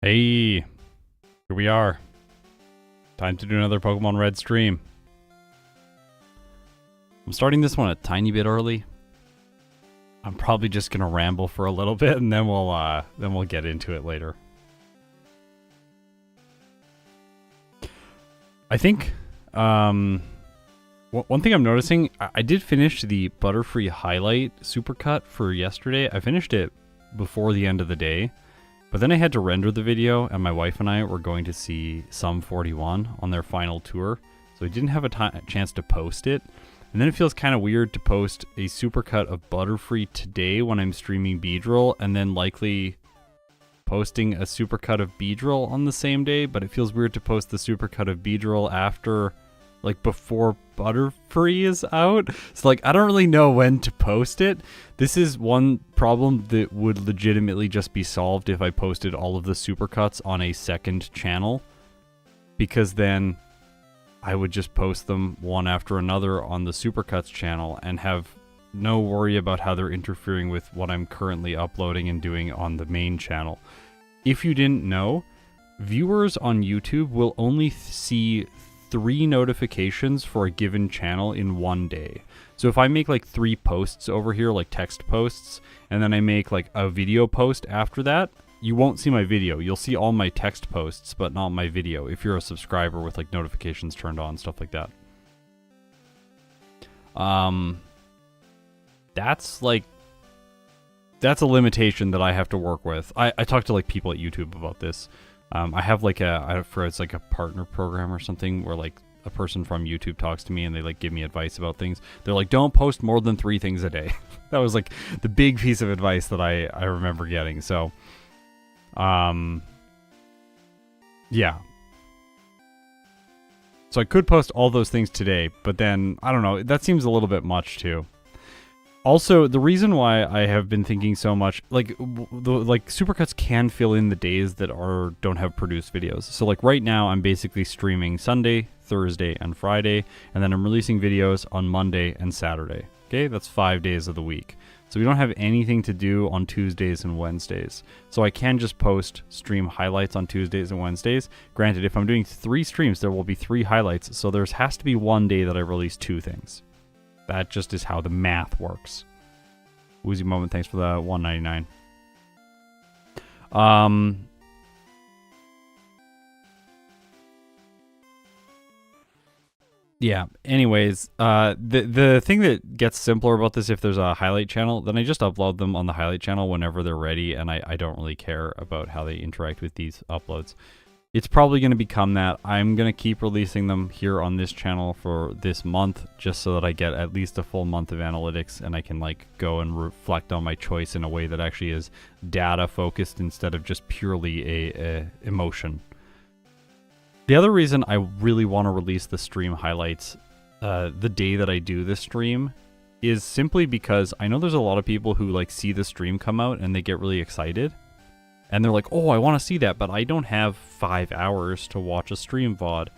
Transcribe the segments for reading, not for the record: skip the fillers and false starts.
Hey, here we are. Time to do another Pokemon Red stream. I'm starting this one a tiny bit early. I'm probably just gonna ramble for a little bit and then we'll get into it later. I think one thing I'm noticing, I did finish the Butterfree highlight supercut for yesterday. I finished it before the end of the day. But then I had to render the video, and my wife and I were going to see Sum 41 on their final tour, so I didn't have a chance to post it. And then it feels kind of weird to post a supercut of Butterfree today when I'm streaming Beedrill, and then likely posting a supercut of Beedrill on the same day, but it feels weird to post the supercut of Beedrill after, like, before Butterfree is out. So, like, I don't really know when to post it. This is one problem that would legitimately just be solved if I posted all of the supercuts on a second channel, because then I would just post them one after another on the supercuts channel and have no worry about how they're interfering with what I'm currently uploading and doing on the main channel. If you didn't know, viewers on YouTube will only see 3 notifications for a given channel in one day. So if I make like 3 posts over here, like text posts, and then I make like a video post after that, you won't see my video. You'll see all my text posts, but not my video, if you're a subscriber with like notifications turned on, stuff like that. That's a limitation that I have to work with. I talk to like people at YouTube about this. I have like it's like a partner program or something where like a person from YouTube talks to me and they like give me advice about things. They're like, don't post more than 3 things a day. That was like the big piece of advice that I remember getting. So, yeah. So I could post all those things today, but then, I don't know, that seems a little bit much too. Also, the reason why I have been thinking so much, like supercuts can fill in the days that don't have produced videos. So like right now, I'm basically streaming Sunday, Thursday, and Friday, and then I'm releasing videos on Monday and Saturday. Okay, that's 5 days of the week. So we don't have anything to do on Tuesdays and Wednesdays. So I can just post stream highlights on Tuesdays and Wednesdays. Granted, if I'm doing 3 streams, there will be 3 highlights. So there has to be one day that I release 2 things. That just is how the math works. Woozy Moment, thanks for the $1.99. Yeah, anyways, the thing that gets simpler about this, if there's a highlight channel, then I just upload them on the highlight channel whenever they're ready, and I don't really care about how they interact with these uploads. It's probably going to become that. I'm going to keep releasing them here on this channel for this month, just so that I get at least a full month of analytics and I can like go and reflect on my choice in a way that actually is data focused instead of just purely a emotion. The other reason I really want to release the stream highlights the day that I do this stream is simply because I know there's a lot of people who like see the stream come out and they get really excited. And they're like, oh, I want to see that, but I don't have 5 hours to watch a stream VOD.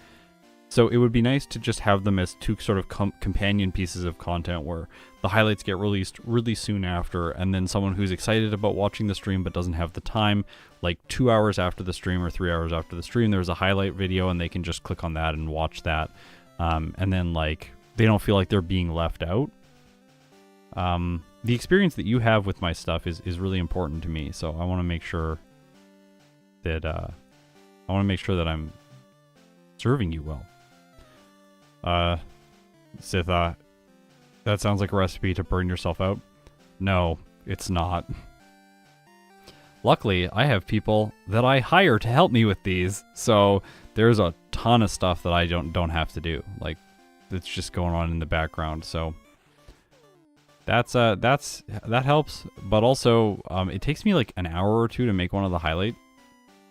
So it would be nice to just have them as 2 sort of companion pieces of content where the highlights get released really soon after, and then someone who's excited about watching the stream but doesn't have the time, like 2 hours after the stream or 3 hours after the stream, there's a highlight video and they can just click on that and watch that. And then like they don't feel like they're being left out. The experience that you have with my stuff is really important to me, so I want to make sure that I'm serving you well. Sith, that sounds like a recipe to burn yourself out. No, it's not. Luckily, I have people that I hire to help me with these, so there's a ton of stuff that I don't have to do. Like, it's just going on in the background, so that helps. But also, it takes me like an hour or 2 to make one of the highlight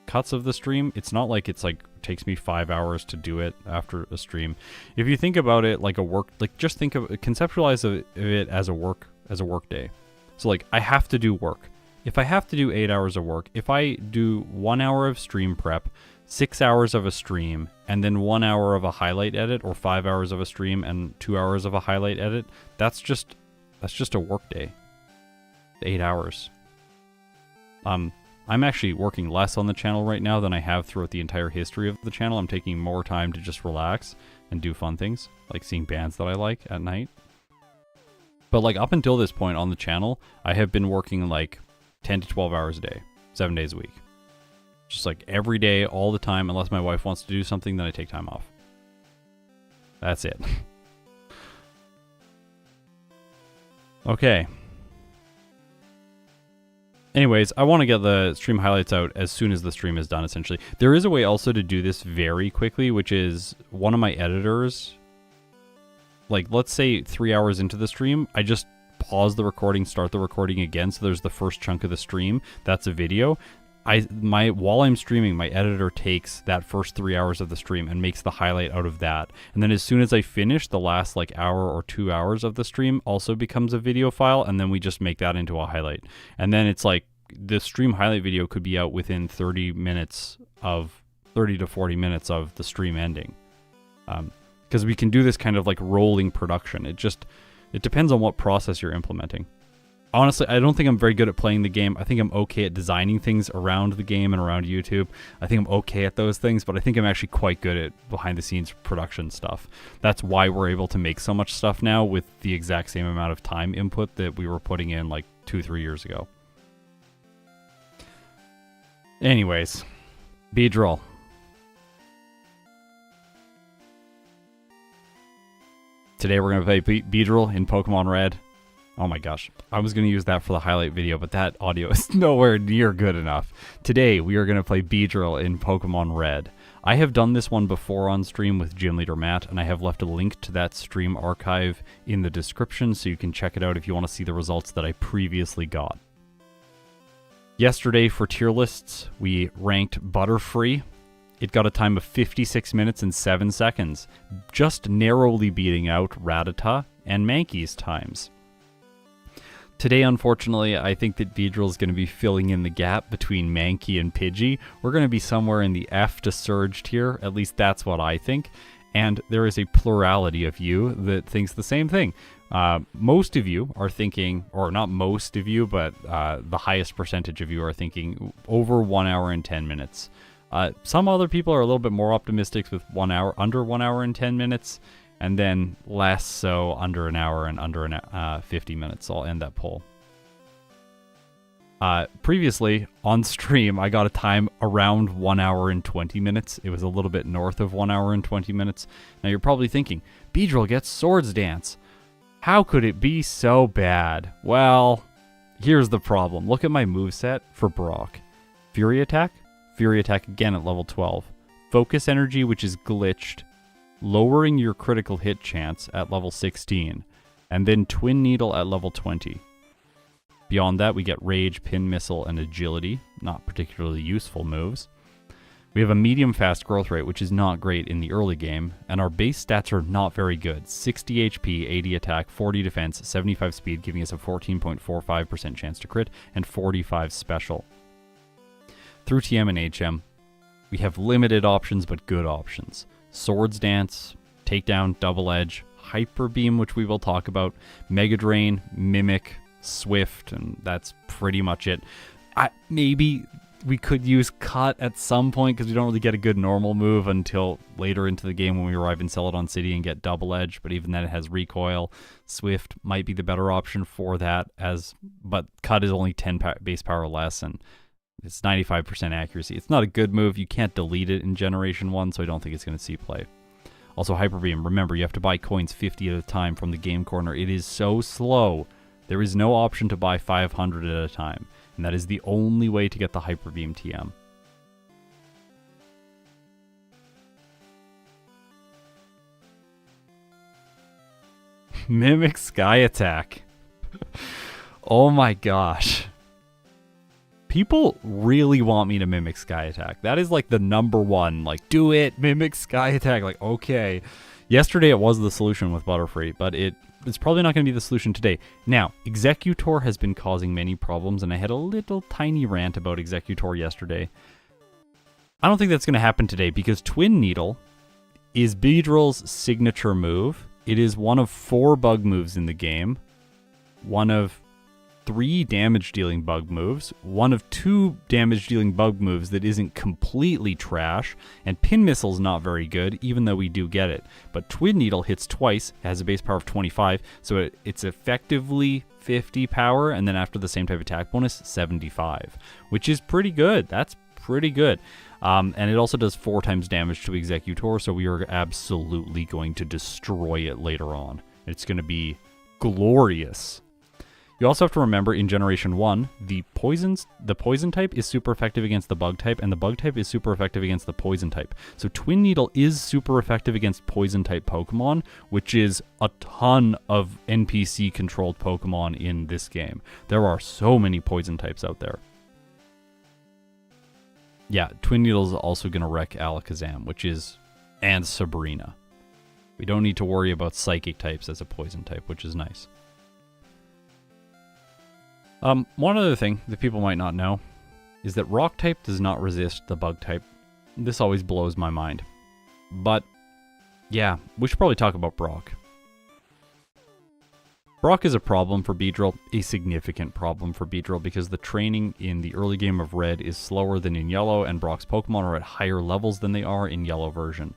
cuts of the stream. It's not like it's like takes me 5 hours to do it after a stream. If you think about it like a work, like just conceptualize it as a work day. So like I have to do work. If I have to do 8 hours of work, if I do 1 hour of stream prep, 6 hours of a stream, and then 1 hour of a highlight edit, or 5 hours of a stream and 2 hours of a highlight edit, that's just a work day. 8 hours. I'm actually working less on the channel right now than I have throughout the entire history of the channel. I'm taking more time to just relax and do fun things, like seeing bands that I like at night. But like up until this point on the channel, I have been working like 10 to 12 hours a day, 7 days a week. Just like every day, all the time, unless my wife wants to do something, then I take time off. That's it. Okay. Anyways, I want to get the stream highlights out as soon as the stream is done, essentially. There is a way also to do this very quickly, which is one of my editors, like, let's say 3 hours into the stream, I just pause the recording, start the recording again, so there's the first chunk of the stream. That's a video. While I'm streaming, my editor takes that first 3 hours of the stream and makes the highlight out of that. And then as soon as I finish, the last like hour or 2 hours of the stream also becomes a video file, and then we just make that into a highlight. And then it's like the stream highlight video could be out within 30 to 40 minutes of the stream ending. Because we can do this kind of like rolling production. It depends on what process you're implementing. Honestly, I don't think I'm very good at playing the game. I think I'm okay at designing things around the game and around YouTube. I think I'm okay at those things, but I think I'm actually quite good at behind-the-scenes production stuff. That's why we're able to make so much stuff now with the exact same amount of time input that we were putting in like 2-3 years ago. Anyways, Beedrill. Today we're going to play Beedrill in Pokemon Red. Oh my gosh, I was going to use that for the highlight video, but that audio is nowhere near good enough. Today, we are going to play Beedrill in Pokemon Red. I have done this one before on stream with Gym Leader Matt, and I have left a link to that stream archive in the description, so you can check it out if you want to see the results that I previously got. Yesterday, for tier lists, we ranked Butterfree. It got a time of 56 minutes and 7 seconds, just narrowly beating out Rattata and Mankey's times. Today, unfortunately, I think that Beedrill is going to be filling in the gap between Mankey and Pidgey. We're going to be somewhere in the F to Surge tier, at least that's what I think. And there is a plurality of you that thinks the same thing. Most of you are thinking, or not most of you, but the highest percentage of you are thinking over 1 hour and 10 minutes. Some other people are a little bit more optimistic with under 1 hour and 10 minutes. And then less so under an hour and under 50 minutes. I'll end that poll. Previously, on stream, I got a time around 1 hour and 20 minutes. It was a little bit north of 1 hour and 20 minutes. Now you're probably thinking, Beedrill gets Swords Dance. How could it be so bad? Well, here's the problem. Look at my moveset for Brock. Fury Attack again at level 12. Focus Energy, which is glitched, lowering your critical hit chance at level 16, and then Twin Needle at level 20. Beyond that, we get Rage, Pin Missile, and Agility, not particularly useful moves. We have a medium fast growth rate, which is not great in the early game, and our base stats are not very good. 60 HP, 80 attack, 40 defense, 75 speed, giving us a 14.45% chance to crit, and 45 special. Through TM and HM, we have limited options, but good options. Swords Dance, Takedown, Double Edge, Hyper Beam, which we will talk about, Mega Drain, Mimic, Swift, and that's pretty much it. Maybe we could use Cut at some point because we don't really get a good normal move until later into the game when we arrive in Celadon City and get Double Edge, but even then it has Recoil. Swift might be the better option for that, but Cut is only 10 base power less, and it's 95% accuracy. It's not a good move. You can't delete it in Generation 1, so I don't think it's going to see play. Also, Hyper Beam. Remember, you have to buy coins 50 at a time from the game corner. It is so slow. There is no option to buy 500 at a time, and that is the only way to get the Hyper Beam TM. Mimic Sky Attack. Oh my gosh. People really want me to Mimic Sky Attack. That is like the number one, like, do it, Mimic Sky Attack. Like, okay. Yesterday it was the solution with Butterfree, but it's probably not going to be the solution today. Now, Executor has been causing many problems, and I had a little tiny rant about Executor yesterday. I don't think that's going to happen today, because Twin Needle is Beedrill's signature move. It is one of 4 bug moves in the game. One of 3 damage-dealing bug moves, one of 2 damage-dealing bug moves that isn't completely trash, and Pin Missile's not very good, even though we do get it. But Twin Needle hits twice, has a base power of 25, so it's effectively 50 power, and then after the same type of attack bonus, 75, which is pretty good. That's pretty good. And it also does 4 times damage to Executor, so we are absolutely going to destroy it later on. It's going to be glorious. You also have to remember in Generation 1, the poison type is super effective against the bug type, and the bug type is super effective against the poison type. So Twin Needle is super effective against poison type Pokemon, which is a ton of NPC-controlled Pokemon in this game. There are so many poison types out there. Yeah, Twin Needle is also going to wreck Alakazam, and Sabrina. We don't need to worry about Psychic types as a poison type, which is nice. One other thing that people might not know is that Rock type does not resist the Bug type. This always blows my mind. But, yeah, we should probably talk about Brock. Brock is a problem for Beedrill, a significant problem for Beedrill, because the training in the early game of Red is slower than in Yellow, and Brock's Pokemon are at higher levels than they are in Yellow version.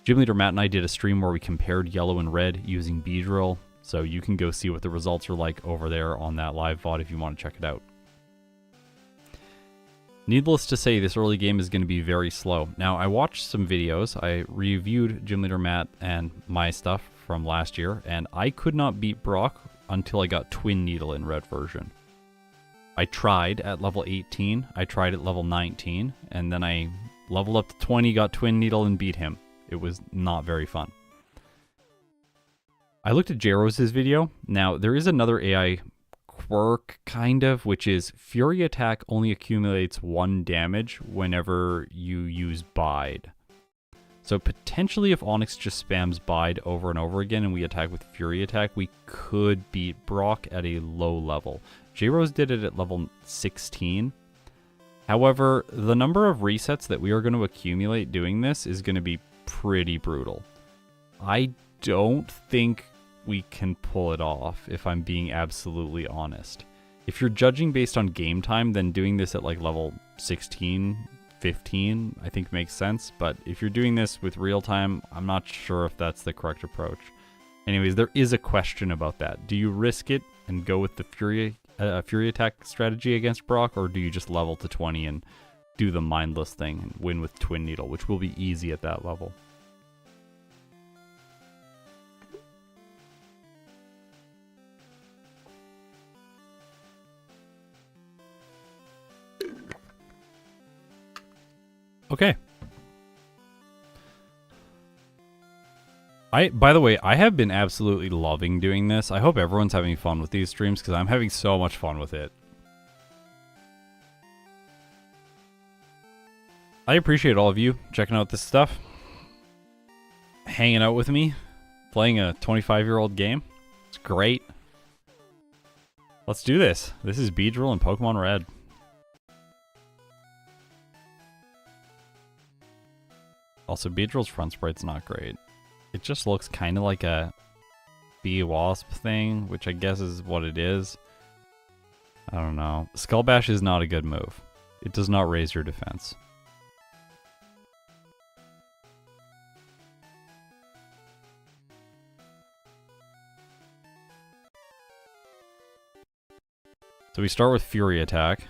Gym Leader Matt and I did a stream where we compared Yellow and Red using Beedrill, so you can go see what the results are like over there on that live VOD if you want to check it out. Needless to say, this early game is going to be very slow. Now, I watched some videos. I reviewed Gym Leader Matt and my stuff from last year, and I could not beat Brock until I got Twin Needle in Red version. I tried at level 18, I tried at level 19, and then I leveled up to 20, got Twin Needle, and beat him. It was not very fun. I looked at Jaros' video. Now, there is another AI quirk, kind of, which is Fury Attack only accumulates 1 damage whenever you use Bide. So potentially if Onyx just spams Bide over and over again and we attack with Fury Attack, we could beat Brock at a low level. Jaros did it at level 16. However, the number of resets that we are going to accumulate doing this is going to be pretty brutal. I don't think we can pull it off, if I'm being absolutely honest. If you're judging based on game time, then doing this at like level 16, 15, I think makes sense. But if you're doing this with real time, I'm not sure if that's the correct approach. Anyways, there is a question about that. Do you risk it and go with the Fury Attack strategy against Brock, or do you just level to 20 and do the mindless thing and win with Twin Needle, which will be easy at that level? Okay. By the way, I have been absolutely loving doing this. I hope everyone's having fun with these streams, because I'm having so much fun with it. I appreciate all of you checking out this stuff, hanging out with me, playing a 25-year-old game. It's great. Let's do this. This is Beedrill and Pokemon Red. Also, Beedrill's front sprite's not great. It just looks kind of like a bee wasp thing, which I guess is what it is. I don't know. Skull Bash is not a good move. It does not raise your defense. So we start with Fury Attack,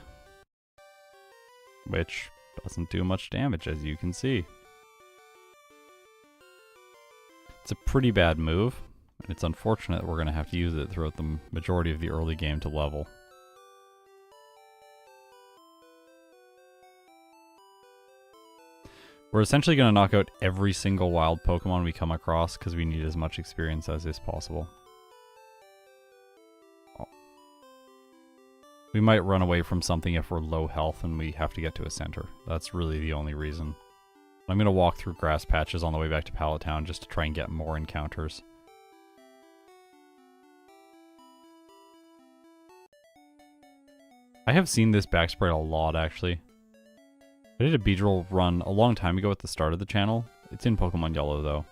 which doesn't do much damage, as you can see. It's a pretty bad move, and it's unfortunate that we're going to have to use it throughout the majority of the early game to level. We're essentially going to knock out every single wild Pokemon we come across because we need as much experience as is possible. We might run away from something if we're low health and we have to get to a center. That's really the only reason. I'm going to walk through grass patches on the way back to Pallet Town just to try and get more encounters. I have seen this back sprite a lot, actually. I did a Beedrill run a long time ago at the start of the channel. It's in Pokemon Yellow, though.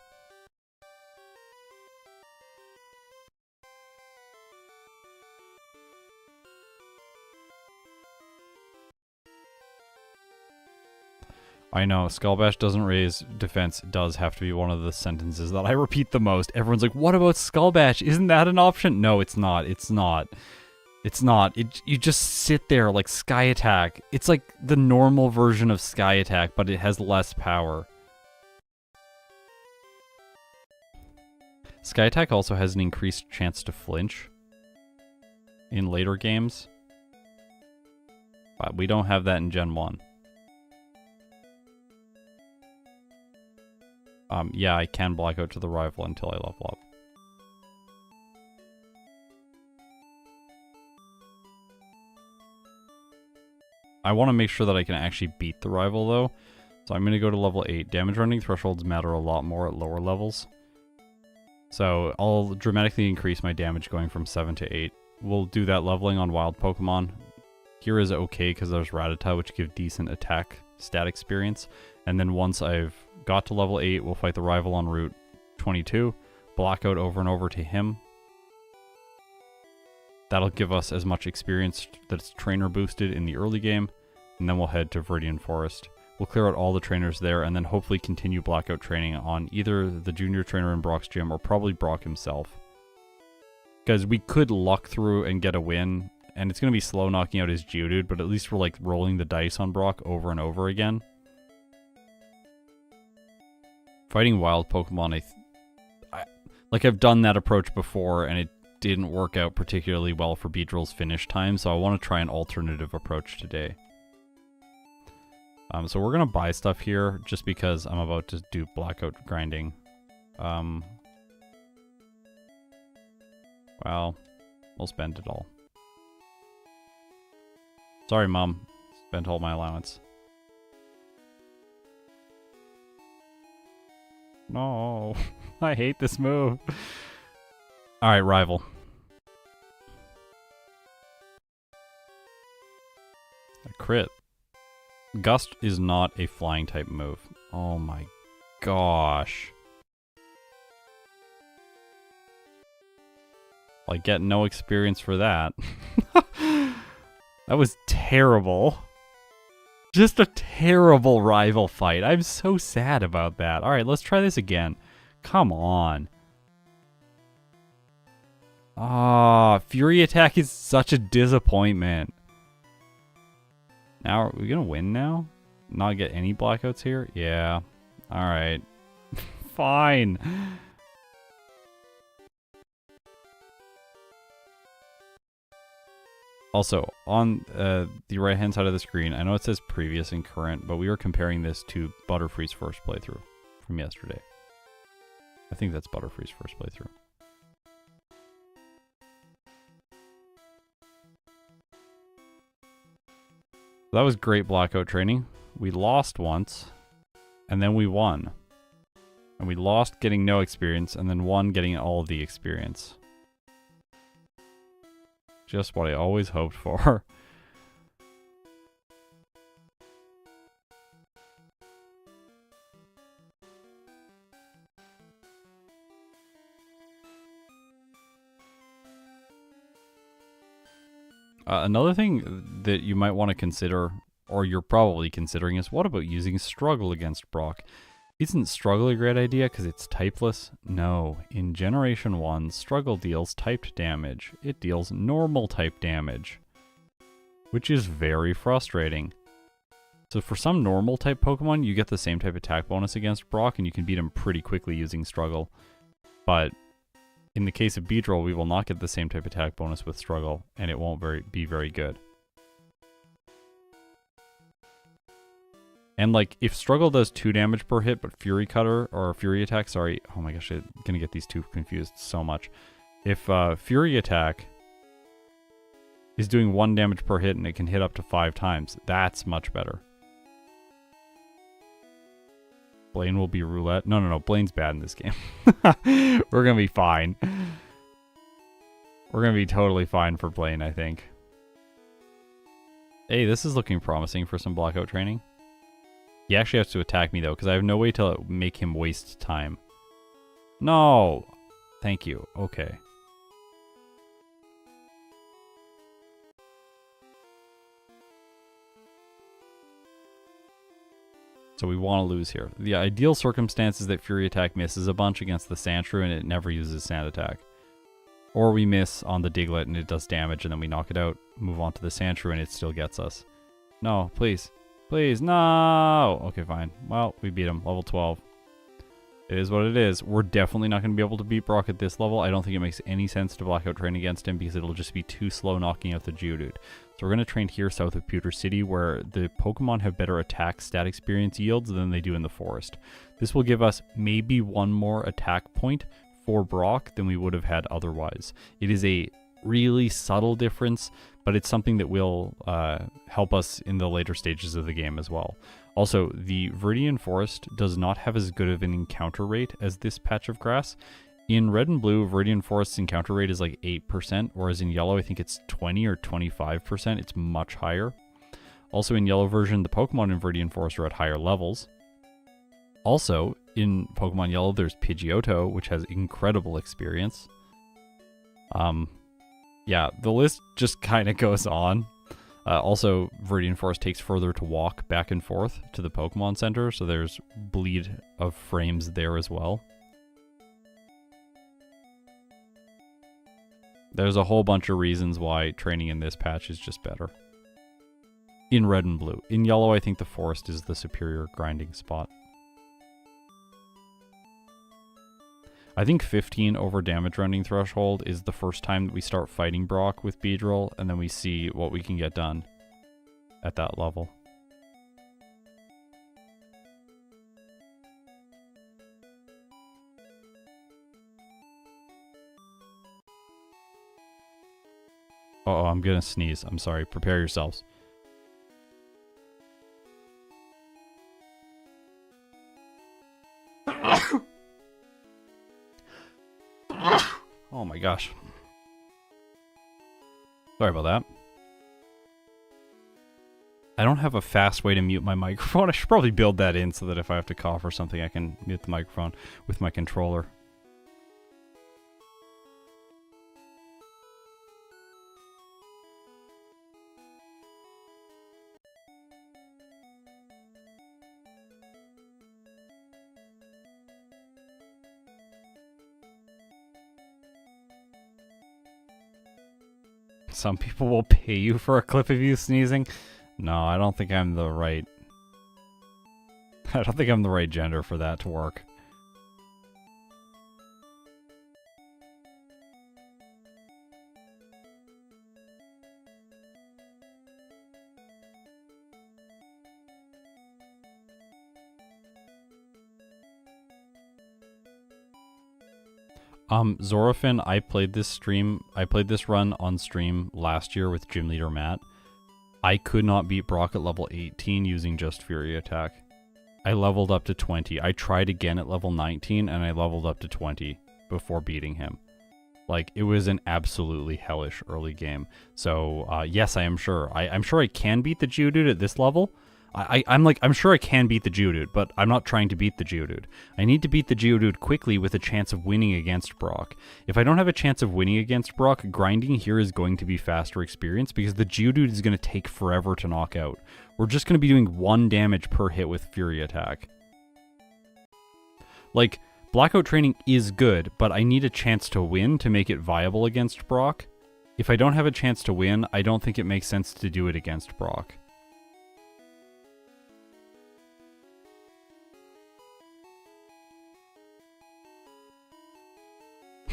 I know, Skullbash doesn't raise defense does have to be one of the sentences that I repeat the most. Everyone's like, what about Skullbash? Isn't that an option? No, it's not. It's not. It's not. You just sit there like Sky Attack. It's like the normal version of Sky Attack, but it has less power. Sky Attack also has an increased chance to flinch in later games. But we don't have that in Gen 1. Yeah, I can block out to the rival until I level up. I want to make sure that I can actually beat the rival, though. So I'm going to go to level 8. Damage running thresholds matter a lot more at lower levels. So I'll dramatically increase my damage going from 7 to 8. We'll do that leveling on wild Pokemon. Here is okay because there's Rattata, which give decent attack stat experience. And then once I've got to level 8, we'll fight the rival on Route 22. Block out over and over to him. That'll give us as much experience that's trainer boosted in the early game. And then we'll head to Viridian Forest. We'll clear out all the trainers there and then hopefully continue blackout training on either the junior trainer in Brock's gym or probably Brock himself. Because we could luck through and get a win. And it's going to be slow knocking out his Geodude, but at least we're like rolling the dice on Brock over and over again. Fighting wild Pokemon, I've done that approach before and it didn't work out particularly well for Beedrill's finish time, so I want to try an alternative approach today. So we're going to buy stuff here just because I'm about to do blackout grinding. Well, we'll spend it all. Sorry, Mom. Spent all my allowance. No. I hate this move. Alright, rival. A crit. Gust is not a flying type move. Oh my gosh. I get no experience for that. That was terrible. Just a terrible rival fight. I'm so sad about that. Alright, let's try this again. Come on. Ah, Fury Attack is such a disappointment. Now, are we gonna win now? Not get any blackouts here? Yeah. Alright. Fine. Also, on the right-hand side of the screen, I know it says previous and current, but we were comparing this to Butterfree's first playthrough from yesterday. I think that's Butterfree's first playthrough. That was great blackout training. We lost once, and then we won. And we lost getting no experience, and then won getting all the experience. Just what I always hoped for. Another thing that you might want to consider, or you're probably considering, is what about using Struggle against Brock? Isn't Struggle a great idea because it's typeless? No. In Generation 1, Struggle deals typed damage. It deals normal type damage, which is very frustrating. So for some normal type Pokemon, you get the same type attack bonus against Brock, and you can beat him pretty quickly using Struggle. But in the case of Beedrill, we will not get the same type attack bonus with Struggle, and it won't be very good. And like, if Struggle does 2 damage per hit, but Fury Cutter, or Fury Attack, sorry, oh my gosh, I'm gonna get these two confused so much. If Fury Attack is doing 1 damage per hit and it can hit up to 5 times, that's much better. Blaine will be roulette. No, Blaine's bad in this game. We're gonna be fine. We're gonna be totally fine for Blaine, I think. Hey, this is looking promising for some blackout training. He actually has to attack me, though, because I have no way to make him waste time. No! Thank you. Okay. So we want to lose here. The ideal circumstance is that Fury Attack misses a bunch against the Sandshrew and it never uses Sand Attack. Or we miss on the Diglett and it does damage and then we knock it out, move on to the Sandshrew and it still gets us. No, please. Please, no! Okay, fine. Well, we beat him. Level 12. It is what it is. We're definitely not going to be able to beat Brock at this level. I don't think it makes any sense to Blackout train against him because it'll just be too slow knocking out the Geodude. So we're going to train here south of Pewter City where the Pokemon have better attack stat experience yields than they do in the forest. This will give us maybe one more attack point for Brock than we would have had otherwise. It is a really subtle difference, but it's something that will help us in the later stages of the game as well. Also, the Viridian Forest does not have as good of an encounter rate as this patch of grass. In Red and Blue, Viridian Forest's encounter rate is like 8%, whereas in Yellow, I think it's 20 or 25%. It's much higher. Also, in Yellow version, the Pokemon in Viridian Forest are at higher levels. Also, in Pokemon Yellow, there's Pidgeotto, which has incredible experience. Yeah, the list just kind of goes on. Also, Viridian Forest takes further to walk back and forth to the Pokemon Center, so there's bleed of frames there as well. There's a whole bunch of reasons why training in this patch is just better. In Red and Blue. In Yellow, I think the Forest is the superior grinding spot. I think 15 over damage rounding threshold is the first time that we start fighting Brock with Beedrill, and then we see what we can get done at that level. Uh-oh, I'm gonna sneeze. I'm sorry. Prepare yourselves. Oh my gosh. Sorry about that. I don't have a fast way to mute my microphone. I should probably build that in so that if I have to cough or something, I can mute the microphone with my controller. Some people will pay you for a clip of you sneezing. No, I don't think I'm the right... I don't think I'm the right gender for that to work. Zorafin, I played this run on stream last year with Gym Leader Matt. I could not beat Brock at level 18 using just Fury Attack. I leveled up to 20. I tried again at level 19 and I leveled up to 20 before beating him. Like, it was an absolutely hellish early game. So, yes, I am sure. I'm sure I can beat the Geodude at this level. I'm sure I can beat the Geodude, but I'm not trying to beat the Geodude. I need to beat the Geodude quickly with a chance of winning against Brock. If I don't have a chance of winning against Brock, grinding here is going to be faster experience because the Geodude is going to take forever to knock out. We're just going to be doing 1 damage per hit with Fury Attack. Like, Blackout training is good, but I need a chance to win to make it viable against Brock. If I don't have a chance to win, I don't think it makes sense to do it against Brock.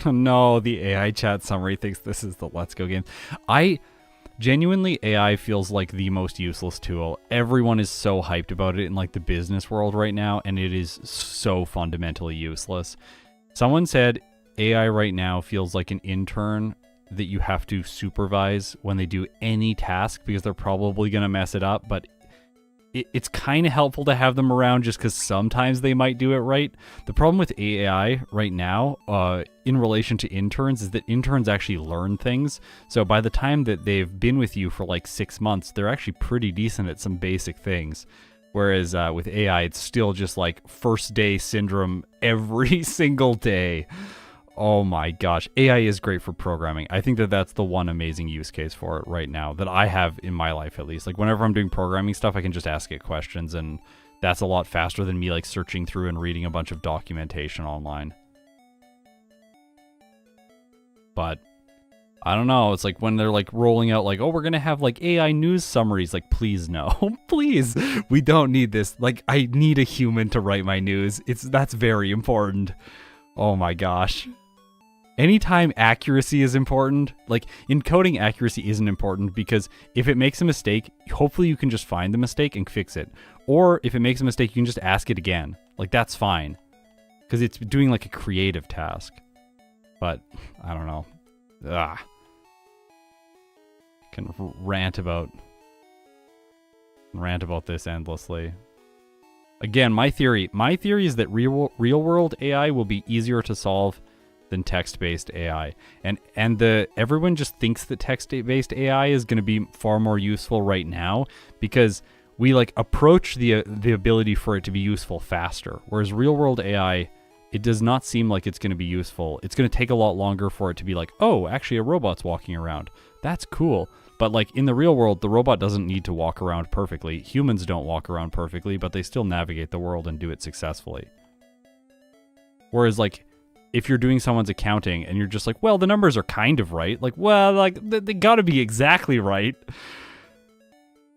No, the AI chat summary thinks this is the Let's Go game. Genuinely, AI feels like the most useless tool. Everyone is so hyped about it in like the business world right now, and it is so fundamentally useless. Someone said AI right now feels like an intern that you have to supervise when they do any task because they're probably going to mess it up, but it's kind of helpful to have them around just because sometimes they might do it right. The problem with AI right now, in relation to interns, is that interns actually learn things. So by the time that they've been with you for like 6 months, they're actually pretty decent at some basic things. Whereas with AI, it's still just like first day syndrome every single day. Oh my gosh. AI is great for programming. I think that that's the one amazing use case for it right now that I have in my life, at least. Like whenever I'm doing programming stuff, I can just ask it questions and That's a lot faster than me like searching through and reading a bunch of documentation online. But I don't know. It's like when they're like rolling out like, oh, we're going to have like AI news summaries. Like, please no, please. We don't need this. Like, I need a human to write my news. That's very important. Oh my gosh. Anytime accuracy is important, like encoding accuracy isn't important because if it makes a mistake, hopefully you can just find the mistake and fix it. Or if it makes a mistake, you can just ask it again. Like, that's fine because it's doing like a creative task. But I don't know. Can rant about this endlessly. Again, my theory is that real world AI will be easier to solve than text-based AI. And everyone just thinks that text-based AI is going to be far more useful right now because we like approach the ability for it to be useful faster. Whereas real world AI, it does not seem like it's going to be useful. It's going to take a lot longer for it to be like, oh, actually a robot's walking around. That's cool. But like in the real world, the robot doesn't need to walk around perfectly. Humans don't walk around perfectly, but they still navigate the world and do it successfully. Whereas like if you're doing someone's accounting and you're just like, well, the numbers are kind of right. Like, well, like they got to be exactly right.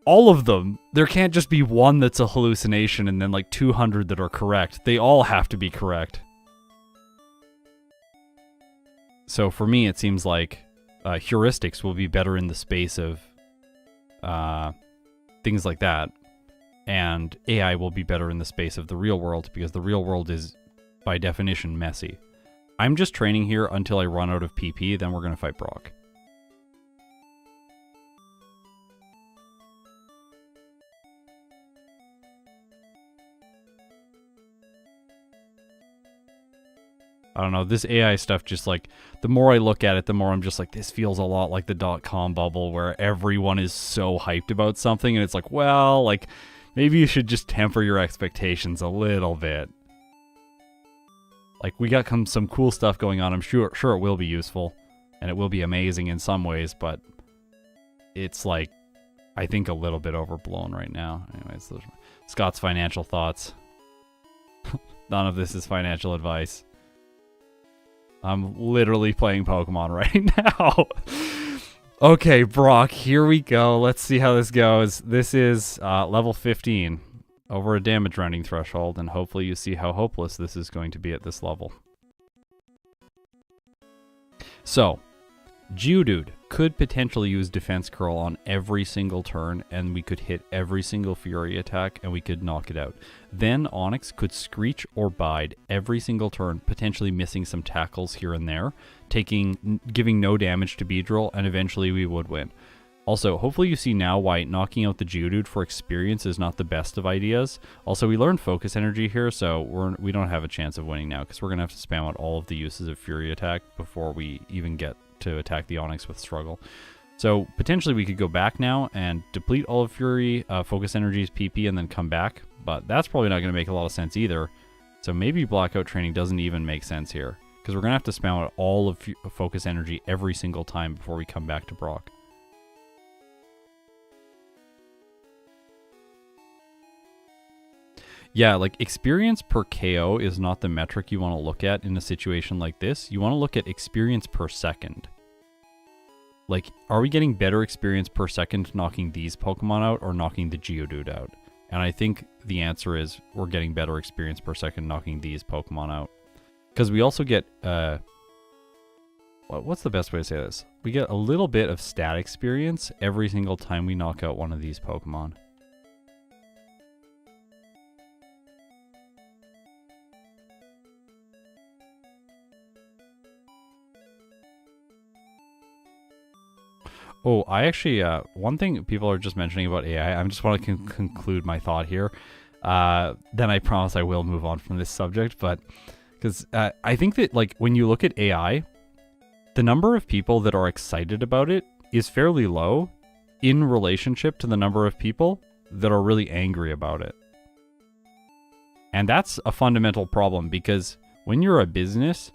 All of them. There can't just be one that's a hallucination and then like 200 that are correct. They all have to be correct. So for me, it seems like heuristics will be better in the space of things like that. And AI will be better in the space of the real world because the real world is, by definition, messy. I'm just training here until I run out of PP, then we're going to fight Brock. I don't know, this AI stuff just like, the more I look at it, the more I'm just like, this feels a lot like the .com bubble where everyone is so hyped about something and it's like, well, like, maybe you should just temper your expectations a little bit. Like, we got some cool stuff going on. I'm sure it will be useful and it will be amazing in some ways, but it's like, I think a little bit overblown right now. Anyways, those are Scott's financial thoughts. None of this is financial advice. I'm literally playing Pokemon right now. Okay, Brock, here we go. Let's see how this goes. This is level 15. Over a damage rounding threshold, and hopefully you see how hopeless this is going to be at this level. So, Geodude could potentially use Defense Curl on every single turn, and we could hit every single Fury attack, and we could knock it out. Then Onix could Screech or Bide every single turn, potentially missing some tackles here and there, giving no damage to Beedrill, and eventually we would win. Also, hopefully you see now why knocking out the Geodude for experience is not the best of ideas. Also, we learned Focus Energy here, so we don't have a chance of winning now, because we're going to have to spam out all of the uses of Fury Attack before we even get to attack the Onix with Struggle. So, potentially we could go back now and deplete all of Fury, Focus Energy's PP, and then come back, but that's probably not going to make a lot of sense either. So maybe Blackout Training doesn't even make sense here, because we're going to have to spam out all of Focus Energy every single time before we come back to Brock. Yeah, like experience per KO is not the metric you want to look at in a situation like this. You want to look at experience per second. Like, are we getting better experience per second knocking these Pokemon out or knocking the Geodude out? And I think the answer is we're getting better experience per second knocking these Pokemon out. Because we also get, what's the best way to say this? We get a little bit of stat experience every single time we knock out one of these Pokemon. Oh, I actually, one thing people are just mentioning about AI, I just want to conclude my thought here. Then I promise I will move on from this subject, but because I think that like when you look at AI, the number of people that are excited about it is fairly low in relationship to the number of people that are really angry about it. And that's a fundamental problem because when you're a business,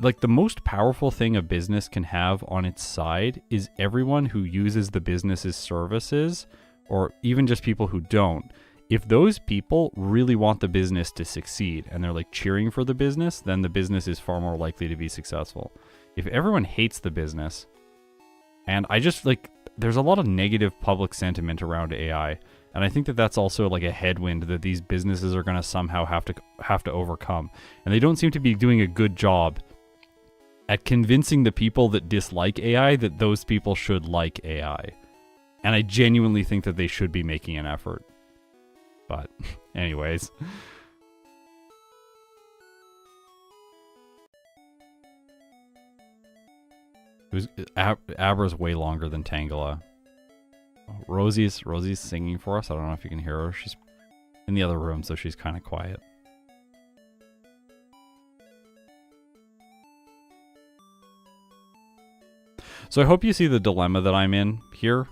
like the most powerful thing a business can have on its side is everyone who uses the business's services, or even just people who don't, If those people really want the business to succeed and they're like cheering for the business, then the business is far more likely to be successful. If everyone hates the business, and I just like, there's a lot of negative public sentiment around AI, and I think that that's also like a headwind that these businesses are going to somehow have to overcome. And they don't seem to be doing a good job at convincing the people that dislike AI that those people should like AI. And I genuinely think that they should be making an effort. But anyways. Abra's way longer than Tangela. Rosie's singing for us. I don't know if you can hear her. She's in the other room, so she's kind of quiet. So I hope you see the dilemma that I'm in here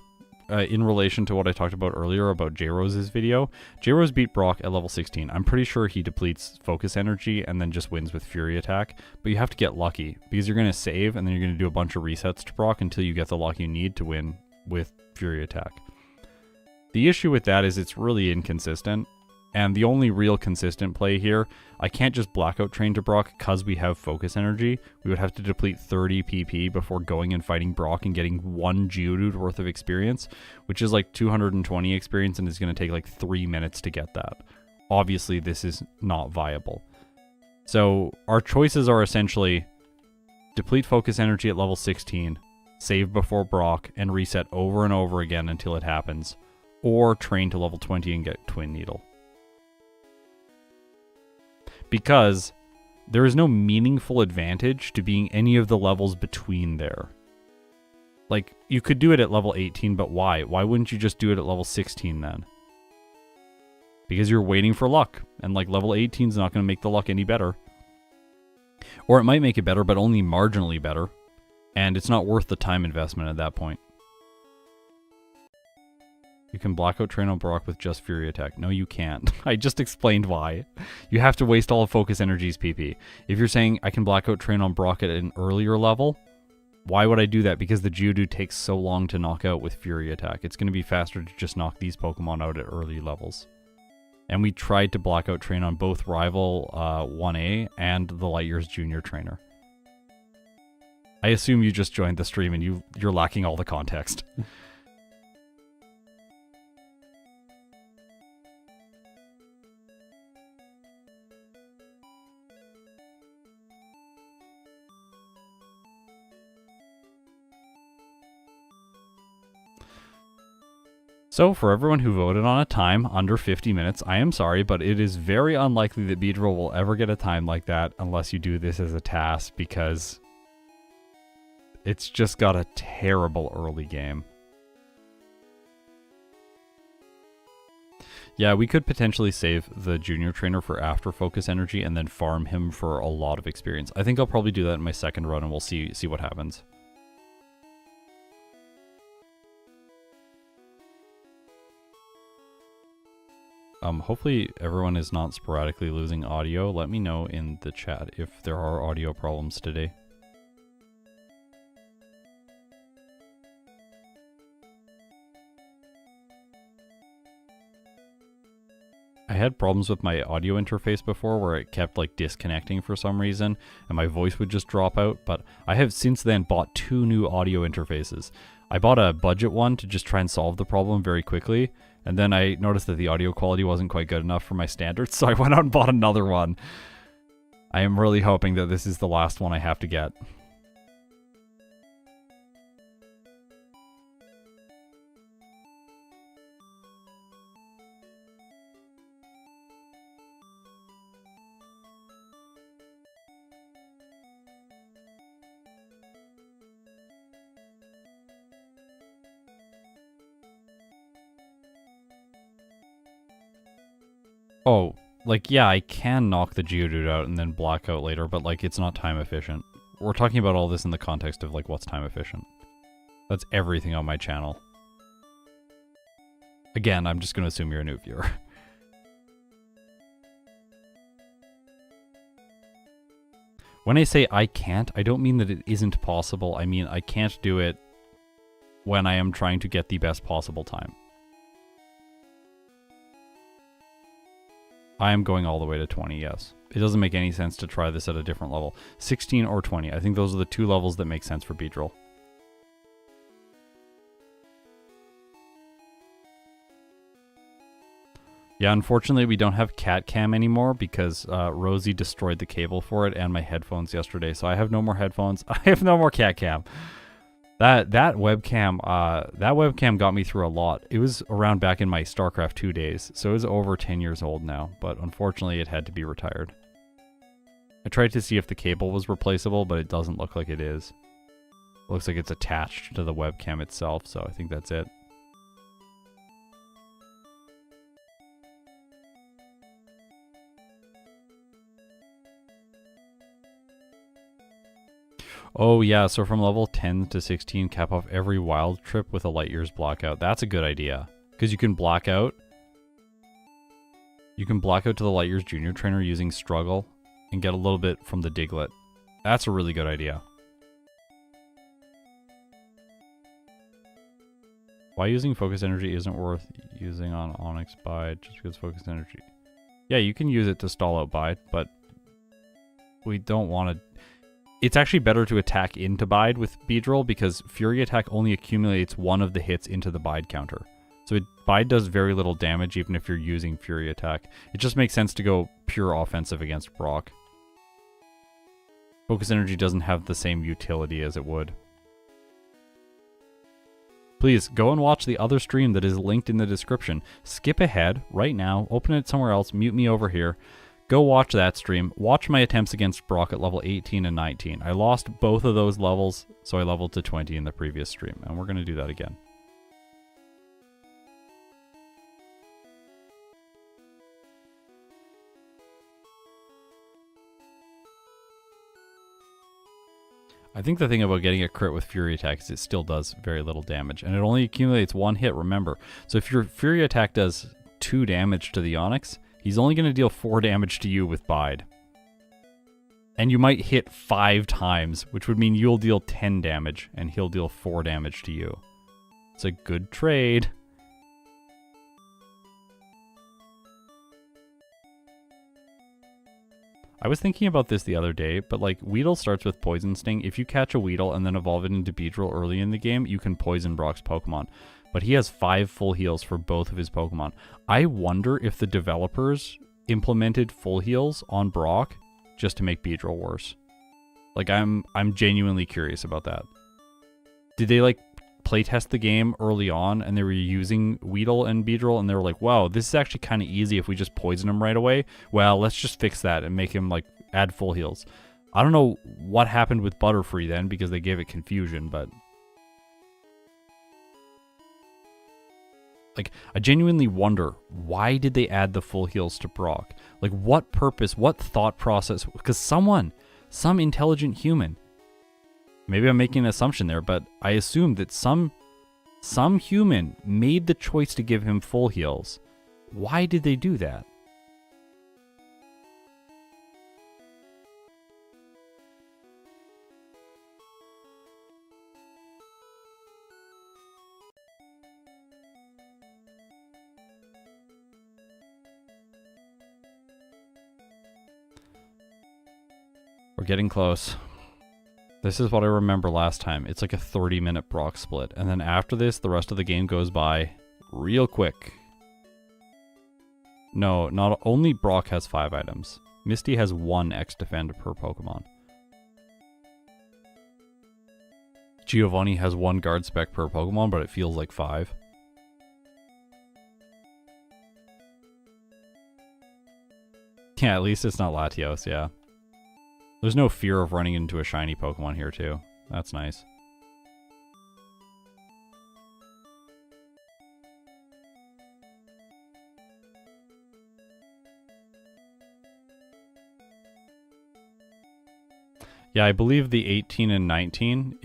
in relation to what I talked about earlier about J-Rose's video. J-Rose beat Brock at level 16. I'm pretty sure he depletes focus energy and then just wins with Fury Attack. But you have to get lucky because you're going to save and then you're going to do a bunch of resets to Brock until you get the luck you need to win with Fury Attack. The issue with that is it's really inconsistent. And the only real consistent play here, I can't just blackout train to Brock because we have focus energy. We would have to deplete 30 PP before going and fighting Brock and getting 1 Geodude worth of experience, which is like 220 experience and is going to take like 3 minutes to get that. Obviously, this is not viable. So our choices are essentially deplete focus energy at level 16, save before Brock, and reset over and over again until it happens, or train to level 20 and get Twin Needle. Because there is no meaningful advantage to being any of the levels between there. Like, you could do it at level 18, but why? Why wouldn't you just do it at level 16 then? Because you're waiting for luck, and like level 18 is not going to make the luck any better. Or it might make it better, but only marginally better, and it's not worth the time investment at that point. You can blackout train on Brock with just Fury Attack. No, you can't. I just explained why. You have to waste all of Focus Energy's PP. If you're saying I can blackout train on Brock at an earlier level, why would I do that? Because the Geodude takes so long to knock out with Fury Attack. It's going to be faster to just knock these Pokemon out at early levels. And we tried to blackout train on both Rival 1A and the Light Years Junior Trainer. I assume you just joined the stream and you're lacking all the context. So, for everyone who voted on a time under 50 minutes, I am sorry, but it is very unlikely that Beedrill will ever get a time like that unless you do this as a task, because it's just got a terrible early game. Yeah, we could potentially save the junior trainer for after Focus Energy and then farm him for a lot of experience. I think I'll probably do that in my second run and we'll see what happens. Hopefully everyone is not sporadically losing audio. Let me know in the chat if there are audio problems today. I had problems with my audio interface before where it kept like disconnecting for some reason and my voice would just drop out, but I have since then bought 2 new audio interfaces. I bought a budget one to just try and solve the problem very quickly, and then I noticed that the audio quality wasn't quite good enough for my standards, so I went out and bought another one. I am really hoping that this is the last one I have to get. Oh, like, yeah, I can knock the Geodude out and then blackout later, but, like, it's not time efficient. We're talking about all this in the context of, like, what's time efficient. That's everything on my channel. Again, I'm just going to assume you're a new viewer. When I say I can't, I don't mean that it isn't possible. I mean I can't do it when I am trying to get the best possible time. I am going all the way to 20, yes. It doesn't make any sense to try this at a different level. 16 or 20. I think those are the two levels that make sense for Beedrill. Yeah, unfortunately we don't have cat cam anymore because Rosie destroyed the cable for it and my headphones yesterday. So I have no more headphones. I have no more cat cam. That webcam got me through a lot. It was around back in my StarCraft 2 days, so it was over 10 years old now, but unfortunately it had to be retired. I tried to see if the cable was replaceable, but it doesn't look like it is. It looks like it's attached to the webcam itself, so I think that's it. Oh yeah, so from level 10 to 16, cap off every wild trip with a light years blackout. That's a good idea. Because you can block out. You can block out to the light years junior trainer using struggle and get a little bit from the Diglett. That's a really good idea. Why using focus energy isn't worth using on Onyx Bide just because focus energy. Yeah, you can use it to stall out Bide, but we don't want to. It's actually better to attack into Bide with Beedrill because Fury Attack only accumulates one of the hits into the Bide counter. So Bide does very little damage even if you're using Fury Attack. It just makes sense to go pure offensive against Brock. Focus Energy doesn't have the same utility as it would. Please, go and watch the other stream that is linked in the description. Skip ahead right now, open it somewhere else, mute me over here. Go watch that stream. Watch my attempts against Brock at level 18 and 19. I lost both of those levels, so I leveled to 20 in the previous stream, and we're going to do that again. I think the thing about getting a crit with Fury Attack is it still does very little damage, and it only accumulates one hit, remember. So if your Fury Attack does 2 damage to the Onyx, he's only going to deal 4 damage to you with Bide. And you might hit 5 times, which would mean you'll deal 10 damage, and he'll deal 4 damage to you. It's a good trade. I was thinking about this the other day, but like, Weedle starts with Poison Sting. If you catch a Weedle and then evolve it into Beedrill early in the game, you can poison Brock's Pokemon. But he has 5 full heals for both of his Pokemon. I wonder if the developers implemented full heals on Brock just to make Beedrill worse. Like, I'm genuinely curious about that. Did they like playtest the game early on and they were using Weedle and Beedrill and they were like, wow, this is actually kind of easy if we just poison him right away? Well, let's just fix that and make him like add full heals. I don't know what happened with Butterfree then because they gave it confusion, but like, I genuinely wonder, why did they add the full heals to Brock? Like, what purpose, what thought process? Because some intelligent human, maybe I'm making an assumption there, but I assume that some human made the choice to give him full heals. Why did they do that? We're getting close. This is what I remember last time. It's like a 30-minute Brock split. And then after this, the rest of the game goes by real quick. No, not only Brock has 5 items. Misty has 1 X-Defend per Pokemon. Giovanni has 1 Guard Spec per Pokemon, but it feels like 5. Yeah, at least it's not Latios, yeah. There's no fear of running into a shiny Pokemon here, too. That's nice. Yeah, I believe the 18 and 19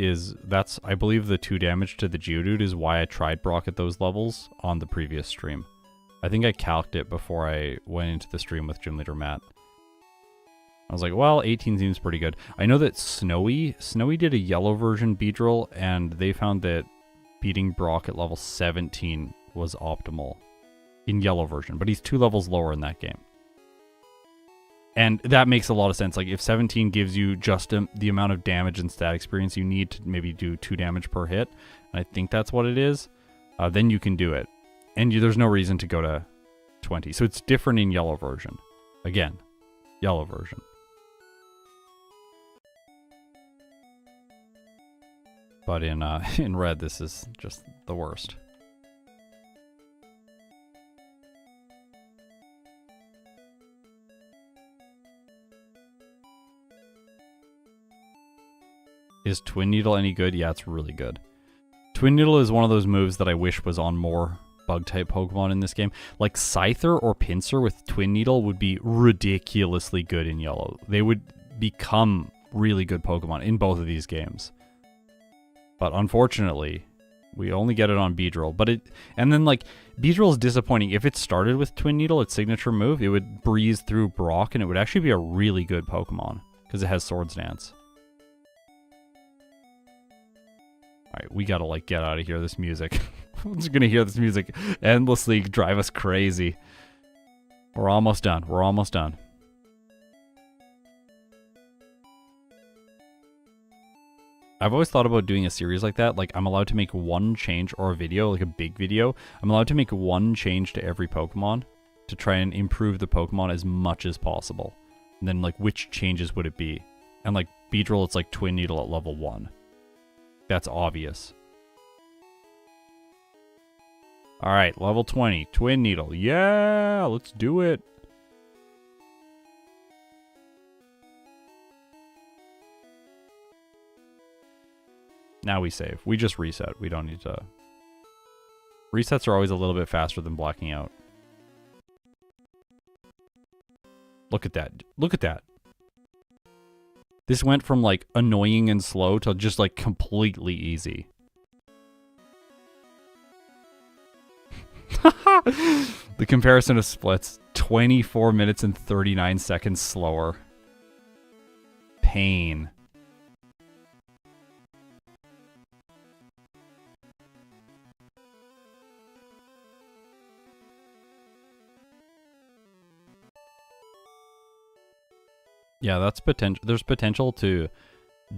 I believe the 2 damage to the Geodude is why I tried Brock at those levels on the previous stream. I think I calced it before I went into the stream with Gym Leader Matt. I was like, well, 18 seems pretty good. I know that Snowy did a yellow version Beedrill, and they found that beating Brock at level 17 was optimal in yellow version, but he's 2 levels lower in that game. And that makes a lot of sense. Like, if 17 gives you just the amount of damage and stat experience you need to maybe do 2 damage per hit, and I think that's what it is, then you can do it. And there's no reason to go to 20. So it's different in yellow version. Again, yellow version. But in red, this is just the worst. Is Twin Needle any good? Yeah, it's really good. Twin Needle is one of those moves that I wish was on more bug-type Pokemon in this game. Like Scyther or Pinsir with Twin Needle would be ridiculously good in yellow. They would become really good Pokemon in both of these games. But unfortunately, we only get it on Beedrill. And then like Beedrill is disappointing. If it started with Twin Needle, its signature move, it would breeze through Brock and it would actually be a really good Pokemon because it has Swords Dance. Alright, we gotta, like, get out of here, this music. I'm just gonna hear this music endlessly drive us crazy. We're almost done. We're almost done. I've always thought about doing a series like that. Like, I'm allowed to make one change, or a video, like a big video. I'm allowed to make one change to every Pokemon to try and improve the Pokemon as much as possible. And then, like, which changes would it be? And, like, Beedrill, it's like Twin Needle at level 1. That's obvious. Alright, level 20. Twin Needle. Yeah, let's do it. Now we save. We just reset. We don't need to... Resets are always a little bit faster than blacking out. Look at that. Look at that. This went from, like, annoying and slow to just, like, completely easy. The comparison of splits. 24 minutes and 39 seconds slower. Pain. Yeah, that's potential. There's potential to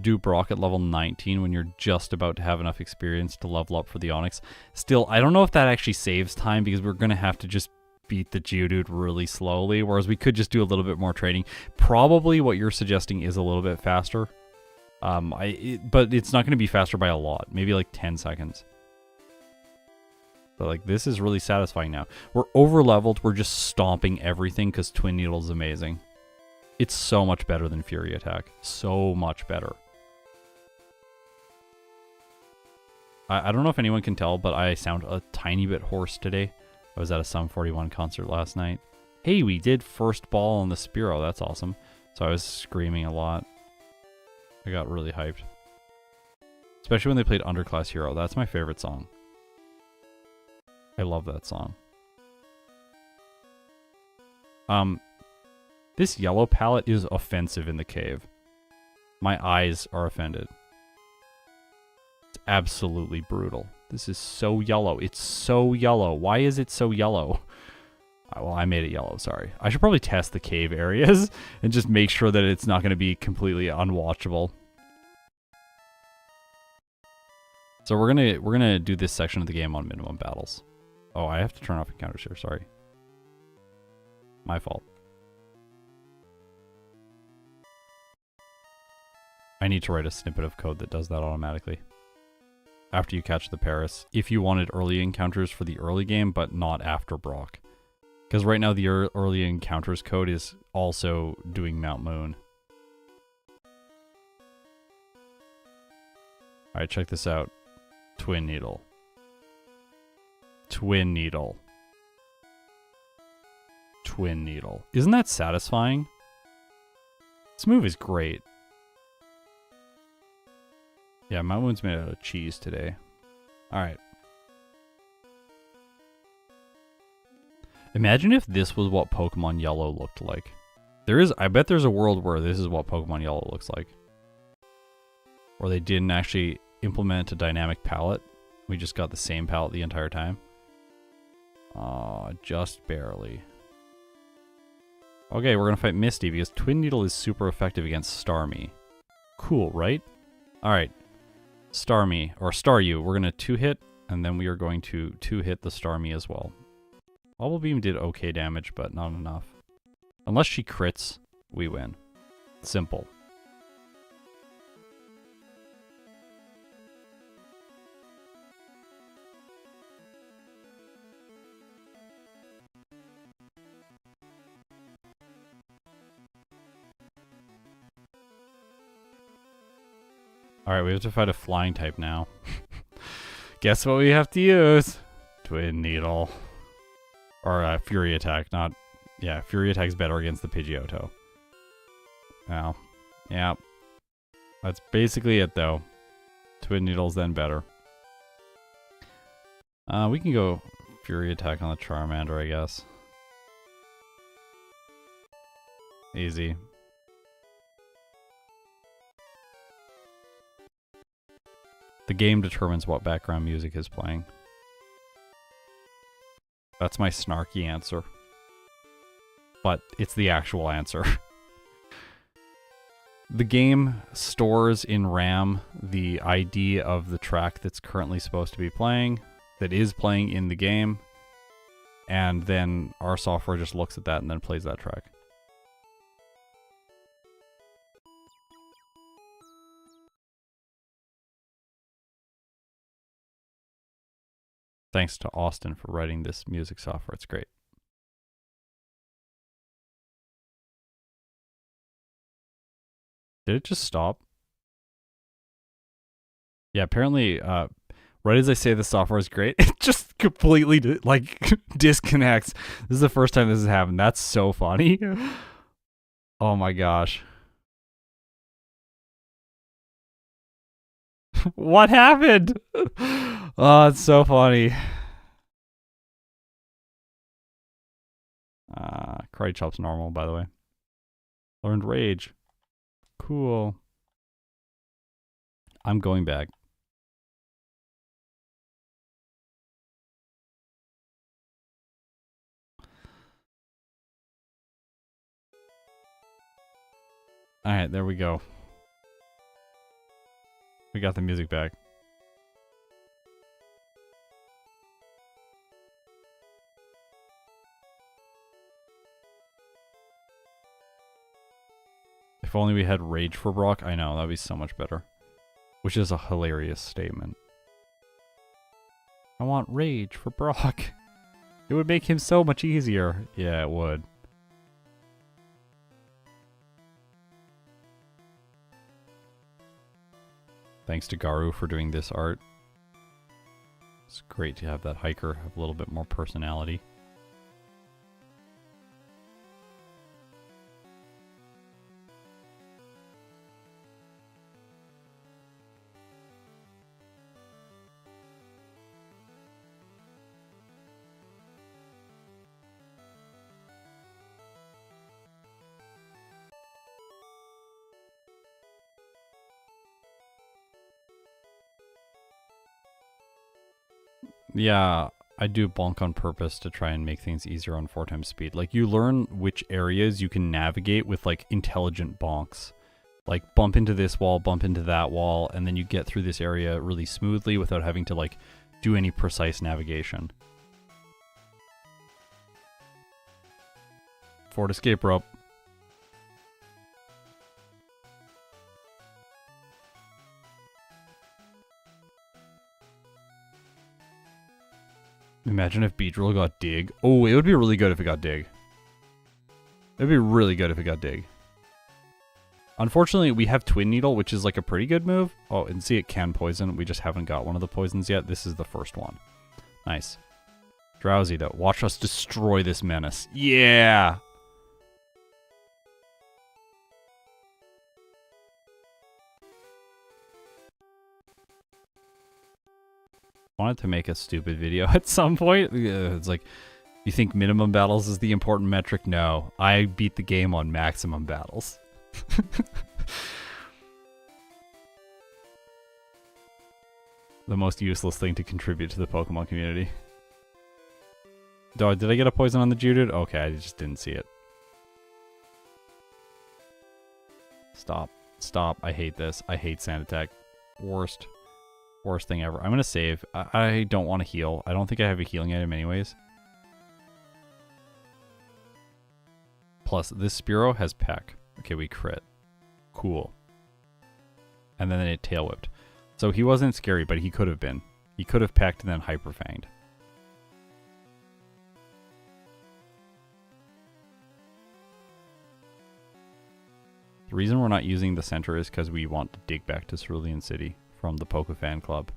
do Brock at level 19 when you're just about to have enough experience to level up for the Onix. Still, I don't know if that actually saves time because we're going to have to just beat the Geodude really slowly, whereas we could just do a little bit more training. Probably what you're suggesting is a little bit faster. But it's not going to be faster by a lot. Maybe like 10 seconds. But like, this is really satisfying now. We're over-leveled. We're just stomping everything because Twin Needle is amazing. It's so much better than Fury Attack. So much better. I don't know if anyone can tell, but I sound a tiny bit hoarse today. I was at a Sum 41 concert last night. Hey, we did first ball on the Spearow. That's awesome. So I was screaming a lot. I got really hyped. Especially when they played Underclass Hero. That's my favorite song. I love that song. This yellow palette is offensive in the cave. My eyes are offended. It's absolutely brutal. This is so yellow. It's so yellow. Why is it so yellow? Well, I made it yellow, sorry. I should probably test the cave areas and just make sure that it's not going to be completely unwatchable. So we're gonna do this section of the game on minimum battles. Oh, I have to turn off encounters here, sorry. My fault. I need to write a snippet of code that does that automatically. After you catch the Paris. If you wanted early encounters for the early game, but not after Brock. Because right now the early encounters code is also doing Mount Moon. Alright, check this out. Twin Needle. Twin Needle. Twin Needle. Isn't that satisfying? This move is great. Yeah, Mount Moon's made out of cheese today. Alright. Imagine if this was what Pokemon Yellow looked like. I bet there's a world where this is what Pokemon Yellow looks like. Or they didn't actually implement a dynamic palette. We just got the same palette the entire time. Aw, just barely. Okay, we're gonna fight Misty because Twin Needle is super effective against Starmie. Cool, right? Alright. Starmie, or Staryu, we're gonna 2-hit, and then we are going to 2-hit the Starmie as well. Bubble Beam did okay damage, but not enough. Unless she crits, we win. Simple. Alright, we have to fight a flying type now. Guess what we have to use? Twin Needle. Or Fury Attack, not... Yeah, Fury Attack's better against the Pidgeotto. Well, yeah. That's basically it, though. Twin Needle's then better. We can go Fury Attack on the Charmander, I guess. Easy. The game determines what background music is playing. That's my snarky answer. But it's the actual answer. The game stores in RAM the ID of the track that's currently supposed to be playing, that is playing in the game, and then our software just looks at that and then plays that track. Thanks to Austin for writing this music software. It's great. Did it just stop? Yeah, apparently, right as I say the software is great, it just completely, disconnects. This is the first time this has happened. That's so funny. Oh my gosh. What happened? Oh, it's so funny. Karate Chop's normal, by the way. Learned Rage. Cool. I'm going back. Alright, there we go. We got the music back. If only we had Rage for Brock. I know, that'd be so much better. Which is a hilarious statement. I want Rage for Brock. It would make him so much easier. Yeah, it would. Thanks to Garu for doing this art. It's great to have that hiker have a little bit more personality. Yeah, I do bonk on purpose to try and make things easier on 4x speed. Like, you learn which areas you can navigate with, like, intelligent bonks. Like, bump into this wall, bump into that wall, and then you get through this area really smoothly without having to, like, do any precise navigation. Forward escape rope. Imagine if Beedrill got Dig. Oh, it would be really good if it got Dig. It would be really good if it got Dig. Unfortunately, we have Twin Needle, which is like a pretty good move. Oh, and see, it can poison. We just haven't got one of the poisons yet. This is the first one. Nice. Drowsy, though. Watch us destroy this menace. Yeah! Wanted to make a stupid video at some point. It's like, you think minimum battles is the important metric? No, I beat the game on maximum battles. The most useless thing to contribute to the Pokemon community. Did I get a poison on the Geodude? Okay, I just didn't see it. Stop. Stop. I hate this. I hate sand attack. Worst thing ever. I'm going to save. I don't want to heal. I don't think I have a healing item anyways. Plus, this Spearow has Peck. Okay, we crit. Cool. And then it tail whipped. So he wasn't scary, but he could have been. He could have pecked and then hyper fanged. The reason we're not using the center is because we want to dig back to Cerulean City from the Poke Fan Club.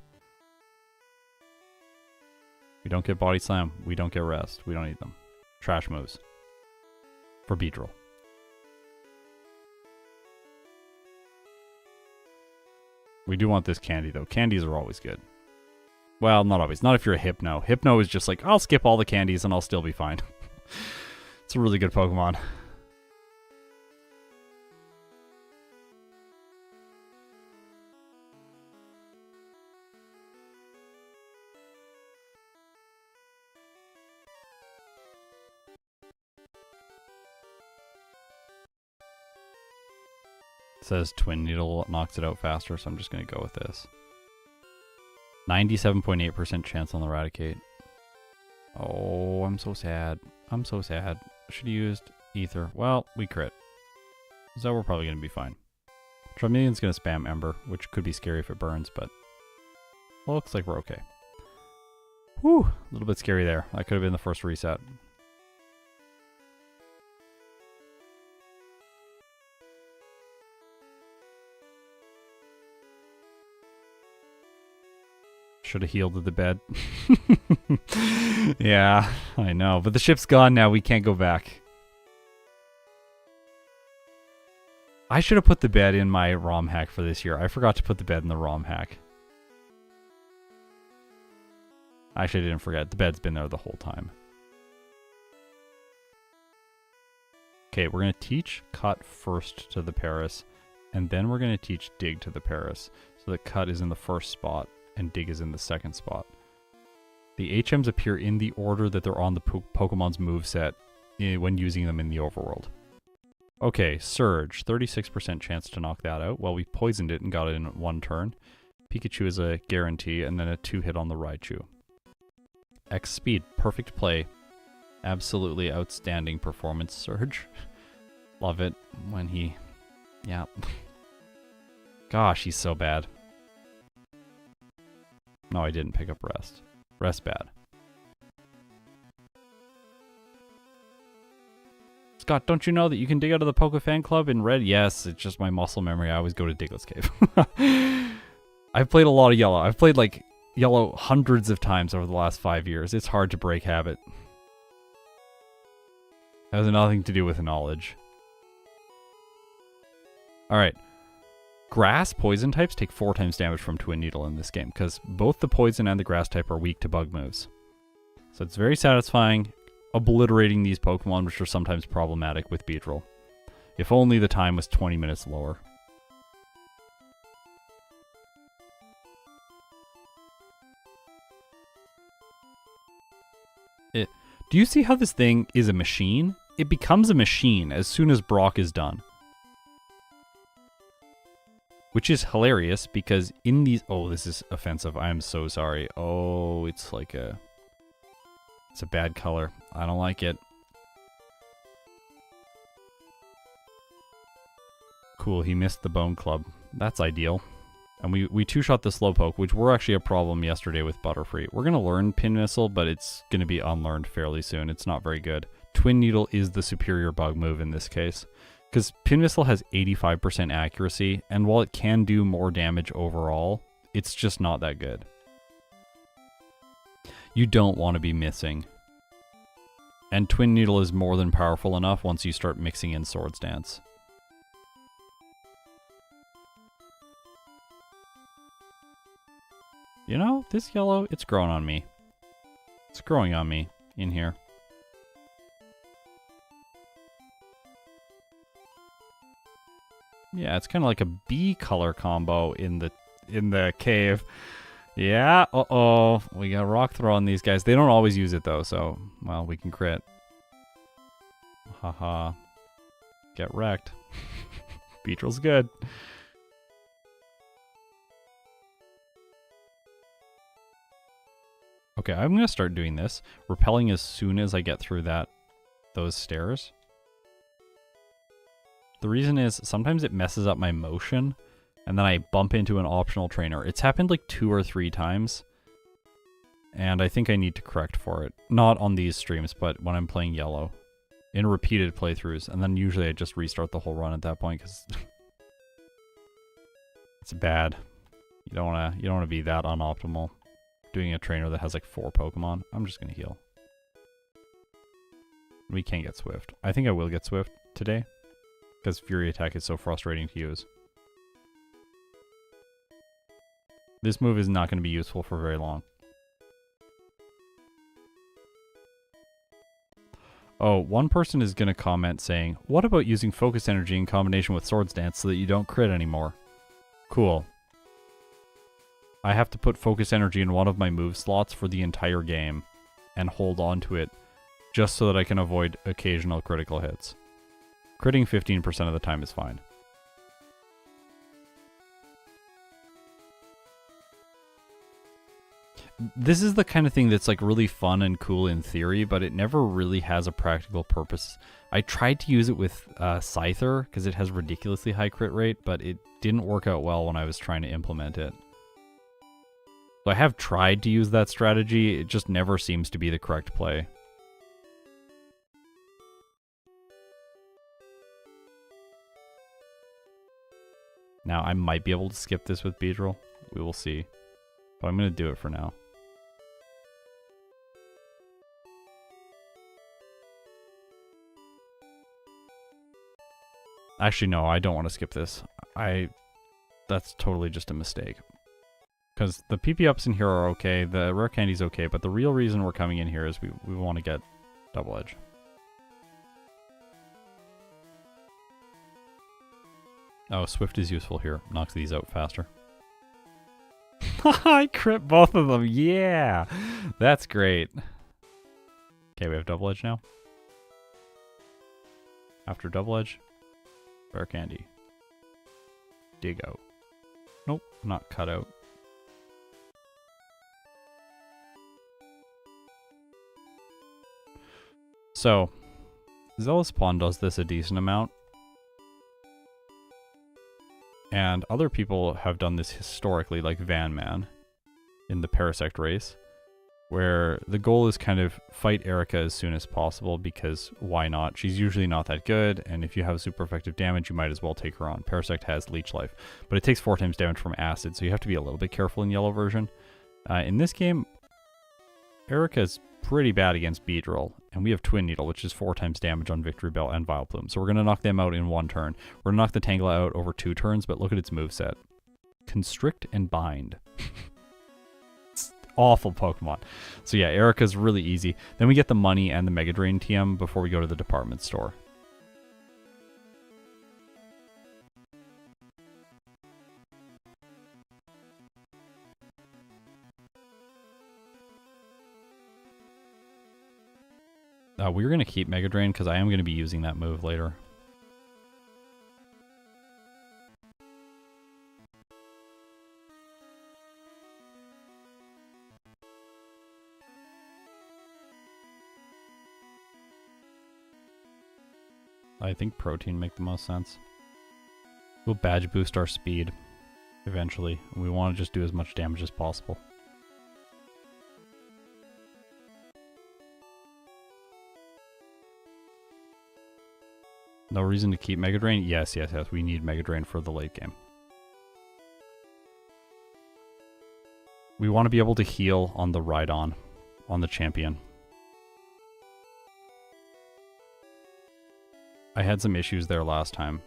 We don't get Body Slam. We don't get Rest. We don't need them. Trash moves. For Beedrill. We do want this candy though. Candies are always good. Well, not always. Not if you're a Hypno. Hypno is just like, I'll skip all the candies and I'll still be fine. It's a really good Pokemon. It says Twin Needle knocks it out faster, so I'm just going to go with this. 97.8% chance on the Eradicate. Oh, I'm so sad. I'm so sad. Should have used Ether. Well, we crit. So we're probably going to be fine. Charmeleon's going to spam Ember, which could be scary if it burns, but well, looks like we're okay. Whew, a little bit scary there. That could have been the first reset. Should have healed at the bed. Yeah, I know. But the ship's gone now. We can't go back. I should have put the bed in my ROM hack for this year. I forgot to put the bed in the ROM hack. Actually, I didn't forget. The bed's been there the whole time. Okay, we're going to teach Cut first to the Paris. And then we're going to teach Dig to the Paris. So that Cut is in the first spot. And Dig is in the second spot. The HMs appear in the order that they're on the Pokemon's moveset when using them in the overworld. Okay, Surge. 36% chance to knock that out. Well, we poisoned it and got it in one turn. Pikachu is a guarantee, and then a 2-hit on the Raichu. X Speed. Perfect play. Absolutely outstanding performance, Surge. Love it when he... Yeah. Gosh, he's so bad. No, I didn't pick up Rest. Rest bad. Scott, don't you know that you can dig out of the Poke Fan Club in red? Yes, it's just my muscle memory. I always go to Diglett's Cave. I've played a lot of Yellow. I've played like Yellow hundreds of times over the last 5 years. It's hard to break habit. It has nothing to do with knowledge. Alright. Grass poison types take 4 times damage from Twin Needle in this game, because both the poison and the grass type are weak to bug moves. So it's very satisfying obliterating these Pokemon, which are sometimes problematic with Beedrill. If only the time was 20 minutes lower. Do you see how this thing is a machine? It becomes a machine as soon as Brock is done. Which is hilarious because in these... Oh, this is offensive. I am so sorry. Oh, it's like a... It's a bad color. I don't like it. Cool, he missed the Bone Club. That's ideal. And we two-shot the Slowpoke, which were actually a problem yesterday with Butterfree. We're going to learn Pin Missile, but it's going to be unlearned fairly soon. It's not very good. Twin Needle is the superior bug move in this case. Because Pin Missile has 85% accuracy, and while it can do more damage overall, it's just not that good. You don't want to be missing. And Twin Needle is more than powerful enough once you start mixing in Swords Dance. You know, this Yellow, it's growing on me. It's growing on me in here. Yeah, it's kind of like a bee color combo in the cave. Yeah, uh-oh. We got Rock Throw on these guys. They don't always use it though, so, well, we can crit. Haha. Get wrecked. Beedrill's good. Okay, I'm gonna start doing this, repelling as soon as I get through those stairs. The reason is sometimes it messes up my motion, and then I bump into an optional trainer. It's happened like 2 or 3 times, and I think I need to correct for it. Not on these streams, but when I'm playing yellow, in repeated playthroughs, and then usually I just restart the whole run at that point because it's bad. You don't wanna be that unoptimal. Doing a trainer that has like 4 Pokemon. I'm just gonna heal. We can't get Swift. I think I will get Swift today because Fury Attack is so frustrating to use. This move is not going to be useful for very long. Oh, one person is going to comment saying, what about using Focus Energy in combination with Swords Dance so that you don't crit anymore? Cool. I have to put Focus Energy in one of my move slots for the entire game and hold on to it just so that I can avoid occasional critical hits. Critting 15% of the time is fine. This is the kind of thing that's like really fun and cool in theory, but it never really has a practical purpose. I tried to use it with Scyther because it has ridiculously high crit rate, but it didn't work out well when I was trying to implement it. So I have tried to use that strategy, it just never seems to be the correct play. Now I might be able to skip this with Beedrill, we will see. But I'm going to do it for now. Actually, no, I don't want to skip this. That's totally just a mistake. Because the PP ups in here are okay, the rare candy's okay, but the real reason we're coming in here is we want to get Double Edge. Oh, Swift is useful here. Knocks these out faster. I crit both of them, yeah! That's great. Okay, we have Double Edge now. After Double Edge, rare candy. Dig out. Nope, not cut out. So, Zealous Pawn does this a decent amount. And other people have done this historically, like Van Man in the Parasect race, where the goal is kind of fight Erica as soon as possible because why not? She's usually not that good, and if you have super effective damage, you might as well take her on. Parasect has Leech Life, but it takes 4 times damage from Acid, so you have to be a little bit careful in yellow version. In this game, Erica's pretty bad against Beedrill, and we have Twin Needle, which is 4 times damage on Victory Bell and Vileplume. So we're going to knock them out in 1 turn. We're going to knock the Tangela out over 2 turns, but look at its moveset. Constrict and Bind. It's awful Pokemon. So yeah, Erica's really easy. Then we get the money and the Mega Drain TM before we go to the department store. We're going to keep Mega Drain because I am going to be using that move later. I think Protein make the most sense. We'll badge boost our speed eventually. We want to just do as much damage as possible. No reason to keep Mega Drain? Yes, yes, yes. We need Mega Drain for the late game. We want to be able to heal on the Rhydon, on the champion. I had some issues there last time.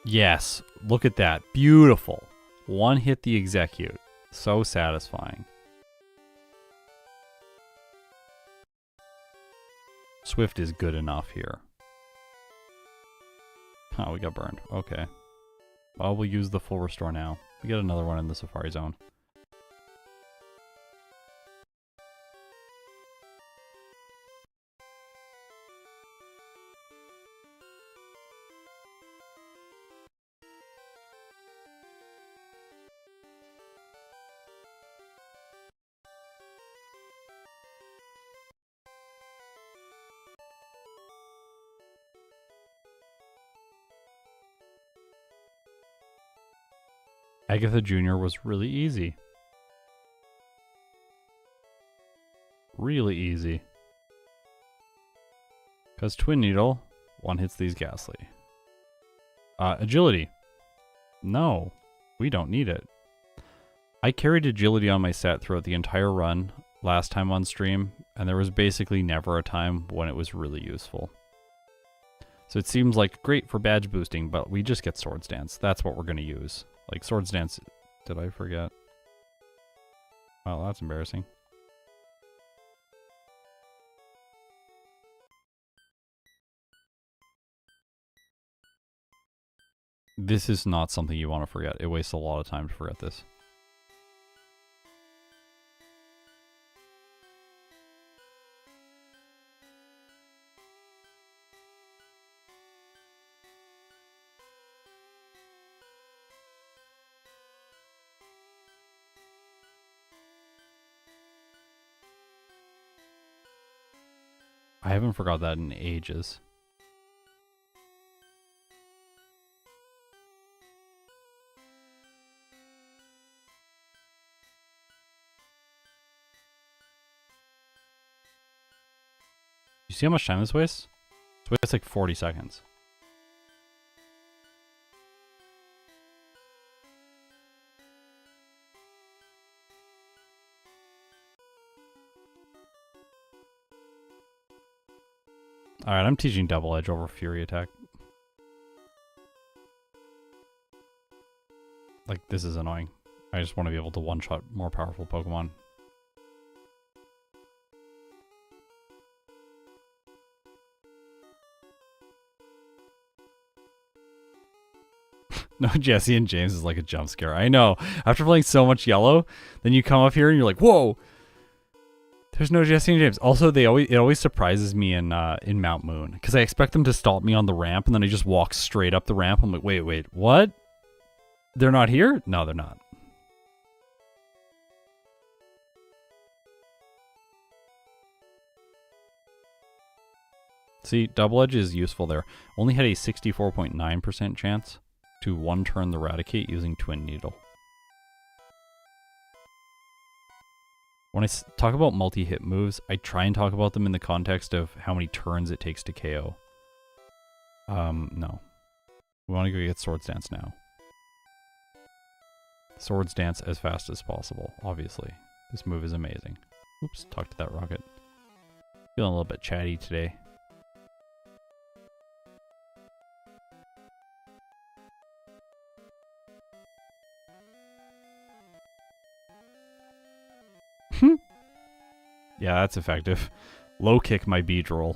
Yes, look at that. Beautiful. 1 hit the execute. So satisfying. Swift is good enough here. Oh, we got burned. Okay. Well, we'll use the full restore now. We get another one in the Safari Zone. Agatha Jr. was really easy. Really easy. Because Twin Needle, one hits these ghastly. Agility. No, we don't need it. I carried agility on my set throughout the entire run last time on stream, and there was basically never a time when it was really useful. So it seems like great for badge boosting, but we just get Swords Dance. That's what we're going to use. Like, Swords Dance... Did I forget? Well, that's embarrassing. This is not something you want to forget. It wastes a lot of time to forget this. I haven't forgot that in ages. You see how much time this wastes? This wastes like 40 seconds. Alright, I'm teaching Double Edge over Fury Attack. Like, this is annoying. I just want to be able to one-shot more powerful Pokemon. No, Jesse and James is like a jump scare. I know. After playing so much Yellow, then you come up here and you're like, whoa! There's no Jesse and James. Also, it always surprises me in Mount Moon, because I expect them to stop me on the ramp, and then I just walk straight up the ramp. I'm like, wait, what? They're not here? No, they're not. See, Double Edge is useful there. Only had a 64.9% chance to one-turn the Raticate using Twin Needle. When I talk about multi-hit moves, I try and talk about them in the context of how many turns it takes to KO. No. We want to go get Swords Dance now. Swords Dance as fast as possible, obviously. This move is amazing. Oops, talk to that rocket. Feeling a little bit chatty today. Yeah, that's effective. Low kick my Beedrill.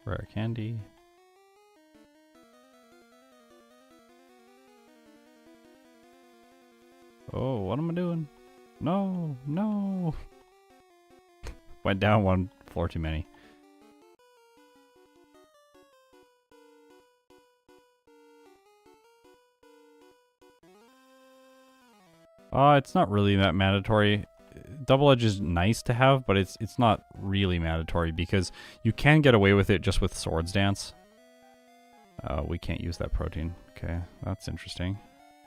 Rare candy. Oh, what am I doing? No, no. Went down one floor too many. It's not really that mandatory. Double Edge is nice to have, but it's not really mandatory because you can get away with it just with Swords Dance. We can't use that protein. Okay, that's interesting.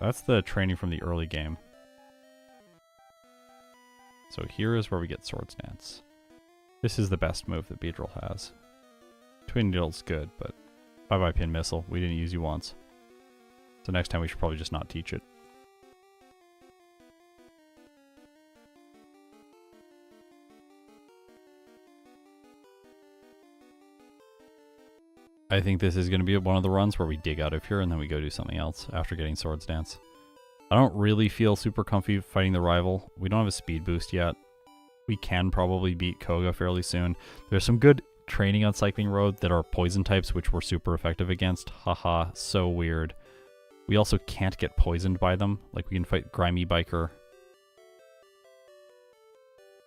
That's the training from the early game. So here is where we get Swords Dance. This is the best move that Beedrill has. Twin Needle's good, but bye-bye Pin Missile. We didn't use you once. So next time we should probably just not teach it. I think this is going to be one of the runs where we dig out of here and then we go do something else after getting Swords Dance. I don't really feel super comfy fighting the rival. We don't have a speed boost yet. We can probably beat Koga fairly soon. There's some good training on Cycling Road that are poison types, which we're super effective against. Haha, so weird. We also can't get poisoned by them. Like, we can fight Grimy Biker.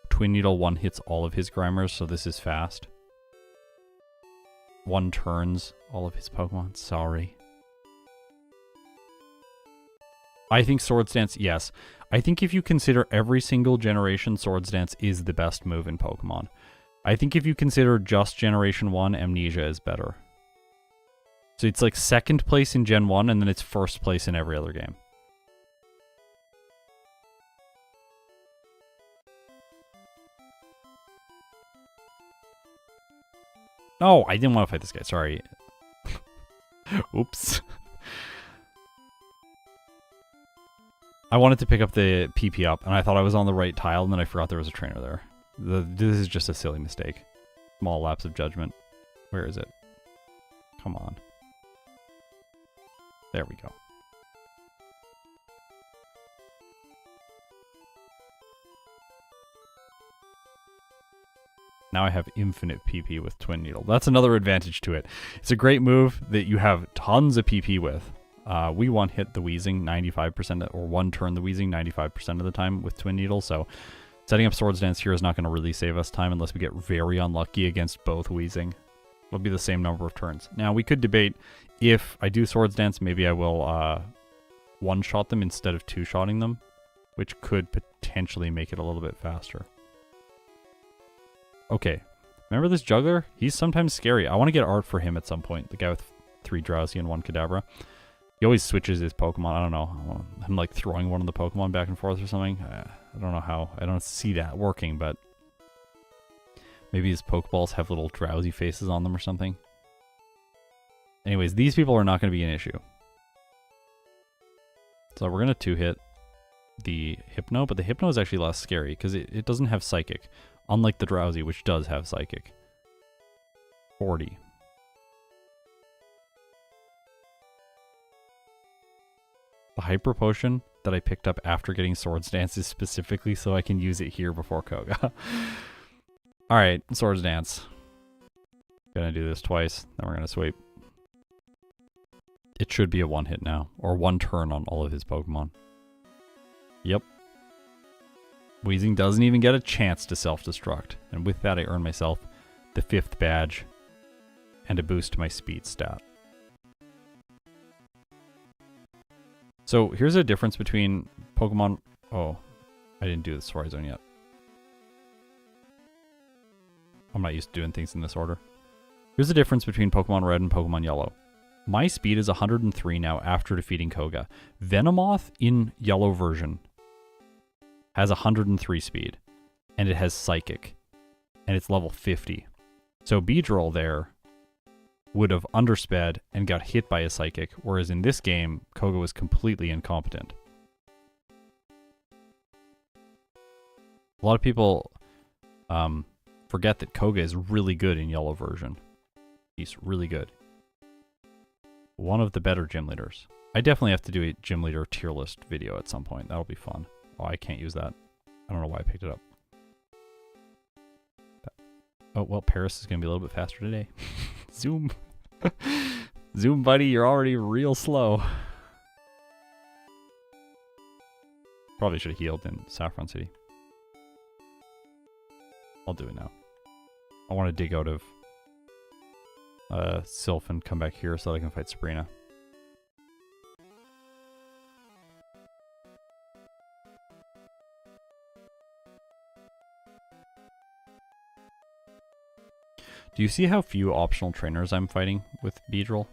Twin Needle 1 hits all of his Grimers, so this is fast. 1 turns all of his Pokemon. Sorry. I think Swords Dance, yes. I think if you consider every single generation, Swords Dance is the best move in Pokemon. I think if you consider just Generation 1, Amnesia is better. So it's like 2nd place in Gen 1, and then it's 1st place in every other game. Oh, I didn't want to fight this guy, sorry. Oops. I wanted to pick up the PP up, and I thought I was on the right tile, and then I forgot there was a trainer there. This is just a silly mistake. Small lapse of judgment. Where is it? Come on. There we go. Now I have infinite PP with Twin Needle. That's another advantage to it. It's a great move that you have tons of PP with. We one hit the Wheezing 95%, or 1 turn the Wheezing 95% of the time with Twin Needle, so setting up Swords Dance here is not going to really save us time unless we get very unlucky against both Wheezing. It'll be the same number of turns. Now, we could debate if I do Swords Dance, maybe I will one-shot them instead of two-shotting them, which could potentially make it a little bit faster. Okay, remember this Juggler? He's sometimes scary. I want to get art for him at some point, the guy with 3 Drowsy and 1 Kadabra. He always switches his Pokemon. I don't know. I'm like throwing one of the Pokemon back and forth or something. I don't know how. I don't see that working, but maybe his Pokeballs have little drowsy faces on them or something. Anyways, these people are not going to be an issue. So we're going to 2-hit the Hypno, but the Hypno is actually less scary because it doesn't have Psychic, unlike the Drowsy, which does have Psychic. 40. The Hyper Potion that I picked up after getting Swords Dance is specifically so I can use it here before Koga. Alright, Swords Dance. Gonna do this twice, then we're gonna sweep. It should be a 1-hit now, or 1 turn on all of his Pokemon. Yep. Wheezing doesn't even get a chance to self-destruct, and with that I earn myself the 5th badge and a boost to my speed stat. So here's a difference between Pokemon... Oh, I didn't do the Safari Zone yet. I'm not used to doing things in this order. Here's the difference between Pokemon Red and Pokemon Yellow. My speed is 103 now after defeating Koga. Venomoth in Yellow version has 103 speed, and it has Psychic, and it's level 50. So Beedrill there would have undersped and got hit by a Psychic, whereas in this game, Koga was completely incompetent. A lot of people forget that Koga is really good in Yellow version. He's really good. One of the better gym leaders. I definitely have to do a gym leader tier list video at some point. That'll be fun. Oh, I can't use that. I don't know why I picked it up. Oh, well, Paris is going to be a little bit faster today. Zoom. Zoom, buddy, you're already real slow. Probably should have healed in Saffron City. I'll do it now. I want to dig out of Sylph and come back here so that I can fight Sabrina. Do you see how few optional trainers I'm fighting with Beedrill?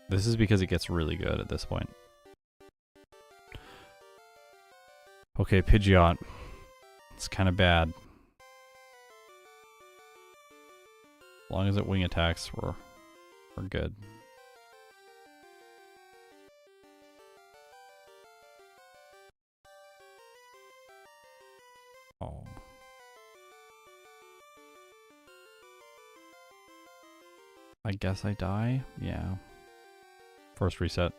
This is because it gets really good at this point. Okay, Pidgeot. It's kind of bad. As long as it wing attacks, we're good. Oh. I guess I die? Yeah. First reset.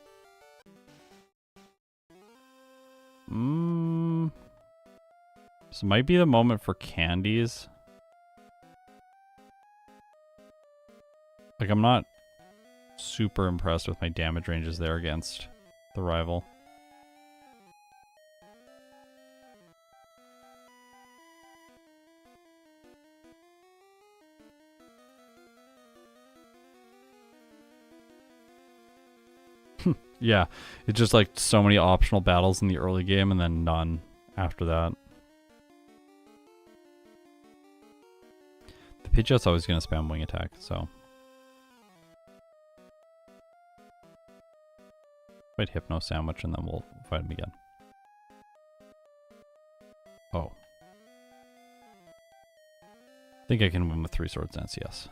This might be the moment for candies. Like, I'm not super impressed with my damage ranges there against the rival. Yeah, it's just like so many optional battles in the early game and then none after that. The Pidgeot's always going to spam wing attack, so. Fight Hypno Sandwich and then we'll fight him again. Oh. I think I can win with 3 Swords Dance, yes.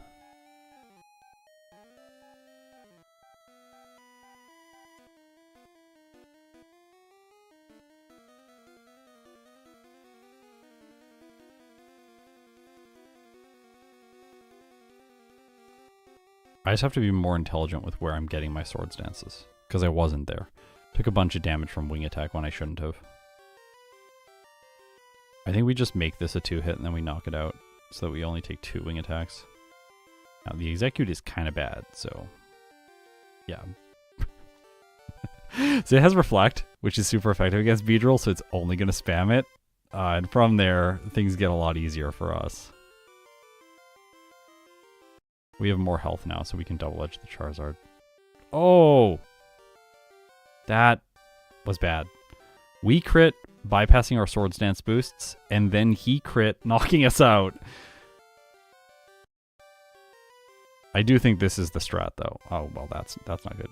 I just have to be more intelligent with where I'm getting my Swords Dances, because I wasn't there. Took a bunch of damage from wing attack when I shouldn't have. I think we just make this a 2-hit and then we knock it out, so that we only take 2 wing attacks. Now the Execute is kind of bad, so yeah. So it has Reflect, which is super effective against Beedrill, so it's only going to spam it. And from there, things get a lot easier for us. We have more health now, so we can double edge the Charizard. Oh! That was bad. We crit bypassing our Swords Dance boosts, and then he crit knocking us out. I do think this is the strat, though. Oh, well, that's not good.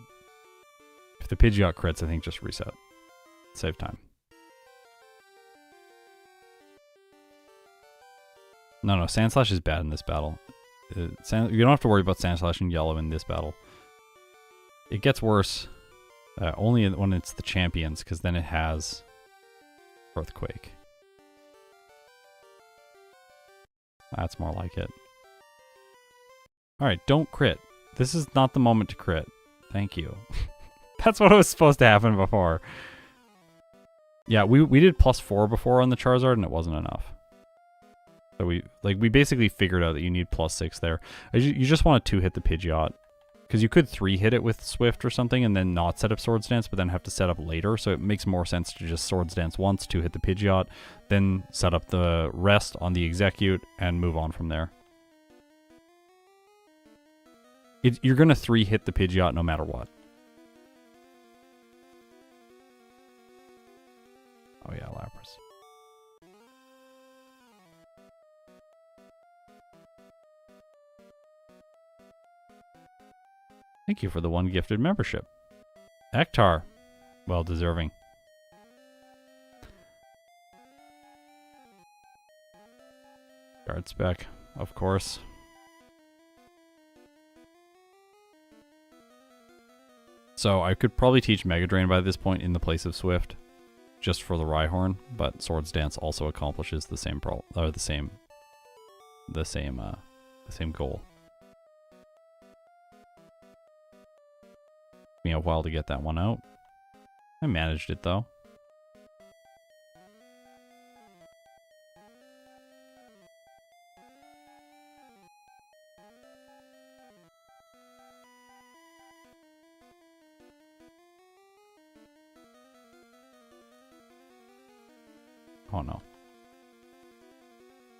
If the Pidgeot crits, I think just reset. Save time. No, Sandslash is bad in this battle. You don't have to worry about Sandslash and Yellow in this battle. It gets worse only when it's the champions, because then it has Earthquake. That's more like it. Alright, don't crit. This is not the moment to crit. Thank you. That's what was supposed to happen before. Yeah, we did +4 before on the Charizard, and it wasn't enough. So we basically figured out that you need +6 there. You just want to 2-hit the Pidgeot. Because you could 3-hit it with Swift or something and then not set up Swords Dance, but then have to set up later. So it makes more sense to just Swords Dance once, 2-hit the Pidgeot, then set up the rest on the Execute and move on from there. You're going to 3-hit the Pidgeot no matter what. Oh yeah, Lapras. Thank you for the 1 gifted membership. Ektar. Well deserving. Guard spec, of course. So I could probably teach Mega Drain by this point in the place of Swift, just for the Rhyhorn, but Swords Dance also accomplishes the same the same goal. Took me a while to get that one out. I managed it though. Oh no.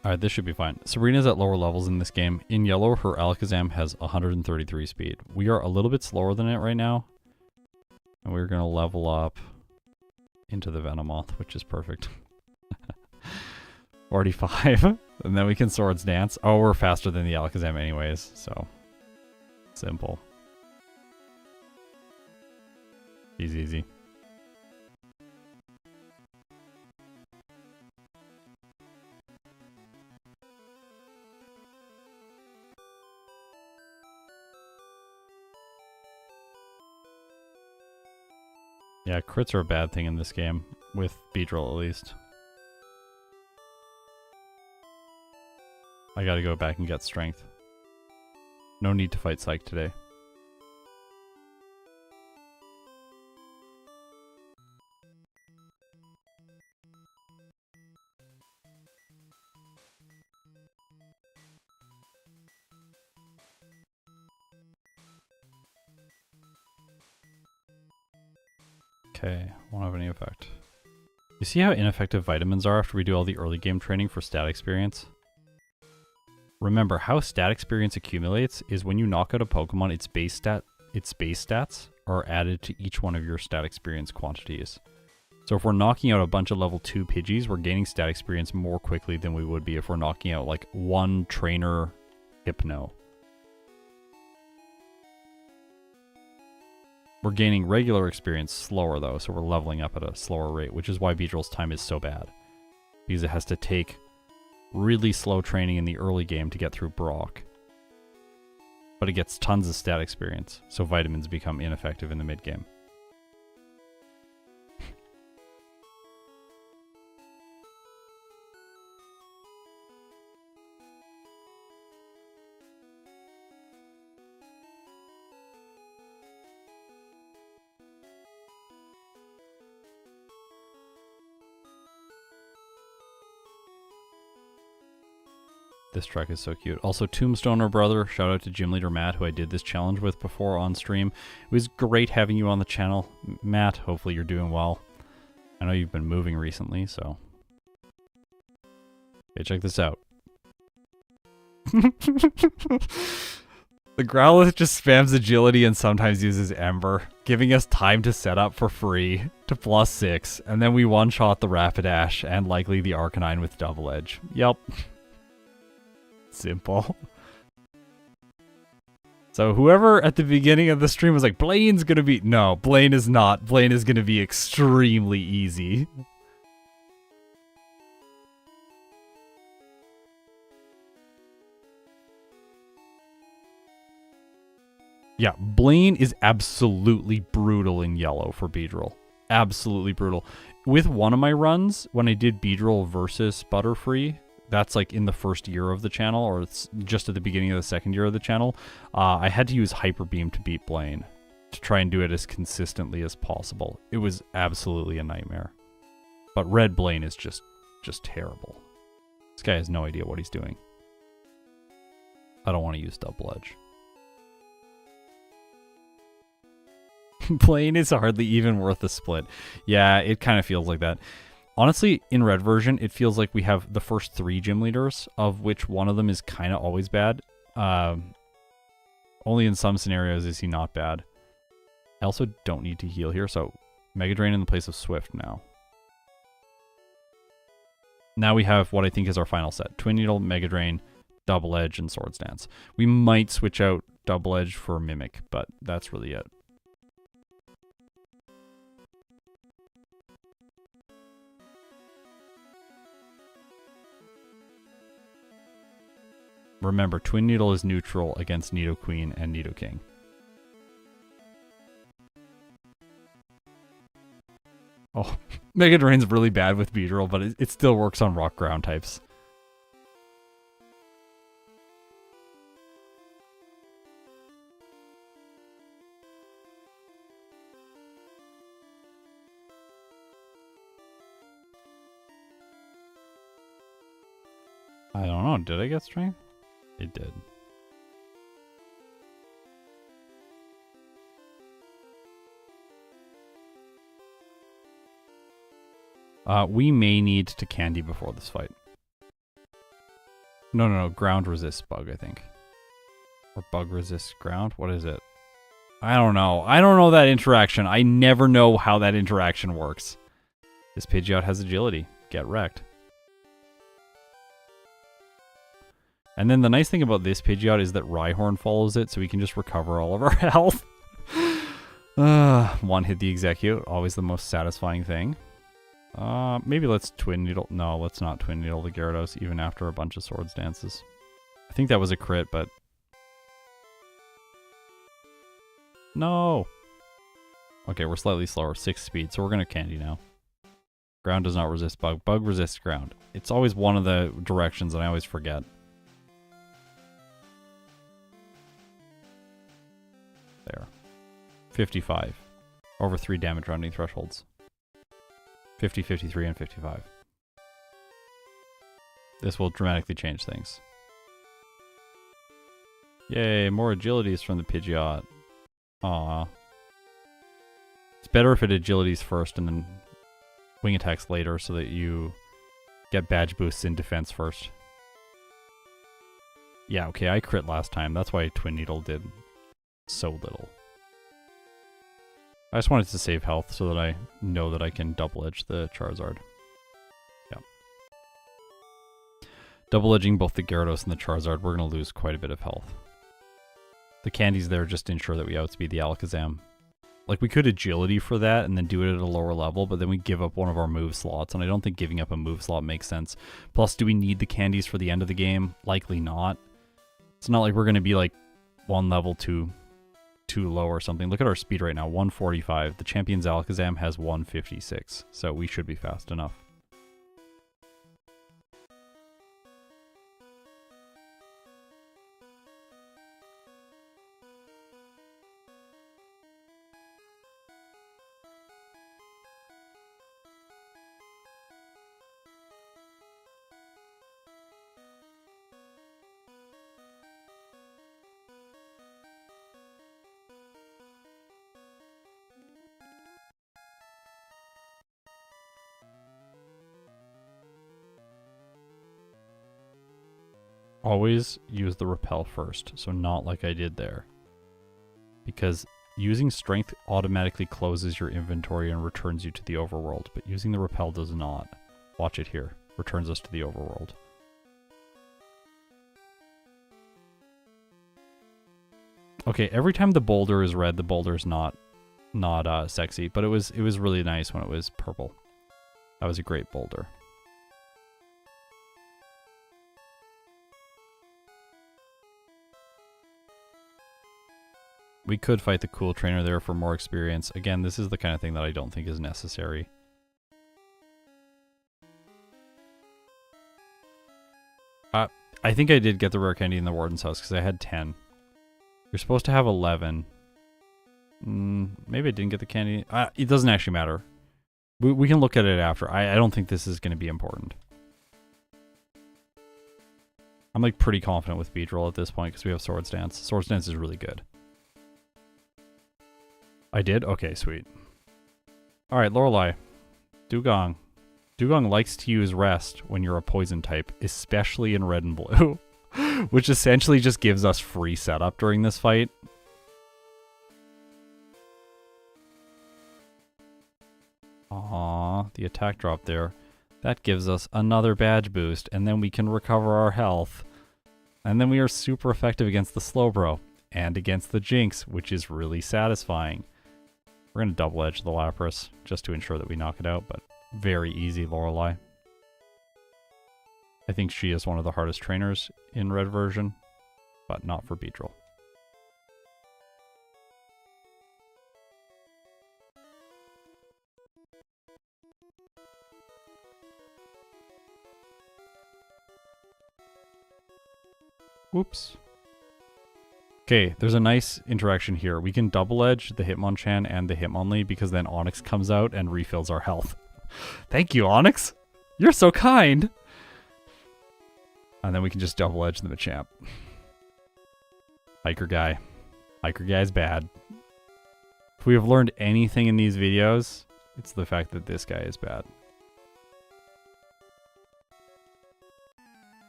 Alright, this should be fine. Sabrina's at lower levels in this game. In yellow, her Alakazam has 133 speed. We are a little bit slower than it right now. And we're going to level up into the Venomoth, which is perfect. 45. And then we can Swords Dance. Oh, we're faster than the Alakazam anyways, so simple. Easy. Yeah, crits are a bad thing in this game, with Beedrill at least. I gotta go back and get strength. No need to fight Psych today. Okay, won't have any effect. You see how ineffective vitamins are after we do all the early game training for stat experience? Remember, how stat experience accumulates is when you knock out a Pokemon, its base stats are added to each one of your stat experience quantities. So if we're knocking out a bunch of level 2 Pidgeys, we're gaining stat experience more quickly than we would be if we're knocking out like one trainer Hypno. We're gaining regular experience slower though, so we're leveling up at a slower rate, which is why Beedrill's time is so bad. Because it has to take really slow training in the early game to get through Brock. But it gets tons of stat experience, so vitamins become ineffective in the mid game. This track is so cute. Also, Tombstoner Brother, shout out to Gym Leader Matt, who I did this challenge with before on stream. It was great having you on the channel, Matt. Hopefully you're doing well. I know you've been moving recently, so... Okay, check this out. The Growlithe just spams agility and sometimes uses Ember, giving us time to set up for free to +6, and then we one-shot the Rapidash and likely the Arcanine with Double Edge. Yep. Simple. So whoever at the beginning of the stream was like, Blaine's gonna be... No, Blaine is not. Blaine is gonna be extremely easy. Yeah, Blaine is absolutely brutal in yellow for Beedrill. Absolutely brutal. With one of my runs, when I did Beedrill versus Butterfree, that's like in the first year of the channel, or it's just at the beginning of the second year of the channel, I had to use Hyper Beam to beat Blaine to try and do it as consistently as possible. It was absolutely a nightmare. But Red Blaine is just terrible. This guy has no idea what he's doing. I don't want to use Double Edge. Blaine is hardly even worth a split. Yeah, it kind of feels like that. Honestly, in red version, it feels like we have the first 3 gym leaders, of which one of them is kind of always bad. Only in some scenarios is he not bad. I also don't need to heal here, so Mega Drain in the place of Swift now. Now we have what I think is our final set. Twin Needle, Mega Drain, Double Edge, and Swords Dance. We might switch out Double Edge for Mimic, but that's really it. Remember, Twin Needle is neutral against Nidoqueen and Nidoking. Oh, Mega Drain's really bad with Beedrill, but it still works on rock ground types. I don't know, did I get strength? It did. We may need to candy before this fight. No. Ground resists bug, I think. Or bug resists ground? What is it? I don't know. I don't know that interaction. I never know how that interaction works. This Pidgeot has agility. Get wrecked. And then the nice thing about this Pidgeot is that Rhyhorn follows it, so we can just recover all of our health. One hit the Execute, always the most satisfying thing. Maybe let's Twin Needle. No, let's not Twin Needle the Gyarados, even after a bunch of Swords Dances. I think that was a crit, but... No! Okay, we're slightly slower, 6 speed, so we're gonna candy now. Ground does not resist bug. Bug resists ground. It's always one of the directions, and I always forget. There. 55. Over 3 damage rounding thresholds. 50, 53, and 55. This will dramatically change things. Yay, more agilities from the Pidgeot. Aww. It's better if it agilities first and then wing attacks later so that you get badge boosts in defense first. Yeah, okay, I crit last time. That's why Twin Needle did so little. I just wanted to save health so that I know that I can double edge the Charizard. Yeah. Double edging both the Gyarados and the Charizard, we're going to lose quite a bit of health. The candies there just to ensure that we outspeed the Alakazam. Like, we could agility for that and then do it at a lower level, but then we give up one of our move slots, and I don't think giving up a move slot makes sense. Plus, do we need the candies for the end of the game? Likely not. It's not like we're going to be, like, one level too low or something. Look at our speed right now, 145. The champion's Alakazam has 156, so we should be fast enough. Always use the repel first, so not like I did there. Because using strength automatically closes your inventory and returns you to the overworld, but using the repel does not. Watch it here. Returns us to the overworld. Okay, every time the boulder is red, the boulder's not sexy, but it was really nice when it was purple. That was a great boulder. We could fight the cool trainer there for more experience. Again, this is the kind of thing that I don't think is necessary. I think I did get the rare candy in the warden's house because I had 10. You're supposed to have 11. Maybe I didn't get the candy. It doesn't actually matter. We can look at it after. I don't think this is going to be important. I'm like pretty confident with Beedrill at this point because we have Swords Dance. Swords Dance is really good. I did? Okay, sweet. Alright, Lorelei. Dugong. Dugong likes to use rest when you're a poison type, especially in red and blue. Which essentially just gives us free setup during this fight. Aww, the attack drop there. That gives us another badge boost, and then we can recover our health. And then we are super effective against the Slowbro, and against the Jinx, which is really satisfying. We're going to double edge the Lapras, just to ensure that we knock it out, but very easy Lorelei. I think she is one of the hardest trainers in red version, but not for Beedrill. Whoops. Okay, there's a nice interaction here. We can double edge the Hitmonchan and the Hitmonlee because then Onix comes out and refills our health. Thank you, Onix! You're so kind! And then we can just double edge the Machamp. Hiker Guy. Hiker Guy's bad. If we have learned anything in these videos, it's the fact that this guy is bad.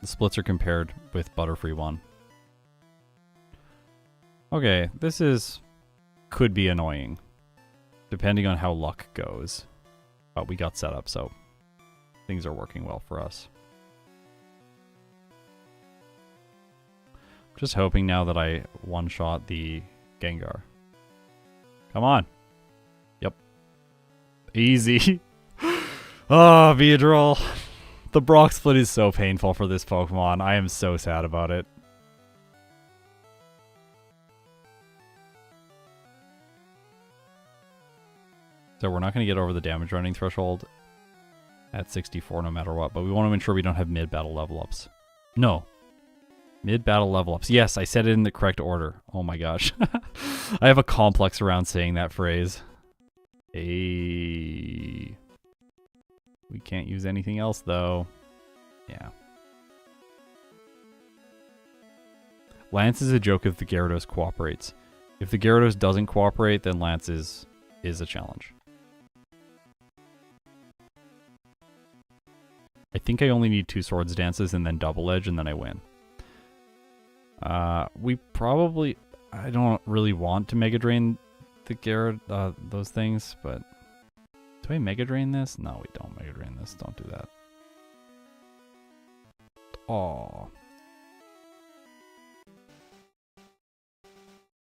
The splits are compared with Butterfree 1. Okay, this could be annoying, depending on how luck goes. But we got set up, so things are working well for us. Just hoping now that I one-shot the Gengar. Come on. Yep. Easy. Oh, Beedrill. The Brock split is so painful for this Pokemon. I am so sad about it. So we're not going to get over the damage running threshold at 64 no matter what, but we want to ensure we don't have mid-battle level ups. No. Mid-battle level ups. Yes, I said it in the correct order. Oh my gosh. I have a complex around saying that phrase. Hey. We can't use anything else though. Yeah. Lance is a joke if the Gyarados cooperates. If the Gyarados doesn't cooperate, then Lance is is a challenge. I think I only need 2 swords dances and then double edge and then I win. We probably... I don't really want to Mega Drain the Garrett, those things, but... Do I Mega Drain this? No, we don't Mega Drain this. Don't do that. Aww.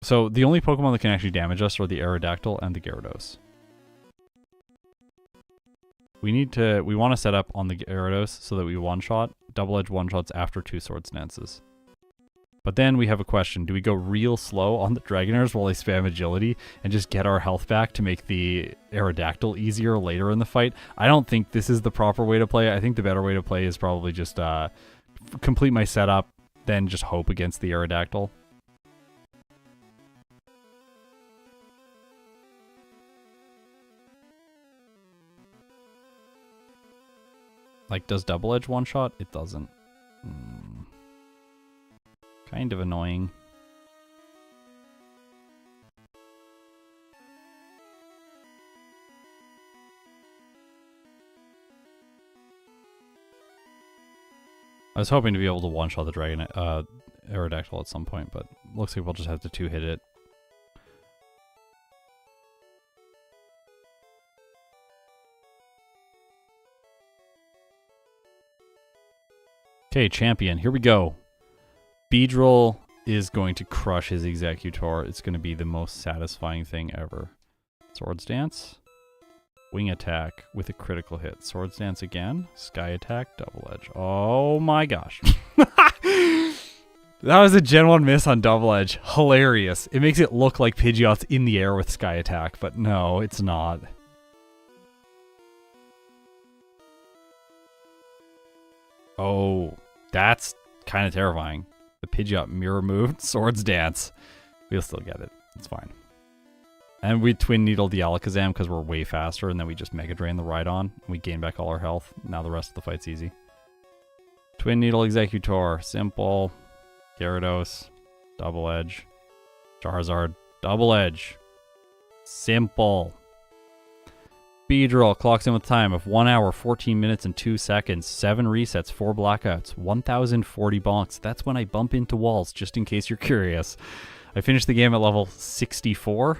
So, the only Pokemon that can actually damage us are the Aerodactyl and the Gyarados. We want to set up on the Gyarados so that we one-shot, double-edge one-shots after 2 Swords Dances. But then we have a question. Do we go real slow on the Dragonairs while they spam Agility and just get our health back to make the Aerodactyl easier later in the fight? I don't think this is the proper way to play. I think the better way to play is probably just complete my setup, then just hope against the Aerodactyl. Like, does double edge one shot? It doesn't. Kind of annoying. I was hoping to be able to one shot the Aerodactyl at some point, but looks like we'll just have to 2-hit it. Okay, champion, here we go. Beedrill is going to crush his Executor. It's going to be the most satisfying thing ever. Swords Dance. Wing Attack with a critical hit. Swords Dance again. Sky Attack, Double Edge. Oh my gosh. That was a Gen 1 miss on Double Edge. Hilarious. It makes it look like Pidgeot's in the air with Sky Attack, but no, it's not. Oh, that's kind of terrifying. The Pidgeot mirror moved, Swords Dance. We'll still get it. It's fine. And we Twin Needle the Alakazam because we're way faster, and then we just Mega Drain the Rhydon. We gain back all our health. Now the rest of the fight's easy. Twin Needle Executor. Simple. Gyarados. Double Edge. Charizard. Double Edge. Simple. Beedrill clocks in with time of 1 hour, 14 minutes, and 2 seconds. 7 resets, 4 blackouts, 1,040 bonks. That's when I bump into walls, just in case you're curious. I finished the game at level 64.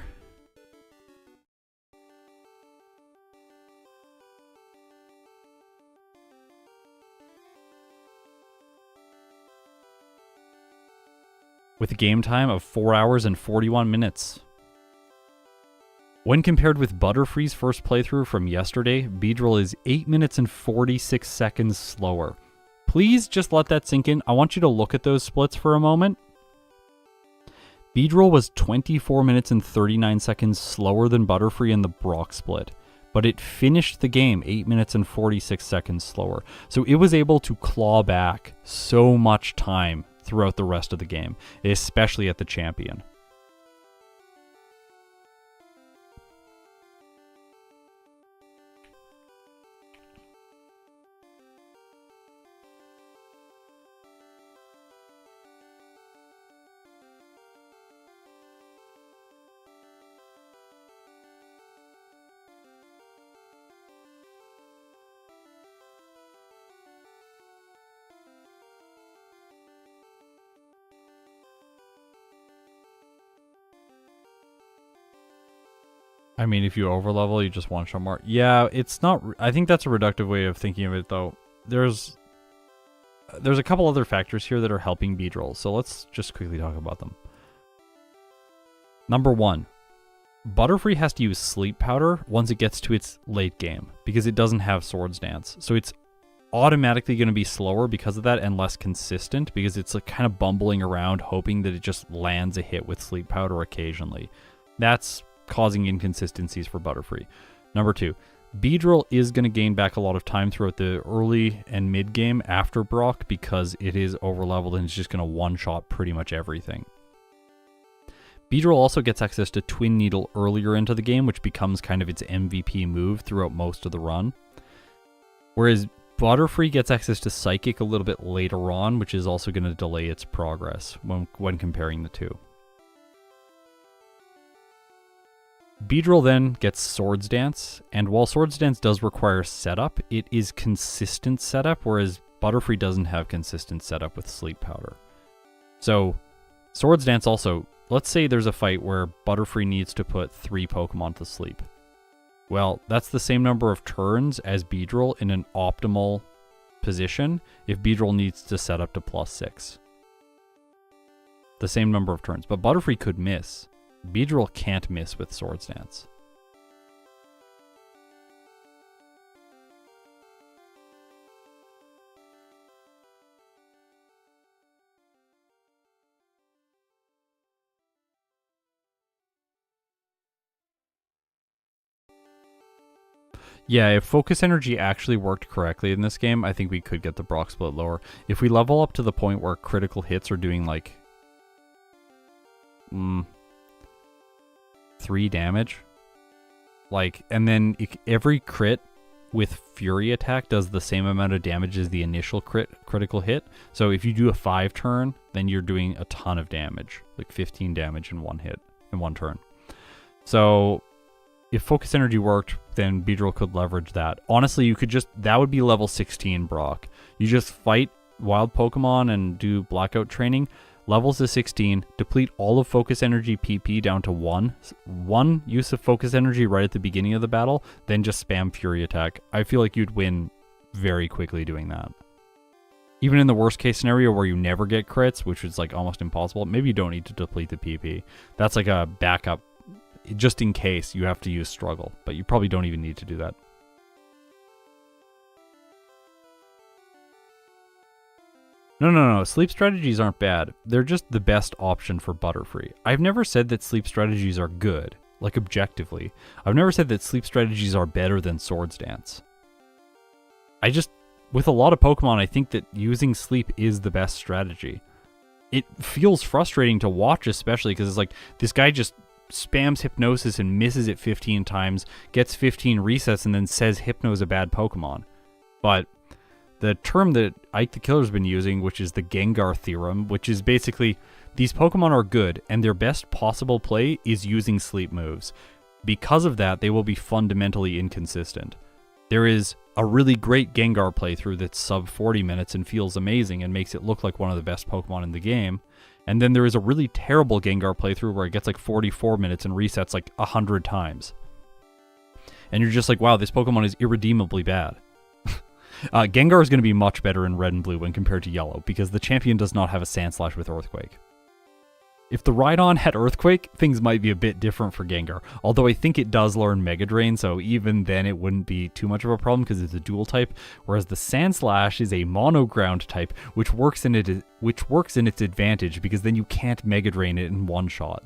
With a game time of 4 hours and 41 minutes. When compared with Butterfree's first playthrough from yesterday, Beedrill is 8 minutes and 46 seconds slower. Please just let that sink in. I want you to look at those splits for a moment. Beedrill was 24 minutes and 39 seconds slower than Butterfree in the Brock split, but it finished the game 8 minutes and 46 seconds slower. So it was able to claw back so much time throughout the rest of the game, especially at the champion. I mean, if you overlevel, you just one-shot more. Yeah, it's not... I think that's a reductive way of thinking of it, though. There's a couple other factors here that are helping Beedrill, so let's just quickly talk about them. Number 1. Butterfree has to use Sleep Powder once it gets to its late game, because it doesn't have Swords Dance. So it's automatically going to be slower because of that and less consistent, because it's like kind of bumbling around, hoping that it just lands a hit with Sleep Powder occasionally. That's causing inconsistencies for Butterfree. Number 2, Beedrill is going to gain back a lot of time throughout the early and mid game after Brock because it is overleveled and it's just going to one-shot pretty much everything. Beedrill also gets access to Twin Needle earlier into the game, which becomes kind of its MVP move throughout most of the run. Whereas Butterfree gets access to Psychic a little bit later on, which is also going to delay its progress when comparing the two. Beedrill then gets Swords Dance, and while Swords Dance does require setup, it is consistent setup, whereas Butterfree doesn't have consistent setup with Sleep Powder. So Swords Dance also, let's say there's a fight where Butterfree needs to put 3 Pokemon to sleep. Well, that's the same number of turns as Beedrill in an optimal position if Beedrill needs to set up to +6. The same number of turns, but Butterfree could miss. Beedrill can't miss with Swords Dance. Yeah, if Focus Energy actually worked correctly in this game, I think we could get the Brock Split lower. If we level up to the point where critical hits are doing like 3 damage, like, and then every crit with Fury Attack does the same amount of damage as the initial critical hit. So if you do a 5 turn, then you're doing a ton of damage, like 15 damage in one hit, in one turn. So if Focus Energy worked, then Beedrill could leverage that. Honestly, you could just, that would be level 16 Brock. You just fight wild Pokemon and do Blackout training, levels to 16, deplete all of Focus Energy PP down to 1. 1 use of Focus Energy right at the beginning of the battle, then just spam Fury Attack. I feel like you'd win very quickly doing that. Even in the worst case scenario where you never get crits, which is like almost impossible, maybe you don't need to deplete the PP. That's like a backup, just in case you have to use Struggle, but you probably don't even need to do that. No. Sleep strategies aren't bad. They're just the best option for Butterfree. I've never said that sleep strategies are good, like objectively. I've never said that sleep strategies are better than Swords Dance. I just, with a lot of Pokemon, I think that using sleep is the best strategy. It feels frustrating to watch, especially because it's like, this guy just spams Hypnosis and misses it 15 times, gets 15 resets, and then says Hypno is a bad Pokemon. But the term that Ike the Killer's been using, which is the Gengar theorem, which is basically, these Pokemon are good, and their best possible play is using sleep moves. Because of that, they will be fundamentally inconsistent. There is a really great Gengar playthrough that's sub 40 minutes and feels amazing and makes it look like one of the best Pokemon in the game. And then there is a really terrible Gengar playthrough where it gets like 44 minutes and resets like 100 times. And you're just like, wow, this Pokemon is irredeemably bad. Gengar is going to be much better in Red and Blue when compared to Yellow, because the champion does not have a Sandslash with Earthquake. If the Rhydon had Earthquake, things might be a bit different for Gengar, although I think it does learn Mega Drain, so even then it wouldn't be too much of a problem because it's a dual type, whereas the Sandslash is a mono ground type, which works in its advantage, because then you can't Mega Drain it in one shot.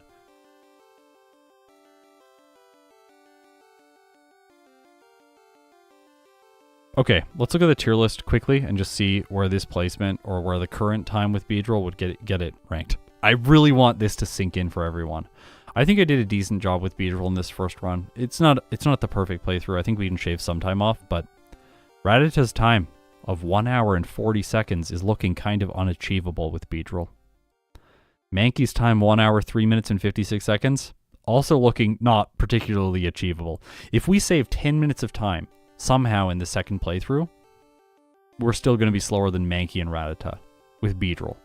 Okay, let's look at the tier list quickly and just see where this placement or where the current time with Beedrill would get it ranked. I really want this to sink in for everyone. I think I did a decent job with Beedrill in this first run. It's not the perfect playthrough. I think we can shave some time off, but Rattata's time of 1 hour and 40 seconds is looking kind of unachievable with Beedrill. Mankey's time 1 hour, 3 minutes and 56 seconds, also looking not particularly achievable. If we save 10 minutes of time somehow in the second playthrough, we're still going to be slower than Mankey and Rattata with Beedrill.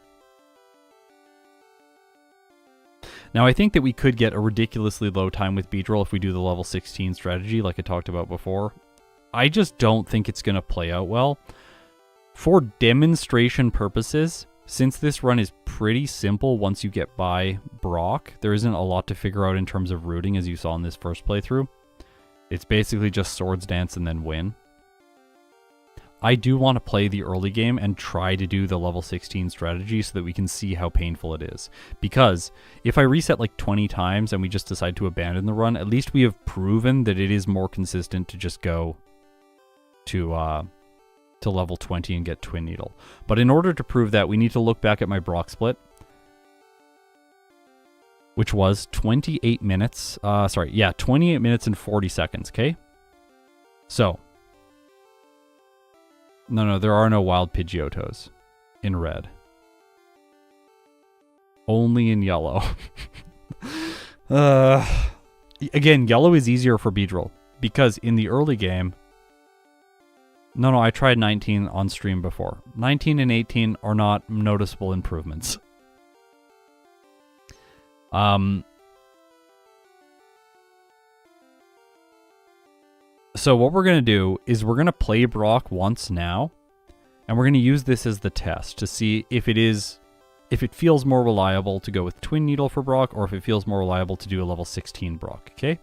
Now, I think that we could get a ridiculously low time with Beedrill if we do the level 16 strategy like I talked about before. I just don't think it's going to play out well. For demonstration purposes, since this run is pretty simple once you get by Brock, there isn't a lot to figure out in terms of routing as you saw in this first playthrough. It's basically just Swords Dance and then win. I do want to play the early game and try to do the level 16 strategy so that we can see how painful it is. Because if I reset like 20 times and we just decide to abandon the run, at least we have proven that it is more consistent to just go to level 20 and get Twin Needle. But in order to prove that, we need to look back at my Brock split, which was 28 minutes. 28 minutes and 40 seconds, okay? So, no, there are no wild Pidgeotos in red. Only in yellow. Again, yellow is easier for Beedrill because in the early game... No, I tried 19 on stream before. 19 and 18 are not noticeable improvements. So what we're going to do is we're going to play Brock once now, and we're going to use this as the test to see if it feels more reliable to go with Twin Needle for Brock, or if it feels more reliable to do a level 16 Brock, okay?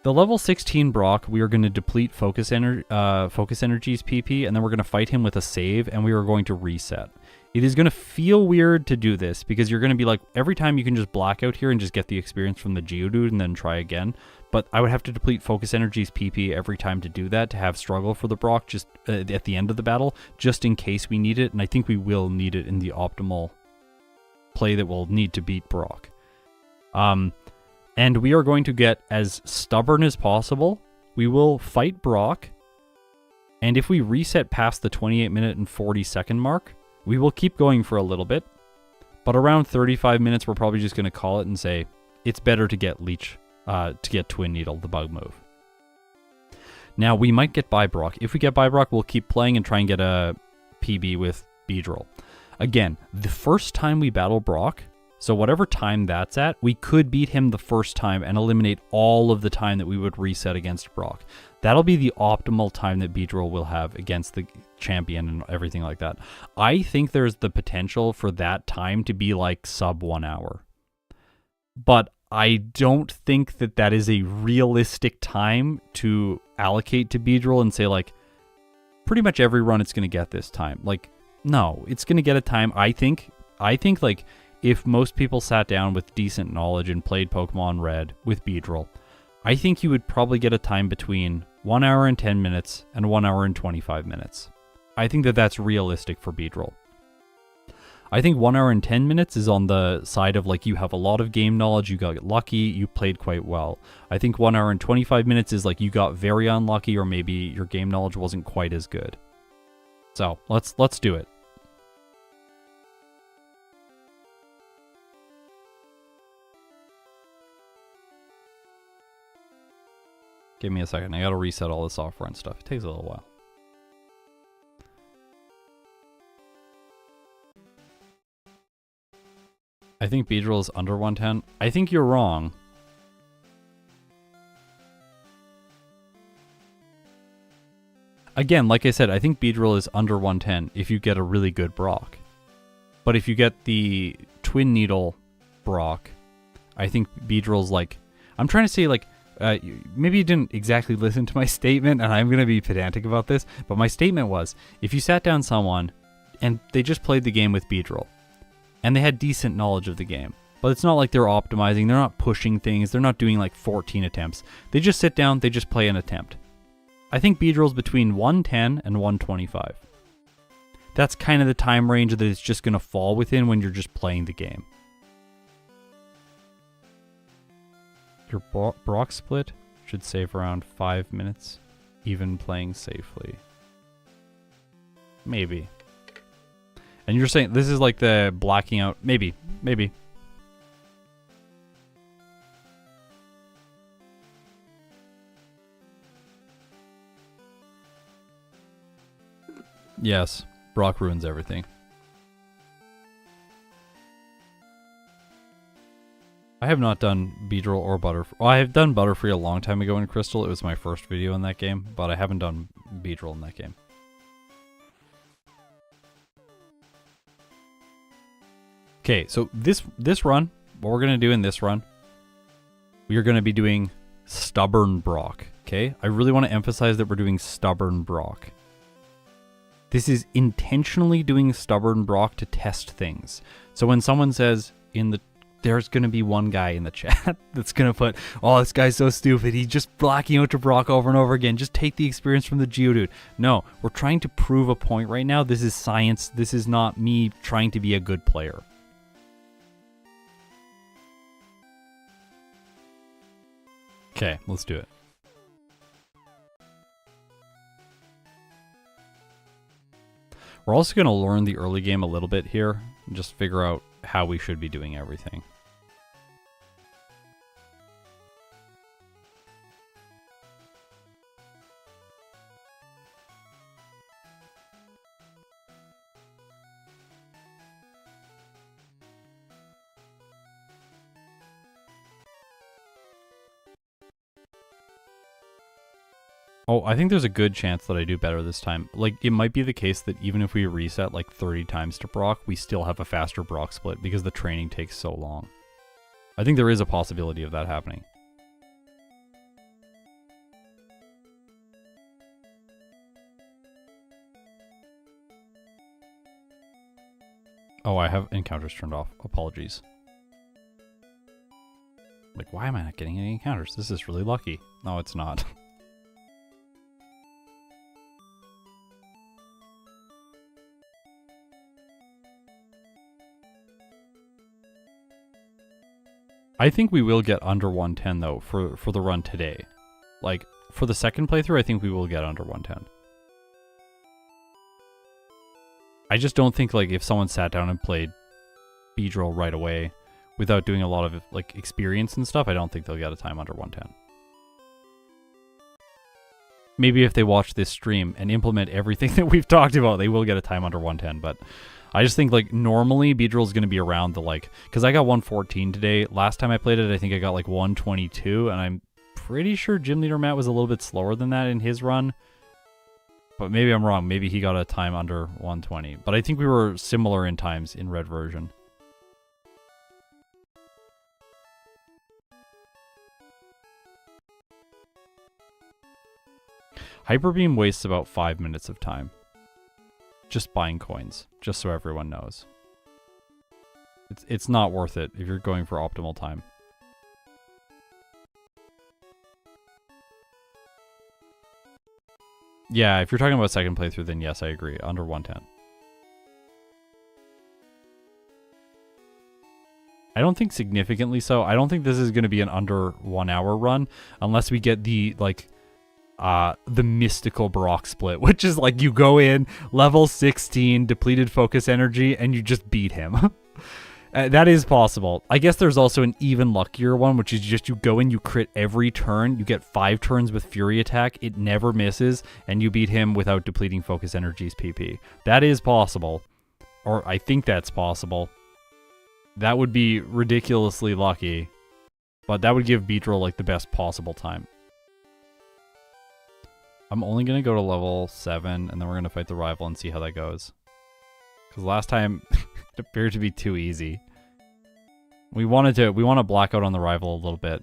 The level 16 Brock, we are going to deplete focus energies PP, and then we're going to fight him with a save, and we are going to reset. It is going to feel weird to do this, because you're going to be like, every time you can just black out here and just get the experience from the Geodude and then try again. But I would have to deplete focus energies PP every time to do that, to have struggle for the Brock just at the end of the battle, just in case we need it, and I think we will need it in the optimal play that we'll need to beat Brock. And we are going to get as stubborn as possible. We will fight Brock, and if we reset past the 28-minute and 40-second mark, we will keep going for a little bit, but around 35 minutes, we're probably just going to call it and say, it's better to get Leech, to get Twin Needle, the bug move. Now, we might get by Brock. If we get by Brock, we'll keep playing and try and get a PB with Beedrill. Again, the first time we battle Brock, so whatever time that's at, we could beat him the first time and eliminate all of the time that we would reset against Brock. That'll be the optimal time that Beedrill will have against the champion and everything like that. I think there's the potential for that time to be like sub 1 hour. But I don't think that that is a realistic time to allocate to Beedrill and say, like, pretty much every run it's going to get this time. Like, no, it's going to get a time, I think, like, if most people sat down with decent knowledge and played Pokemon Red with Beedrill, I think you would probably get a time between 1 hour and 10 minutes and 1 hour and 25 minutes. I think that that's realistic for Beedrill. I think 1 hour and 10 minutes is on the side of, like, you have a lot of game knowledge, you got lucky, you played quite well. I think 1 hour and 25 minutes is like you got very unlucky, or maybe your game knowledge wasn't quite as good. So let's do it. Give me a second. I gotta reset all the software and stuff. It takes a little while. I think Beedrill is under 110. I think you're wrong. Again, like I said, I think Beedrill is under 110 if you get a really good Brock. But if you get the Twin Needle Brock, I think Beedrill's like... I'm trying to say, like... maybe you didn't exactly listen to my statement, and I'm going to be pedantic about this, but my statement was, if you sat down someone and they just played the game with Beedrill, and they had decent knowledge of the game, but it's not like they're optimizing, they're not pushing things, they're not doing like 14 attempts. They just sit down, they just play an attempt. I think Beedrill's between 110 and 125. That's kind of the time range that it's just going to fall within when you're just playing the game. Your Brock split should save around 5 minutes, even playing safely. Maybe. And you're saying this is like the blacking out. Maybe. Yes, Brock ruins everything. I have not done Beedrill or Butterfree. Well, I have done Butterfree a long time ago in Crystal. It was my first video in that game, but I haven't done Beedrill in that game. Okay, so this run, what we're going to do in this run, we are going to be doing Stubborn Brock, okay? I really want to emphasize that we're doing Stubborn Brock. This is intentionally doing Stubborn Brock to test things. So when someone says there's going to be one guy in the chat that's going to put, oh, this guy's so stupid. He's just blacking out to Brock over and over again. Just take the experience from the Geodude. No, we're trying to prove a point right now. This is science. This is not me trying to be a good player. Okay, let's do it. We're also going to learn the early game a little bit here and just figure out how we should be doing everything. Oh, I think there's a good chance that I do better this time. Like, it might be the case that even if we reset like 30 times to Brock, we still have a faster Brock split because the training takes so long. I think there is a possibility of that happening. Oh, I have encounters turned off. Apologies. Like, why am I not getting any encounters? This is really lucky. No, it's not. I think we will get under 110 though for the run today. Like, for the second playthrough, I think we will get under 110. I just don't think, like, if someone sat down and played Beedrill right away without doing a lot of, like, experience and stuff, I don't think they'll get a time under 110. Maybe if they watch this stream and implement everything that we've talked about, they will get a time under 110, but I just think, like, normally Beedrill is going to be around the, like, because I got 114 today. Last time I played it, I think I got, like, 122, and I'm pretty sure Gym Leader Matt was a little bit slower than that in his run. But maybe I'm wrong. Maybe he got a time under 120. But I think we were similar in times in red version. Hyper Beam wastes about 5 minutes of time. Just buying coins. Just so everyone knows. It's not worth it if you're going for optimal time. Yeah, if you're talking about second playthrough, then yes, I agree. Under 110. I don't think significantly so. I don't think this is going to be an under 1 hour run unless we get the, like, the mystical Brock split, which is like you go in, level 16, depleted focus energy, and you just beat him. That is possible. I guess there's also an even luckier one, which is just you go in, you crit every turn, you get 5 turns with Fury Attack, it never misses, and you beat him without depleting focus energies PP. That is possible. Or I think that's possible. That would be ridiculously lucky, but that would give Beedrill, like, the best possible time. I'm only going to go to level 7, and then we're going to fight the rival and see how that goes. Because last time, it appeared to be too easy. We want to black out on the rival a little bit.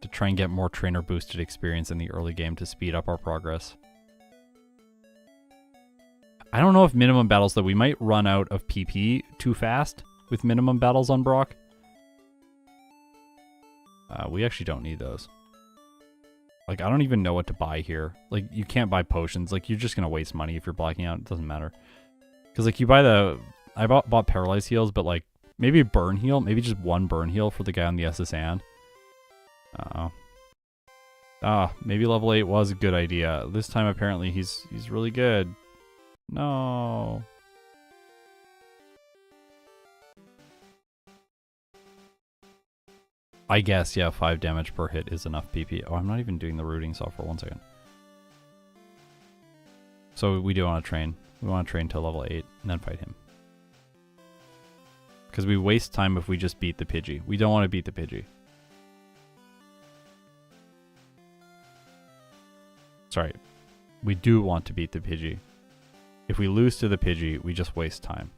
To try and get more trainer boosted experience in the early game to speed up our progress. I don't know if minimum battles, though, we might run out of PP too fast with minimum battles on Brock. We actually don't need those. Like, I don't even know what to buy here. Like, you can't buy potions. Like, you're just going to waste money if you're blacking out. It doesn't matter. Because, like, you buy the... I bought Paralyze heals, but, like, maybe a burn heal. Maybe just one burn heal for the guy on the SSN. Uh-oh. Maybe level 8 was a good idea. This time, apparently, he's really good. No. I guess, yeah, 5 damage per hit is enough PP. Oh, I'm not even doing the routing software. 1 second. So we do want to train. We want to train to level 8 and then fight him. Because we waste time if we just beat the Pidgey. We don't want to beat the Pidgey. Sorry. We do want to beat the Pidgey. If we lose to the Pidgey, we just waste time.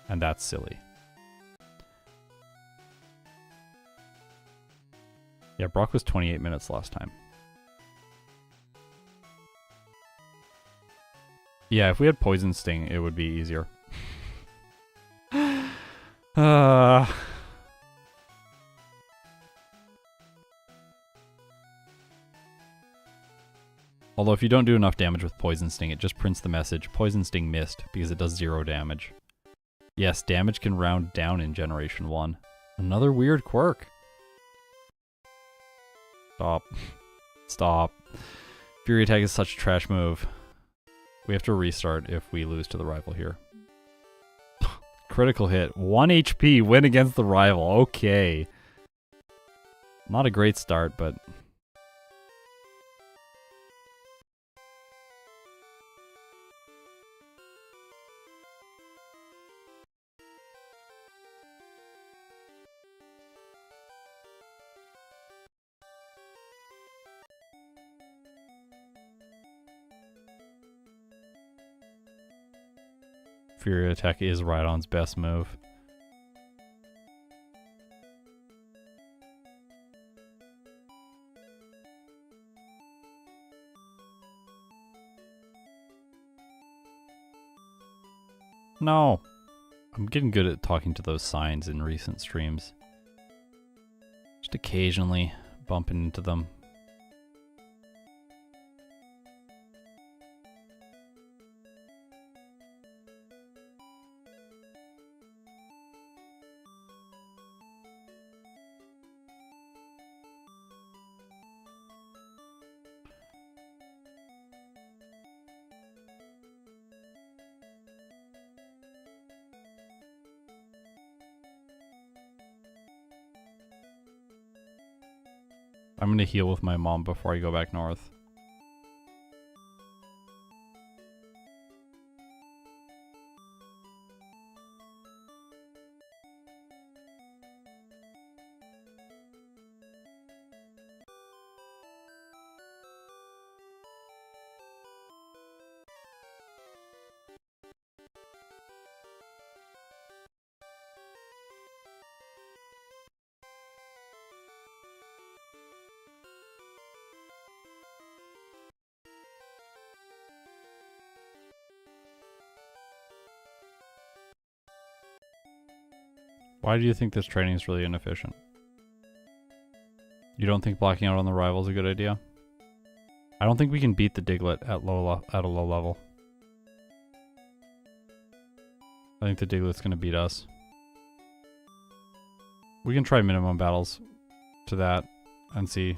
And that's silly. Yeah, Brock was 28 minutes last time. Yeah, if we had Poison Sting, it would be easier. Although if you don't do enough damage with Poison Sting, it just prints the message, Poison Sting missed, because it does 0 damage. Yes, damage can round down in Generation 1. Another weird quirk. Stop. Stop. Fury Attack is such a trash move. We have to restart if we lose to the rival here. Critical hit. 1 HP, win against the rival. Okay. Not a great start, but... Fury Attack is Rhydon's best move. No! I'm getting good at talking to those signs in recent streams. Just occasionally bumping into them. I'm gonna heal with my mom before I go back north. Why do you think this training is really inefficient? You don't think blocking out on the rival is a good idea? I don't think we can beat the Diglett at a low level. I think the Diglett's gonna beat us. We can try minimum battles to that and see.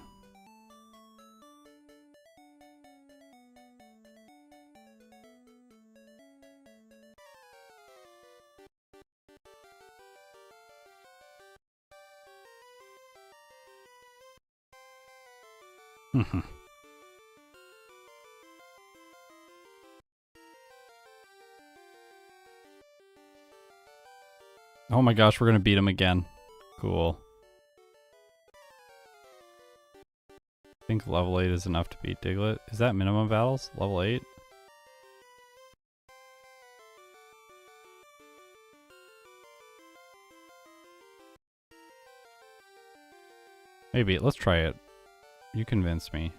Oh my gosh, we're gonna beat him again. Cool. I think level 8 is enough to beat Diglett. Is that minimum battles? Level 8? Maybe. Let's try it. You convinced me.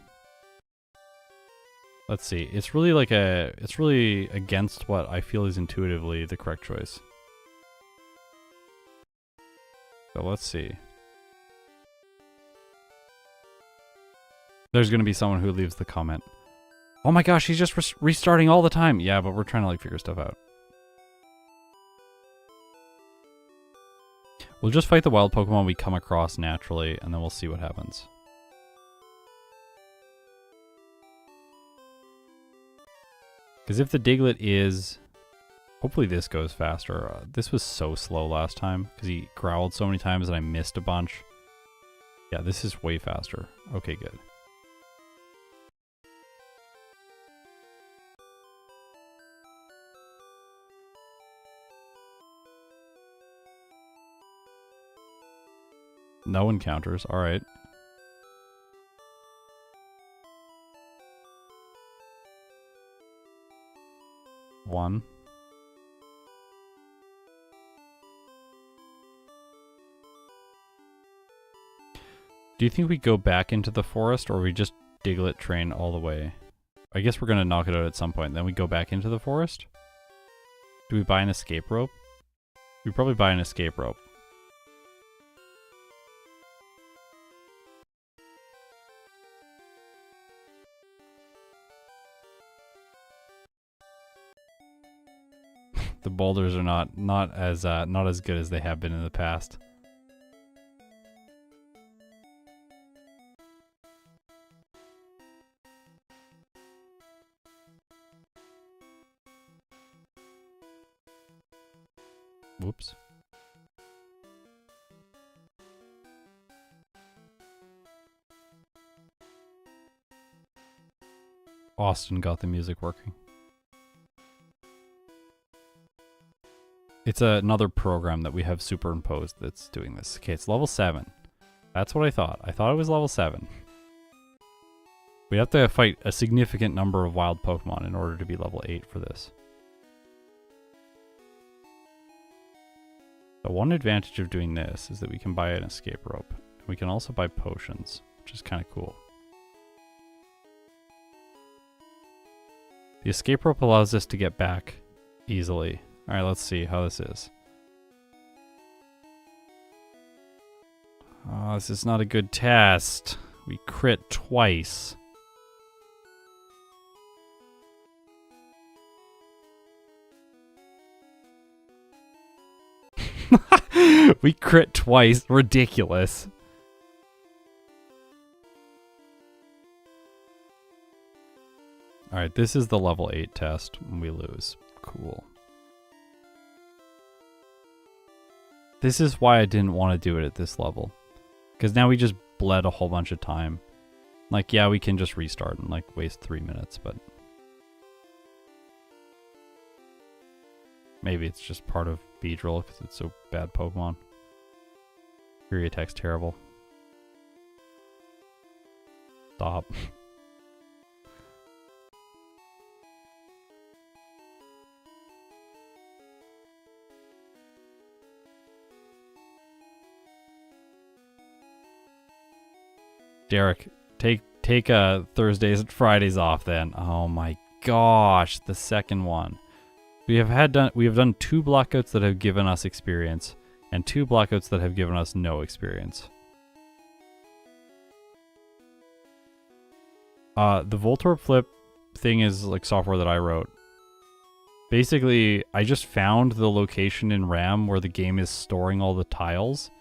Let's see. It's really like it's really against what I feel is intuitively the correct choice. So let's see. There's gonna be someone who leaves the comment. Oh my gosh, he's just restarting all the time. Yeah, but we're trying to like figure stuff out. We'll just fight the wild Pokemon we come across naturally, and then we'll see what happens. Because if the Diglett is... Hopefully this goes faster. This was so slow last time, because he growled so many times and I missed a bunch. Yeah, this is way faster. Okay, good. No encounters, alright. One. Do you think we go back into the forest, or we just Diglett train all the way? I guess we're gonna knock it out at some point, then we go back into the forest? Do we buy an escape rope? We probably buy an escape rope. The boulders are not as good as they have been in the past. Whoops. Austin got the music working. It's another program that we have superimposed that's doing this. Okay, it's level 7. That's what I thought. I thought it was level 7. We have to fight a significant number of wild Pokemon in order to be level 8 for this. The one advantage of doing this is that we can buy an escape rope. We can also buy potions, which is kind of cool. The escape rope allows us to get back easily. Alright, let's see how this is. Oh, this is not a good test. We crit twice. We crit twice. Ridiculous. Alright, this is the level 8 test, and we lose. Cool. This is why I didn't want to do it at this level. Because now we just bled a whole bunch of time. Like, yeah, we can just restart and, like, waste 3 minutes, but... maybe it's just part of Beedrill, because it's so bad Pokemon. Fury attack's terrible. Stop. Derek, take Thursdays and Fridays off then. Oh my gosh, the second one. We have done 2 blackouts that have given us experience, and 2 blackouts that have given us no experience. The Voltorb flip thing is like software that I wrote. Basically, I just found the location in RAM where the game is storing all the tiles,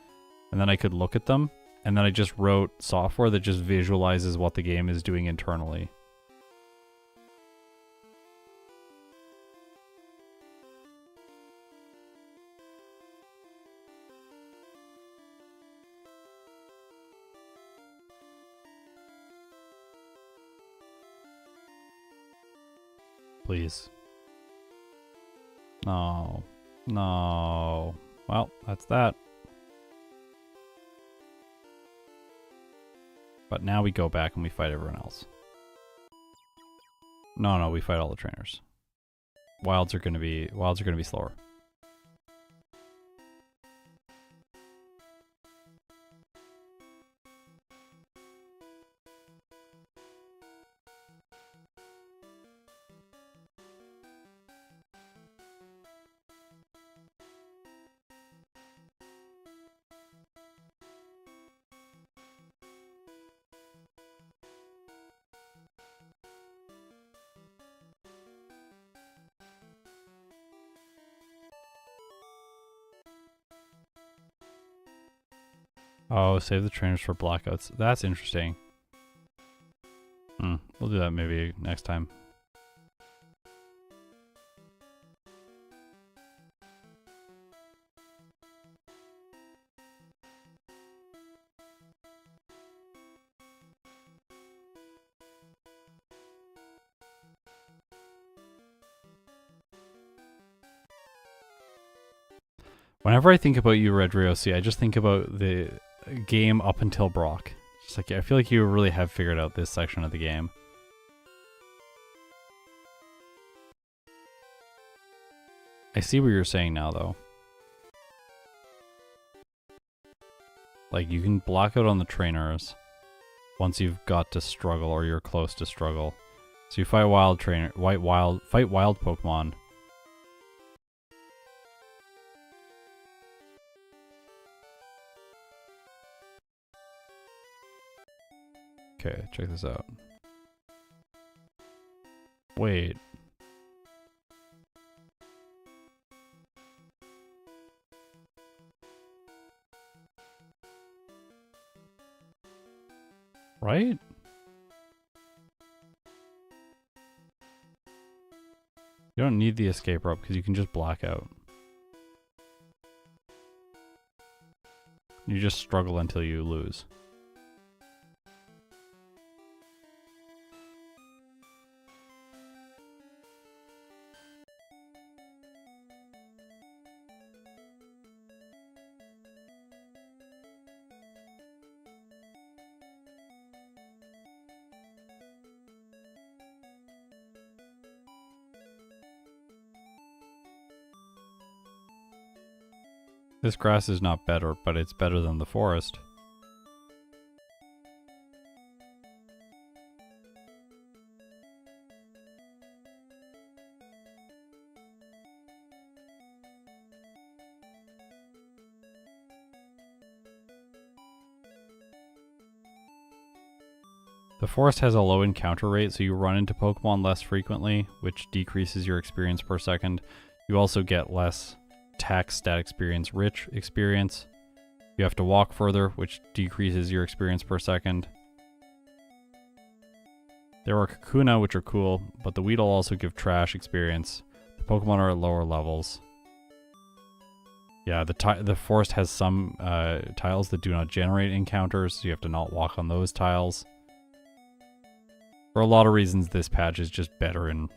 and then I could look at them, and then I just wrote software that just visualizes what the game is doing internally. Please. No. No. Well, that's that. But now we go back and we fight everyone else. No, we fight all the trainers. Wilds are gonna be slower. Oh, save the trainers for blackouts. That's interesting. We'll do that maybe next time. Whenever I think about you, Red Riosi, I just think about the game up until Brock. Just like, I feel like you really have figured out this section of the game. I see what you're saying now, though. Like, you can block out on the trainers once you've got to struggle or you're close to struggle. So you fight wild Pokemon. Okay, check this out. Wait. Right? You don't need the escape rope because you can just black out. You just struggle until you lose. This grass is not better, but it's better than the forest. The forest has a low encounter rate, so you run into Pokemon less frequently, which decreases your experience per second. You also get less tax stat experience, rich experience. You have to walk further, which decreases your experience per second. There are Kakuna, which are cool, but the Weedle also give trash experience. The Pokemon are at lower levels. Yeah, the forest has some tiles that do not generate encounters, so you have to not walk on those tiles. For a lot of reasons, this patch is just better in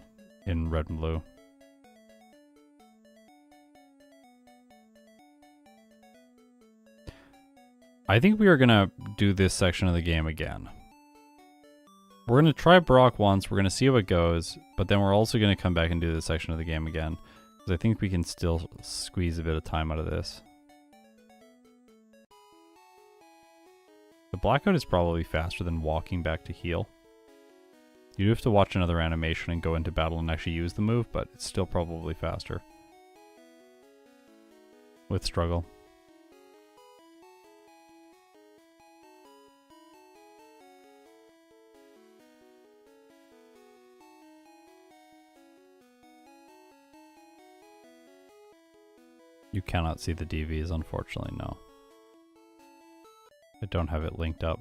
Red and Blue. I think we are going to do this section of the game again. We're going to try Brock once, we're going to see how it goes, but then we're also going to come back and do this section of the game again. Because I think we can still squeeze a bit of time out of this. The blackout is probably faster than walking back to heal. You do have to watch another animation and go into battle and actually use the move, but it's still probably faster. With struggle. You cannot see the DVs, unfortunately, no. I don't have it linked up.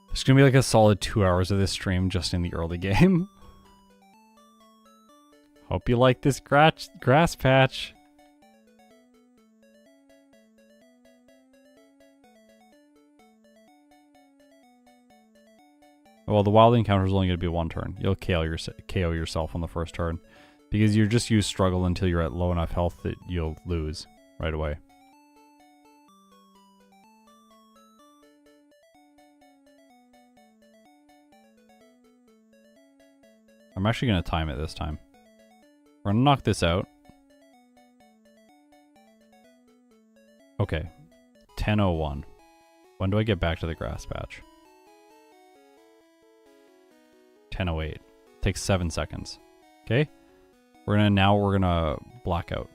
It's gonna be like a solid 2 hours of this stream just in the early game. Hope you like this grass patch. Well, the wild encounter is only going to be one turn. You'll KO yourself on the first turn. Because you just use struggle until you're at low enough health that you'll lose right away. I'm actually going to time it this time. We're going to knock this out. Okay. 10:01. When do I get back to the grass patch? 10:08. Takes 7 seconds. Okay? We're gonna blackout.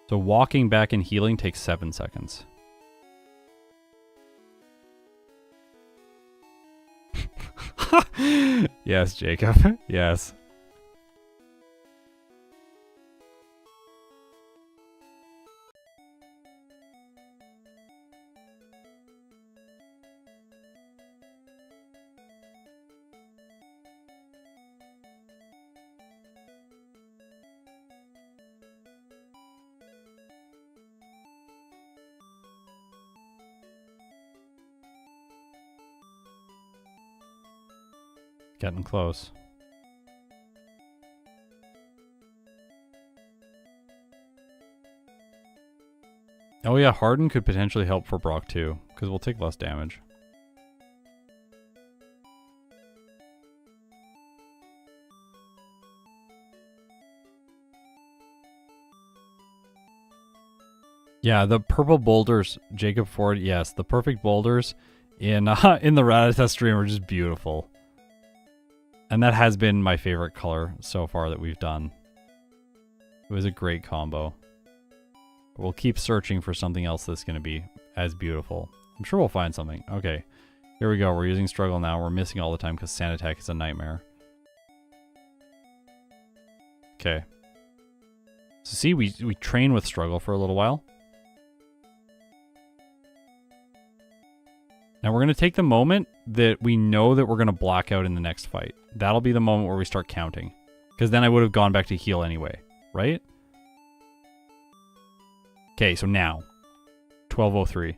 So walking back and healing takes 7 seconds. Yes, Jacob. Yes. Getting close. Oh yeah, Harden could potentially help for Brock too, because we'll take less damage. Yeah, the purple boulders, Jacob Ford, yes, the perfect boulders in the Rattata stream are just beautiful. And that has been my favorite color so far that we've done. It was a great combo. We'll keep searching for something else that's going to be as beautiful. I'm sure we'll find something. Okay, here we go. We're using struggle now. We're missing all the time because sand attack is a nightmare. Okay. So see, we train with struggle for a little while. Now we're going to take the moment that we know that we're going to black out in the next fight. That'll be the moment where we start counting. Because then I would have gone back to heal anyway, right? Okay, so now. 12:03.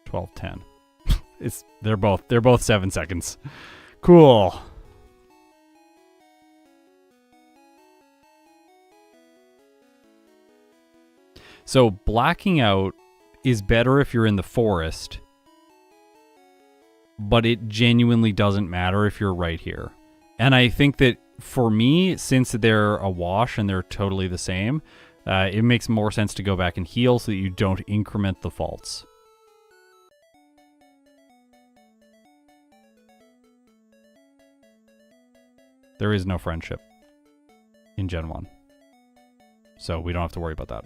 $12:10. They're both 7 seconds. Cool. So blacking out is better if you're in the forest, but it genuinely doesn't matter if you're right here. And I think that for me, since they're a wash and they're totally the same, it makes more sense to go back and heal so that you don't increment the faults. There is no friendship in Gen 1. So we don't have to worry about that.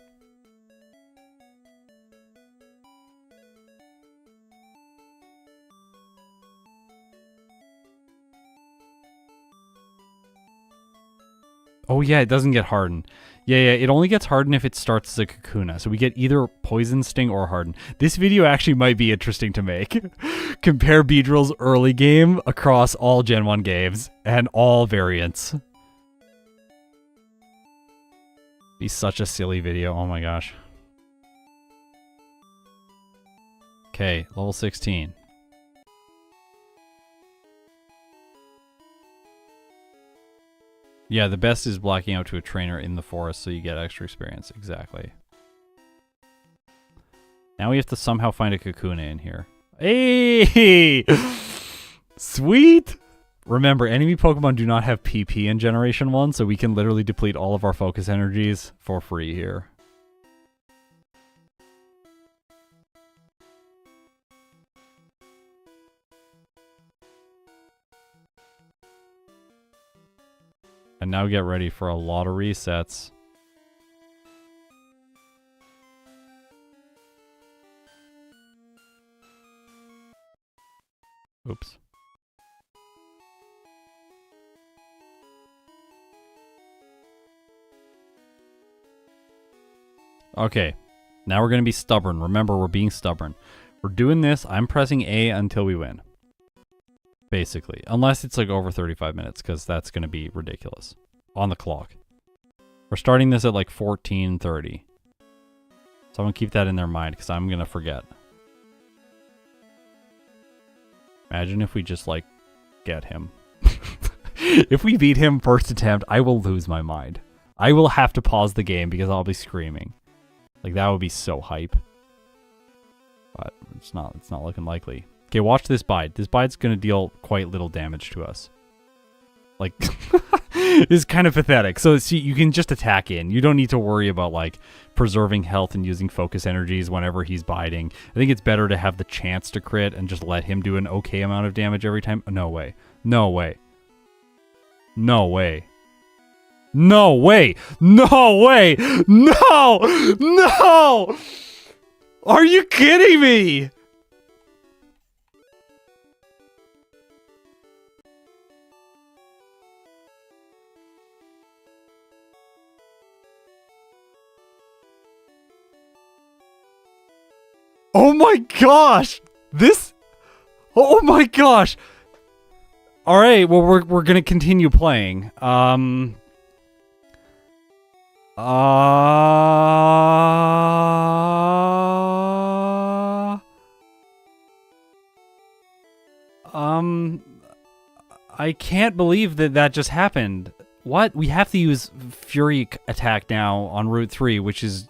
Oh yeah, it doesn't get hardened. Yeah, it only gets hardened if it starts as a Kakuna. So we get either Poison Sting or Harden. This video actually might be interesting to make. Compare Beedrill's early game across all Gen 1 games and all variants. Be such a silly video, oh my gosh. Okay, level 16. Yeah, the best is blacking out to a trainer in the forest so you get extra experience. Exactly. Now we have to somehow find a Kakuna in here. Hey! Sweet! Remember, enemy Pokemon do not have PP in Generation 1, so we can literally deplete all of our focus energies for free here. And now get ready for a lot of resets. Oops. Okay, now we're going to be stubborn. Remember, we're being stubborn. We're doing this. I'm pressing A until we win. Basically. Unless it's like over 35 minutes, because that's going to be ridiculous. On the clock. We're starting this at like 14:30. So I'm going to keep that in their mind, because I'm going to forget. Imagine if we just, like, get him. If we beat him first attempt, I will lose my mind. I will have to pause the game because I'll be screaming. Like, that would be so hype. But it's not looking likely. Okay, watch this bite. This bite's going to deal quite little damage to us. Like, it's kind of pathetic. So, see, you can just attack in. You don't need to worry about, like, preserving health and using focus energies whenever he's biting. I think it's better to have the chance to crit and just let him do an okay amount of damage every time. No way. No way. No way. No way! No way! No! No! Are you kidding me? Oh my gosh! This... Oh my gosh! Alright, well, we're gonna continue playing. I can't believe that just happened. What? We have to use Fury attack now on Route 3, which is,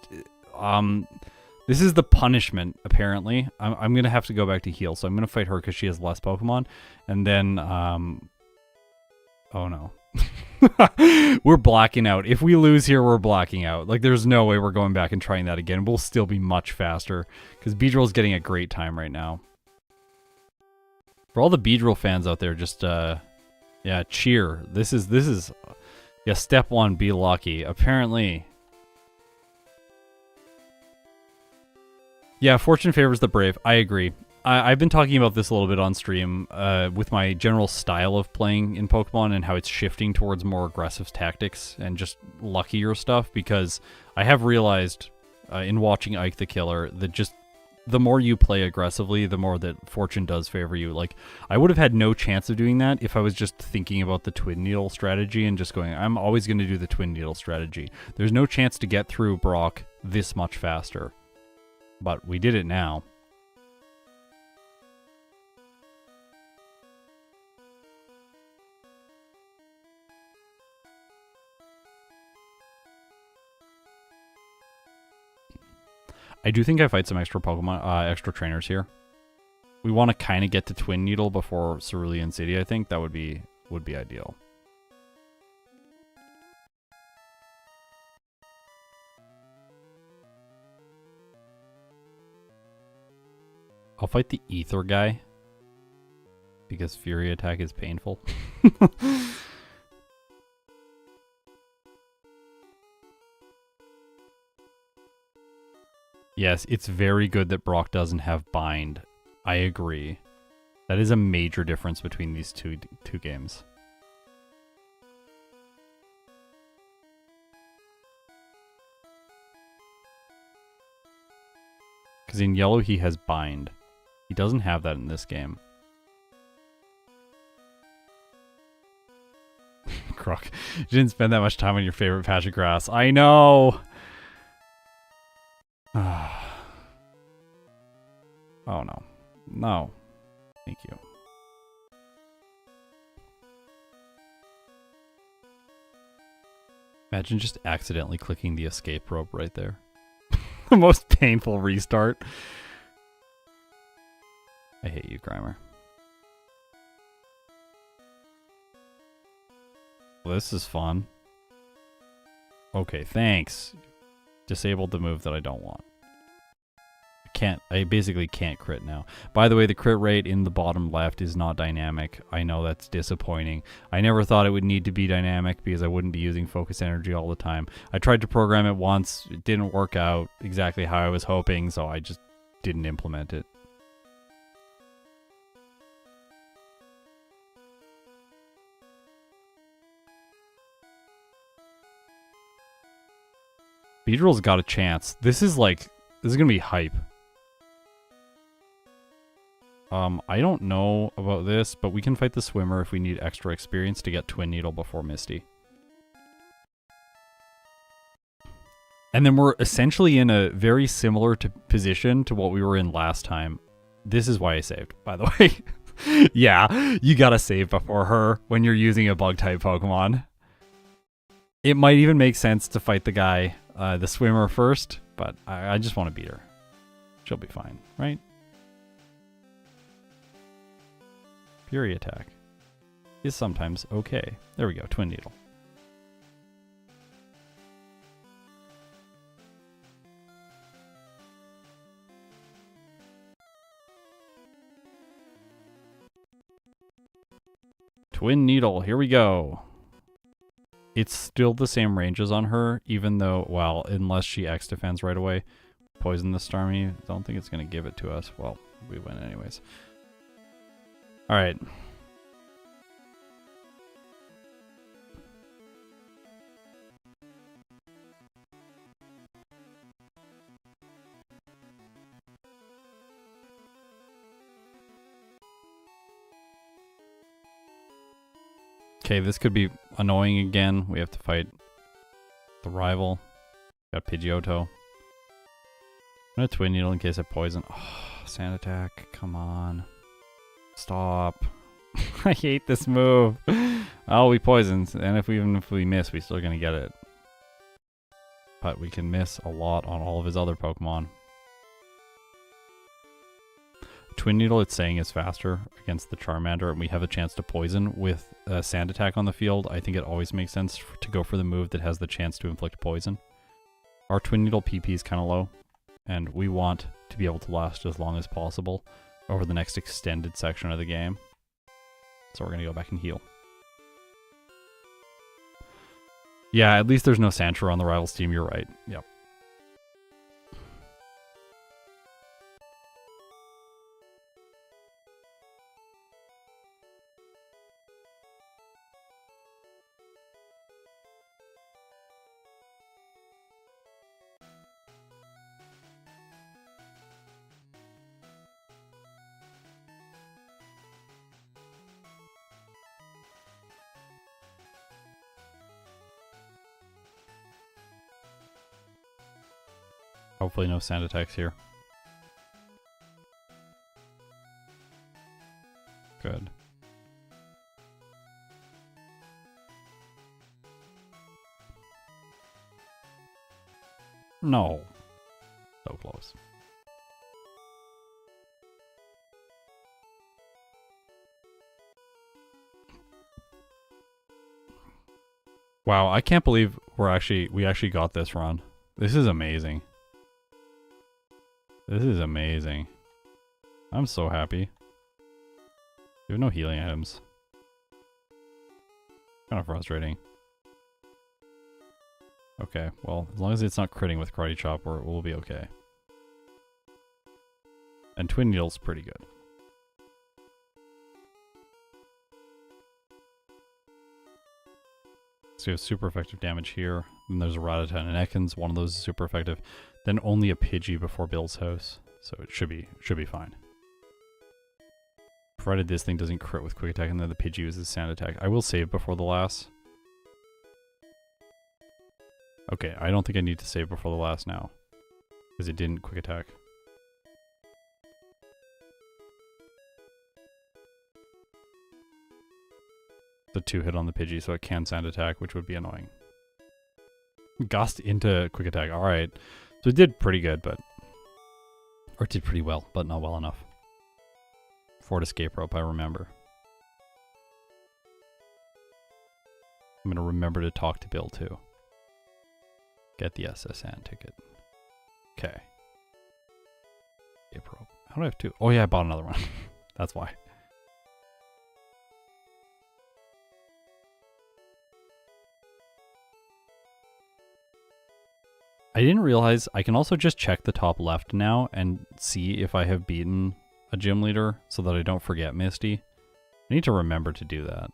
this is the punishment, apparently. I'm gonna have to go back to heal, so I'm gonna fight her because she has less Pokemon, and then, oh no. We're blacking out. If we lose here, we're blacking out. Like, there's no way we're going back and trying that again. We'll still be much faster because Beedrill's getting a great time right now. For all the Beedrill fans out there, just yeah, cheer. This is yeah, step one, be lucky. Apparently. Yeah, fortune favors the brave. I agree. I've been talking about this a little bit on stream with my general style of playing in Pokemon and how it's shifting towards more aggressive tactics and just luckier stuff, because I have realized in watching Ike the Killer that just the more you play aggressively, the more that fortune does favor you. Like, I would have had no chance of doing that if I was just thinking about the Twin Needle strategy and just going, I'm always going to do the Twin Needle strategy. There's no chance to get through Brock this much faster. But we did it now. I do think I fight some extra Pokemon, extra trainers here. We want to kind of get to Twin Needle before Cerulean City, I think. That would be ideal. I'll fight the Ether guy because Fury Attack is painful. Yes, it's very good that Brock doesn't have Bind. I agree. That is a major difference between these two games. Because in yellow he has Bind. He doesn't have that in this game. Croc, you didn't spend that much time on your favorite patch of grass. I know! Oh no. No. Thank you. Imagine just accidentally clicking the escape rope right there. The most painful restart. I hate you, Grimer. Well, this is fun. Okay, thanks. Disabled the move that I don't want. I basically can't crit now. By the way, the crit rate in the bottom left is not dynamic. I know that's disappointing. I never thought it would need to be dynamic because I wouldn't be using focus energy all the time. I tried to program it once. It didn't work out exactly how I was hoping, so I just didn't implement it. Beedrill's got a chance. This is gonna be hype. I don't know about this, but we can fight the swimmer if we need extra experience to get Twin Needle before Misty. And then we're essentially in a very similar position to what we were in last time. This is why I saved, by the way. Yeah, you gotta save before her when you're using a bug-type Pokemon. It might even make sense to fight the guy, the swimmer first, but I just want to beat her. She'll be fine, right? Fury Attack is sometimes okay. There we go, Twin Needle. Twin Needle, here we go. It's still the same ranges on her, even though, well, unless she X defends right away. Poison the Starmie, don't think it's going to give it to us. Well, we win anyways. Alright. Okay, this could be annoying again. We have to fight the rival. Got Pidgeotto. I'm gonna Twin Needle in case I poison. Oh, Sand Attack, come on. Stop. I hate this move. Oh, we poisoned, and even if we miss, we're still gonna get it. But we can miss a lot on all of his other Pokemon. Twin Needle, it's saying, is faster against the Charmander, and we have a chance to poison with a Sand Attack on the field. I think it always makes sense to go for the move that has the chance to inflict poison. Our Twin Needle PP is kind of low, and we want to be able to last as long as possible over the next extended section of the game. So we're going to go back and heal. Yeah, at least there's no Sandshrew on the rival's team, you're right. Yep. Hopefully no Sand Attacks here. Good. No. Okay. close. Wow, I can't believe we actually got this run. This is amazing. This is amazing. I'm so happy. We have no healing items. Kind of frustrating. Okay, well, as long as it's not critting with Karate Chop, we'll be okay. And Twin Needle's pretty good. So you have super effective damage here. Then there's a Ratatan and Ekans. One of those is super effective. Then only a Pidgey before Bill's House. So it should be fine. Provided this thing doesn't crit with Quick Attack and then the Pidgey uses Sand Attack. I will save before the last. Okay, I don't think I need to save before the last now. Because it didn't Quick Attack. The 2-hit on the Pidgey, so it can Sand Attack, which would be annoying. Gust into Quick Attack, alright. So it did pretty good, but... Or it did pretty well, but not well enough. Fort Escape Rope, I remember. I'm gonna remember to talk to Bill, too. Get the SSN ticket. Okay. Escape Rope. How do I have two? Oh yeah, I bought another one. That's why. I didn't realize I can also just check the top left now and see if I have beaten a gym leader so that I don't forget Misty. I need to remember to do that.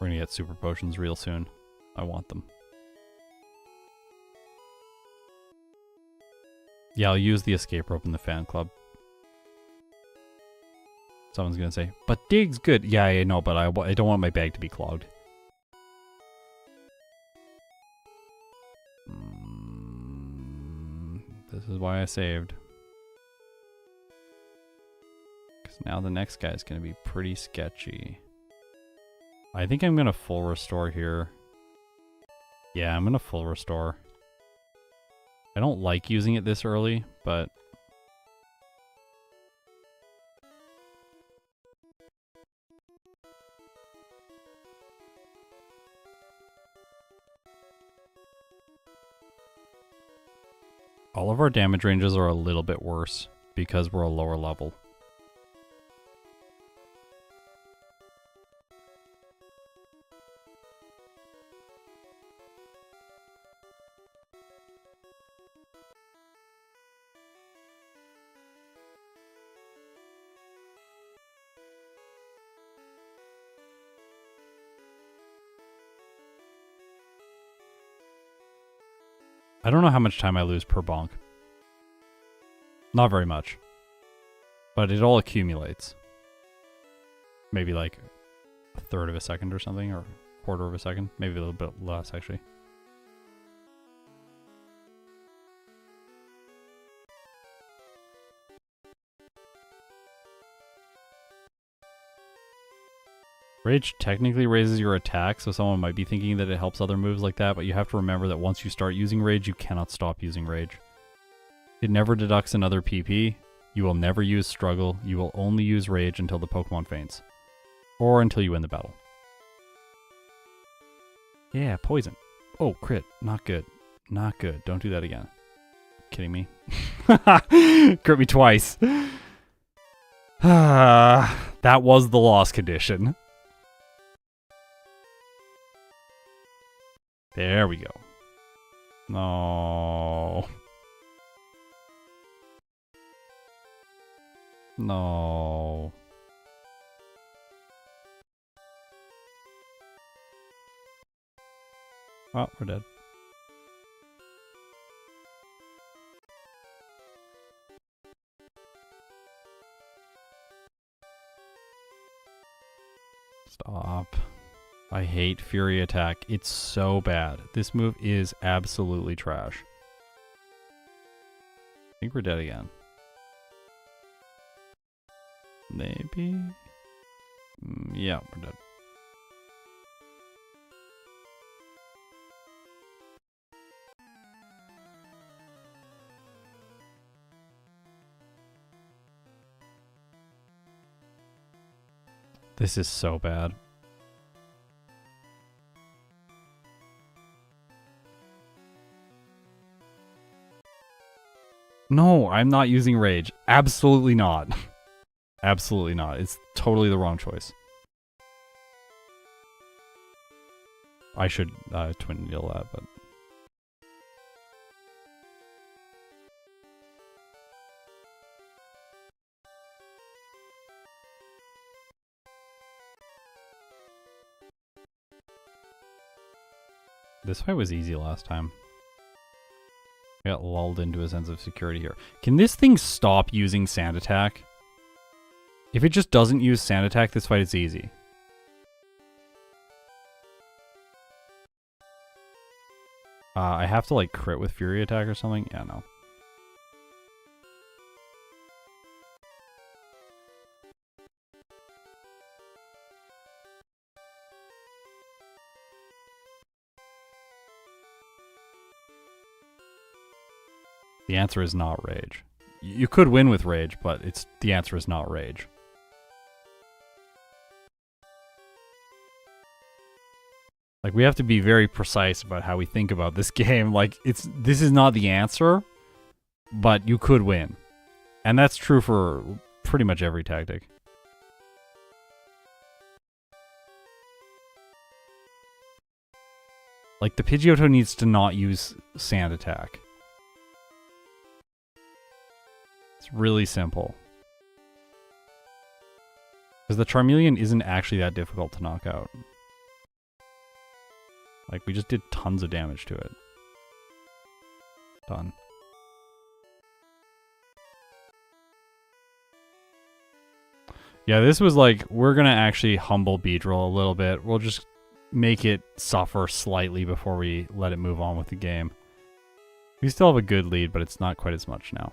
We're gonna get super potions real soon. I want them. Yeah, I'll use the escape rope in the fan club. Someone's gonna say, but Dig's good. Yeah, I know, but I don't want my bag to be clogged. This is why I saved. Because now the next guy is gonna be pretty sketchy. I think I'm gonna full restore here. Yeah, I'm gonna full restore. I don't like using it this early, but... all of our damage ranges are a little bit worse because we're a lower level. I don't know how much time I lose per bonk. Not very much. But it all accumulates. Maybe like a third of a second or something, or a quarter of a second. Maybe a little bit less, actually. Rage technically raises your attack, so someone might be thinking that it helps other moves like that, but you have to remember that once you start using Rage, you cannot stop using Rage. It never deducts another PP. You will never use Struggle. You will only use Rage until the Pokemon faints. Or until you win the battle. Yeah, Poison. Oh, crit. Not good. Not good. Don't do that again. Kidding me? Crit me twice. That was the loss condition. There we go. No. No. Oh, we're dead. Stop. I hate Fury Attack. It's so bad. This move is absolutely trash. I think we're dead again. Maybe? Yeah, we're dead. This is so bad. No, I'm not using rage. Absolutely not. Absolutely not. It's totally the wrong choice. I should twin needle that, but... This fight was easy last time. I got lulled into a sense of security here. Can this thing stop using sand attack? If it just doesn't use sand attack, this fight is easy. I have to like crit with fury attack or something? Yeah, no. The answer is not rage. You could win with rage, but the answer is not rage. Like, we have to be very precise about how we think about this game. Like, this is not the answer, but you could win. And that's true for pretty much every tactic. Like, the Pidgeotto needs to not use sand attack. It's really simple. Because the Charmeleon isn't actually that difficult to knock out. Like, we just did tons of damage to it. Done. Yeah, this was like, we're gonna actually humble Beedrill a little bit. We'll just make it suffer slightly before we let it move on with the game. We still have a good lead, but it's not quite as much now.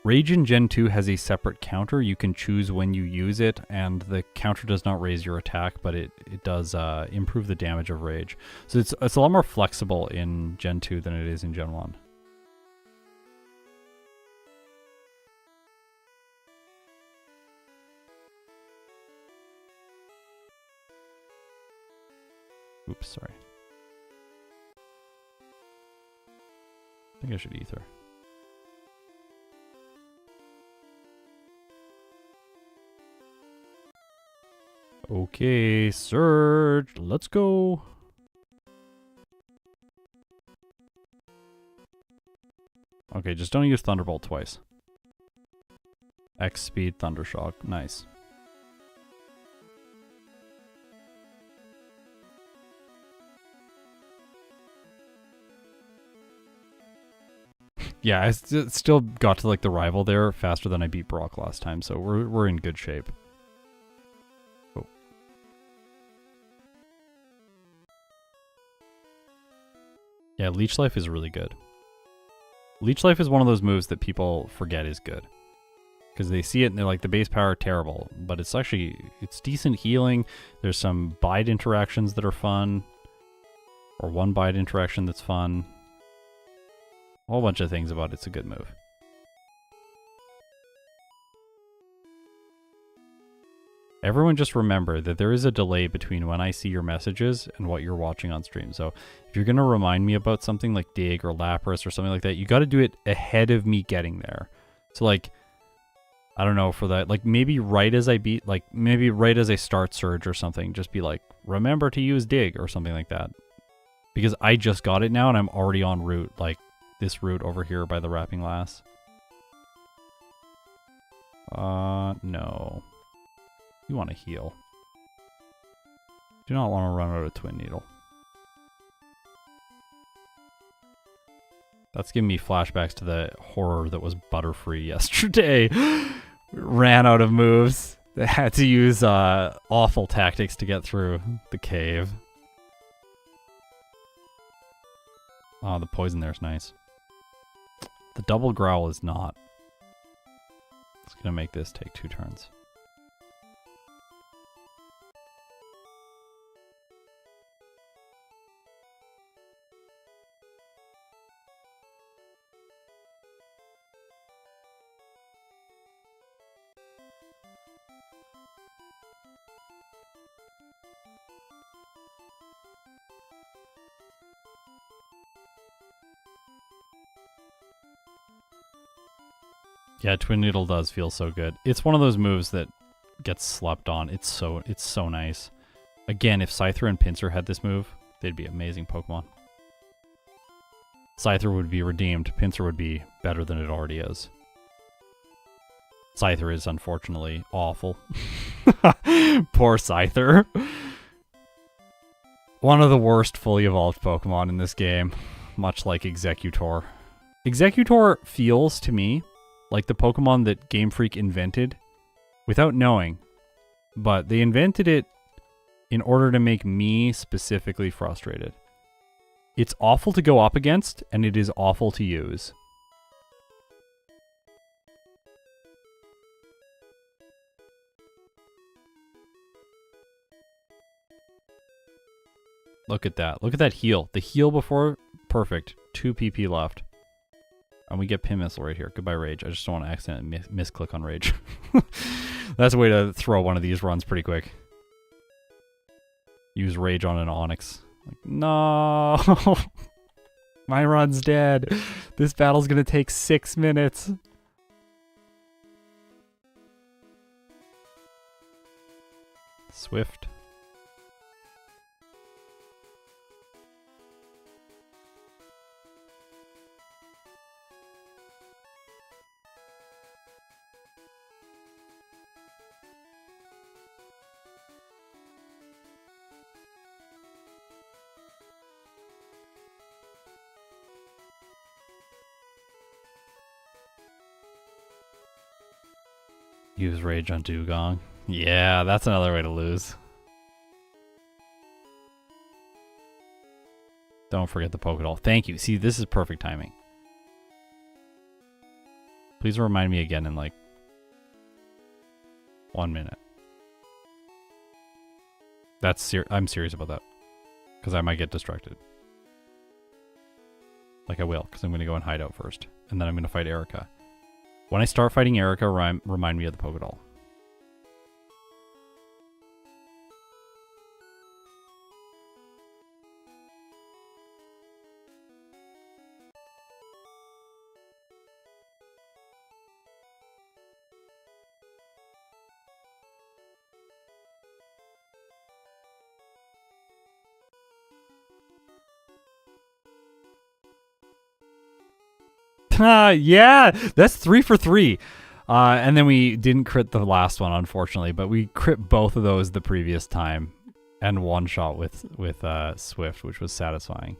Rage in Gen 2 has a separate counter. You can choose when you use it, and the counter does not raise your attack, but it does improve the damage of Rage. So it's a lot more flexible in Gen 2 than it is in Gen 1. Oops, sorry. I think I should ether. Okay, Surge, let's go. Okay, just don't use Thunderbolt twice. X speed, Thundershock, nice. Yeah, I still got to like the rival there faster than I beat Brock last time, so we're in good shape. Oh. Yeah, Leech Life is really good. Leech Life is one of those moves that people forget is good. Because they see it and they're like, the base power terrible, but it's actually, it's decent healing. There's some bide interactions that are fun. Or one bide interaction that's fun. A whole bunch of things about it's a good move. Everyone just remember that there is a delay between when I see your messages and what you're watching on stream. So if you're going to remind me about something like Dig or Lapras or something like that, you got to do it ahead of me getting there. So like, I don't know, for that, like maybe right as I beat, like maybe right as I start Surge or something, just be like, remember to use Dig or something like that. Because I just got it now and I'm already en route, like this route over here by the Wrapping Lass. No. You want to heal. Do not want to run out of Twin Needle. That's giving me flashbacks to the horror that was Butterfree yesterday. Ran out of moves. They had to use awful tactics to get through the cave. Oh, the poison there is nice. The double growl is not. It's going to make this take 2 turns. Yeah, Twin Needle does feel so good. It's one of those moves that gets slept on. It's so nice. Again, if Scyther and Pinsir had this move, they'd be amazing Pokemon. Scyther would be redeemed. Pinsir would be better than it already is. Scyther is unfortunately awful. Poor Scyther. One of the worst fully evolved Pokemon in this game, much like Executor. Executor feels to me like the Pokemon that Game Freak invented without knowing, but they invented it in order to make me specifically frustrated. It's awful to go up against, and it is awful to use. Look at that. Look at that heal. The heal before, perfect. 2 PP left. And we get Pin Missile right here. Goodbye, Rage. I just don't want to accidentally misclick on Rage. That's a way to throw one of these runs pretty quick. Use Rage on an Onix. Like, no! My run's dead. This battle's gonna take 6 minutes. Swift. Use Rage on Dugong. Yeah, that's another way to lose. Don't forget the Pokédoll. Thank you. See, this is perfect timing. Please remind me again in like 1 minute. I'm serious about that. Because I might get distracted. Like I will, because I'm going to go in Hideout first. And then I'm going to fight Erica. When I start fighting Erica, remind me of the Pokédoll. Yeah, that's 3 for 3. And then we didn't crit the last one, unfortunately, but we crit both of those the previous time and one shot with Swift, which was satisfying.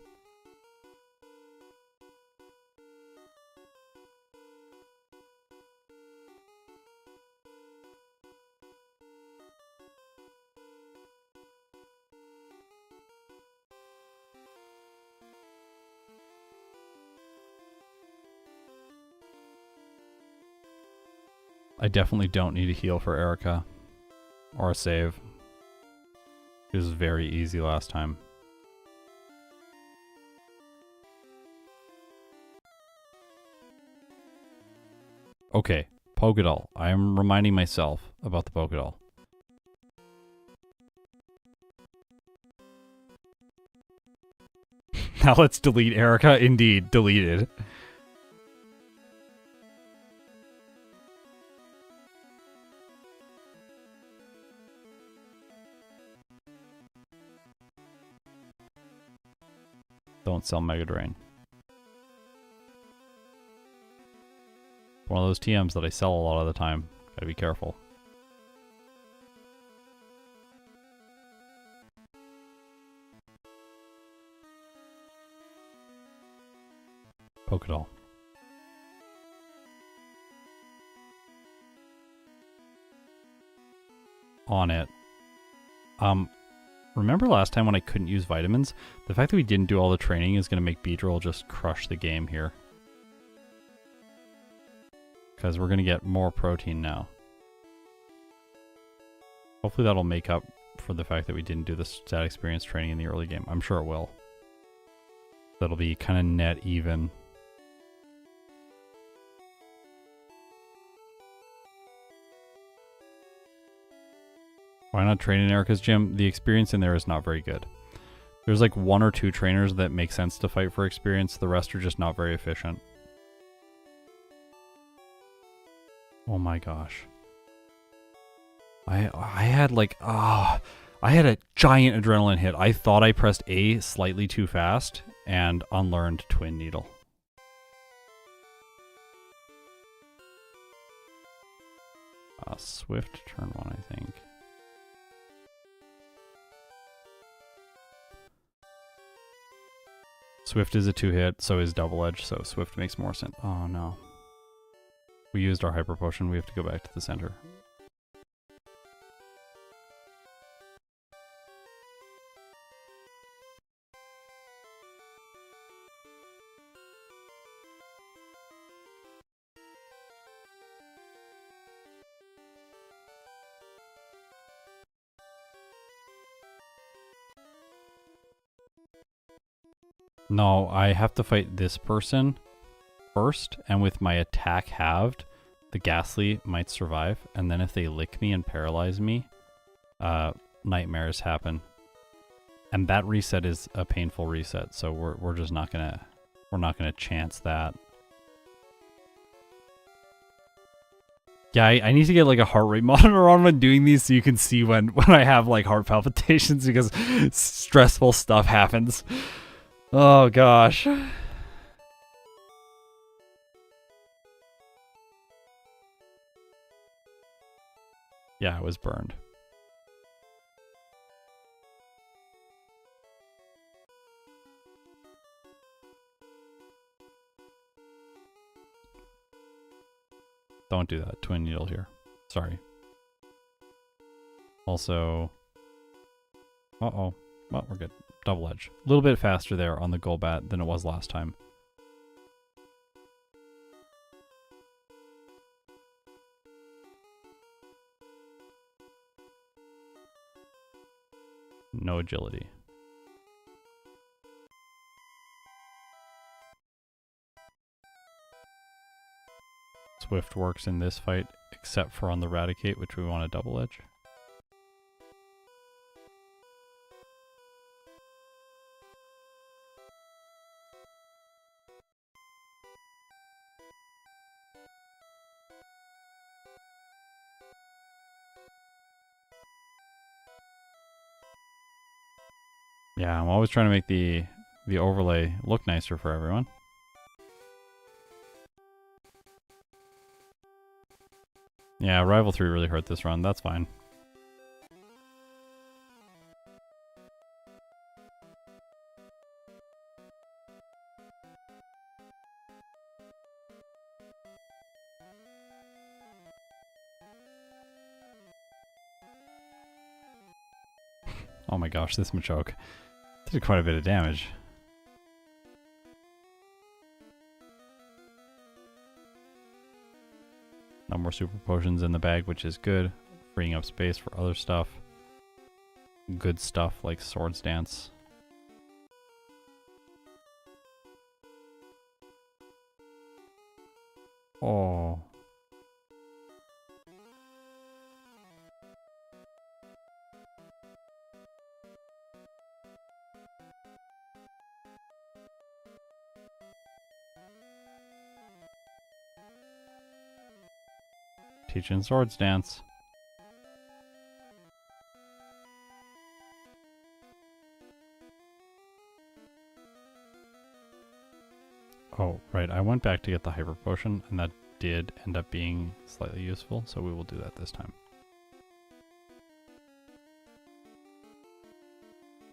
I definitely don't need a heal for Erica. Or a save. It was very easy last time. Okay, Pokédoll. I am reminding myself about the Pokédoll. Now let's delete Erica. Indeed, deleted. Don't sell Mega Drain. One of those TMs that I sell a lot of the time. Gotta be careful. Pokédoll. On it. Remember last time when I couldn't use vitamins? The fact that we didn't do all the training is going to make Beedrill just crush the game here. Because we're going to get more protein now. Hopefully that'll make up for the fact that we didn't do the stat experience training in the early game. I'm sure it will. That'll be kind of net even. Why not train in Erica's gym? The experience in there is not very good. There's like 1 or 2 trainers that make sense to fight for experience. The rest are just not very efficient. Oh my gosh. I had like, I had a giant adrenaline hit. I thought I pressed A slightly too fast and unlearned Twin Needle. Swift turn 1, I think. Swift is a 2-hit, so is Double Edge, so Swift makes more sense. Oh no. We used our Hyper Potion, we have to go back to the center. No, I have to fight this person first, and with my attack halved, the Ghastly might survive, and then if they lick me and paralyze me, nightmares happen. And that reset is a painful reset, so we're just not gonna chance that. Yeah, I need to get like a heart rate monitor on when doing these so you can see when I have like heart palpitations because stressful stuff happens. Oh gosh. Yeah, I was burned. Don't do that. Twin Needle here. Sorry. Also... Uh-oh. Well, we're good. Double Edge. A little bit faster there on the Golbat than it was last time. No agility. Swift works in this fight, except for on the Raticate, which we want a Double Edge. Yeah, I'm always trying to make the overlay look nicer for everyone. Yeah, Rival 3 really hurt this run. That's fine. Oh my gosh, this Machoke did quite a bit of damage. No more super potions in the bag, which is good. Freeing up space for other stuff. Good stuff like Swords Dance. Oh. Teaching Swords Dance. Oh, right. I went back to get the Hyper Potion, and that did end up being slightly useful, so we will do that this time.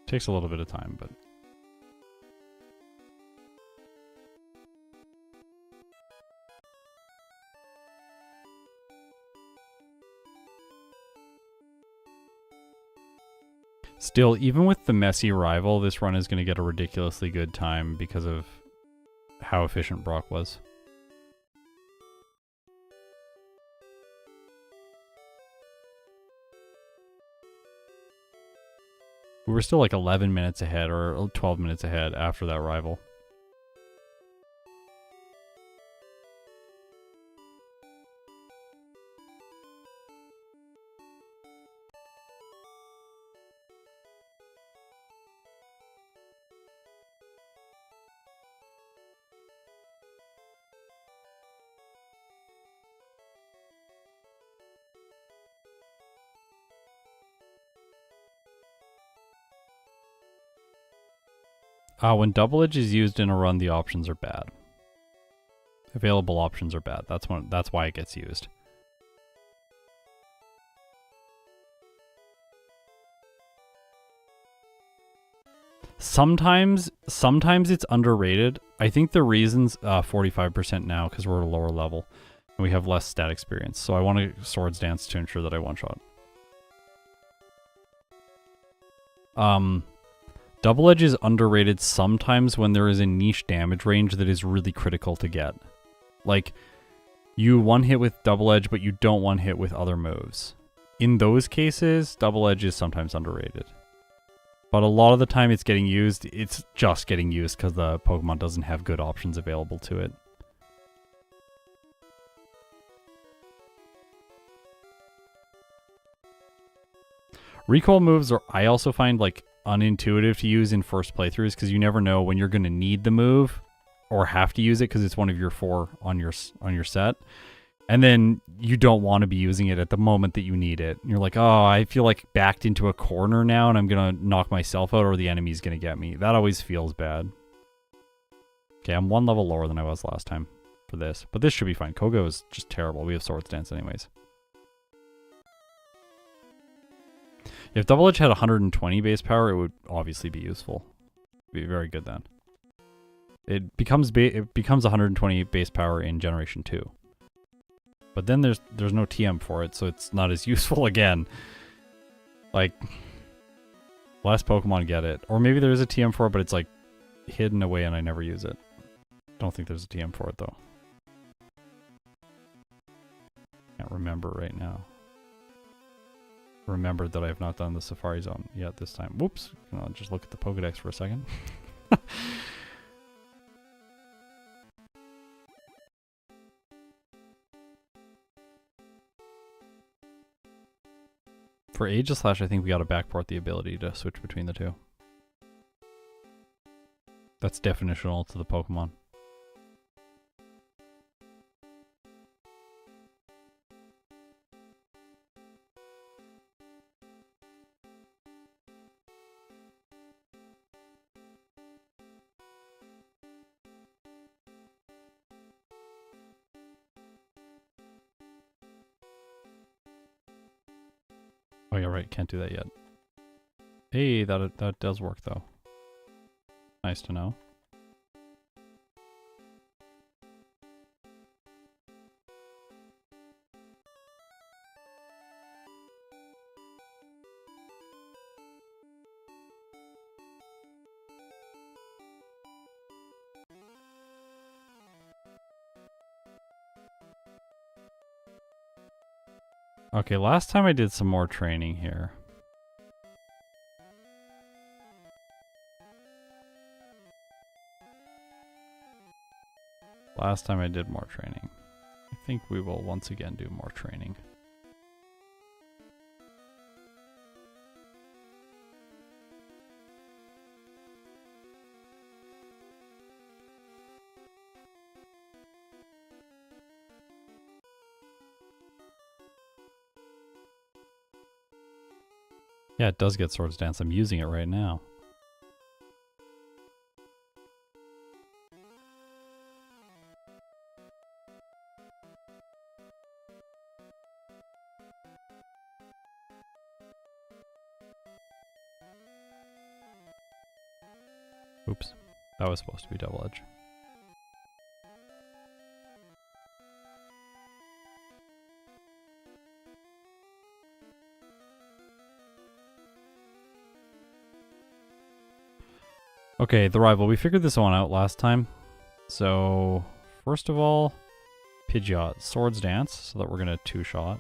Takes a little bit of time, but... Still, even with the messy rival, this run is going to get a ridiculously good time because of how efficient Brock was. We were still like 11 minutes ahead or 12 minutes ahead after that rival. When double edge is used in a run, the options are bad. Available options are bad. That's why it gets used. Sometimes it's underrated. I think the reason's 45% now because we're at a lower level and we have less stat experience. So I want to Swords Dance to ensure that I one-shot. Double edge is underrated sometimes when there is a niche damage range that is really critical to get. Like, you one hit with double edge, but you don't one hit with other moves. In those cases, double edge is sometimes underrated. But a lot of the time it's getting used, it's just getting used because the Pokemon doesn't have good options available to it. Recoil moves are, I also find, like, unintuitive to use in first playthroughs because you never know when you're going to need the move or have to use it because it's one of your 4 on your set. And then you don't want to be using it at the moment that you need it. And you're like, oh, I feel like backed into a corner now and I'm going to knock myself out or the enemy's going to get me. That always feels bad. Okay, I'm 1 level lower than I was last time for this. But this should be fine. Koga is just terrible. We have Swords Dance anyways. If Double Edge had 120 base power, it would obviously be useful. It'd be very good then. It becomes 120 base power in Generation 2. But then there's no TM for it, so it's not as useful again. Like, less Pokemon get it. Or maybe there is a TM for it, but it's like hidden away and I never use it. Don't think there's a TM for it though. Can't remember right now. Remembered that I have not done the Safari Zone yet this time. Whoops. I'll just look at the Pokedex for a second. For Aegislash, I think we gotta backport the ability to switch between the two. That's definitional to the Pokemon. Oh yeah, right. Can't do that yet. Hey, that does work though. Nice to know. Okay, last time I did some more training here. Last time I did more training. I think we will once again do more training. Yeah, it does get Swords Dance. I'm using it right now. Oops. That was supposed to be Double Edge. Okay, the rival. We figured this one out last time. So, first of all, Pidgeot. Swords Dance, so that we're going to two-shot.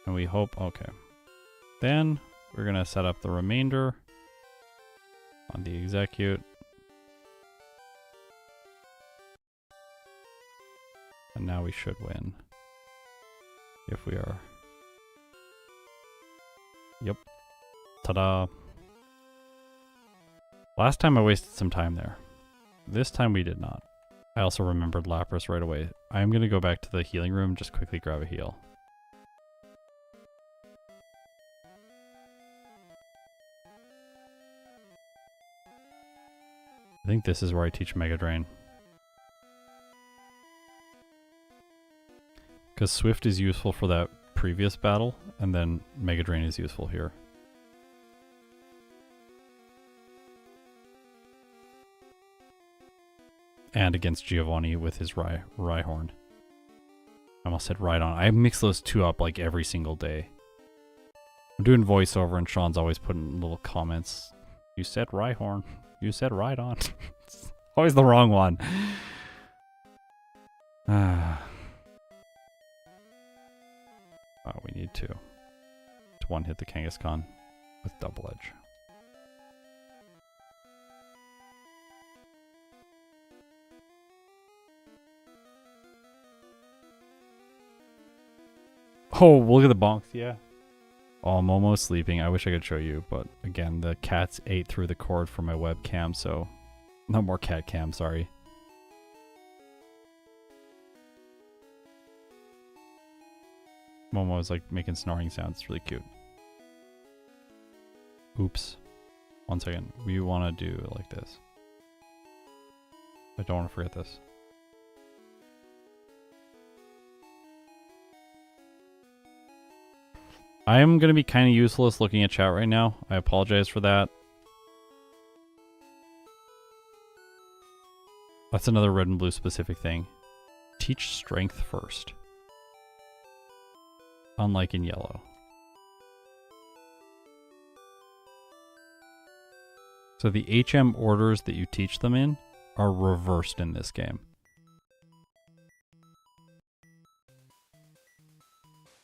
And we hope... Okay. Then, we're going to set up the remainder on the execute. And now we should win. If we are... Yep. Ta-da! Last time I wasted some time there. This time we did not. I also remembered Lapras right away. I'm going to go back to the healing room, just quickly grab a heal. think this is where I teach Mega Drain. Because Swift is useful for that previous battle, and then Mega Drain is useful here. And against Giovanni with his Rhyhorn. I almost said Rhydon. I mix those two up like every single day. I'm doing voiceover and Sean's always putting little comments. You said Rhyhorn. You said Rhydon. It's always the wrong one. Oh, we need to one-hit the Kangaskhan with Double Edge. Oh, look at the bonks, yeah. Oh, I'm almost sleeping. I wish I could show you, but again, the cats ate through the cord for my webcam, so no more cat cam, sorry. Momo's like making snoring sounds. It's really cute. Oops. 1 second. We want to do it like this. I don't want to forget this. I am going to be kind of useless looking at chat right now. I apologize for that. That's another red and blue specific thing. Teach strength first. Unlike in yellow. So the HM orders that you teach them in are reversed in this game.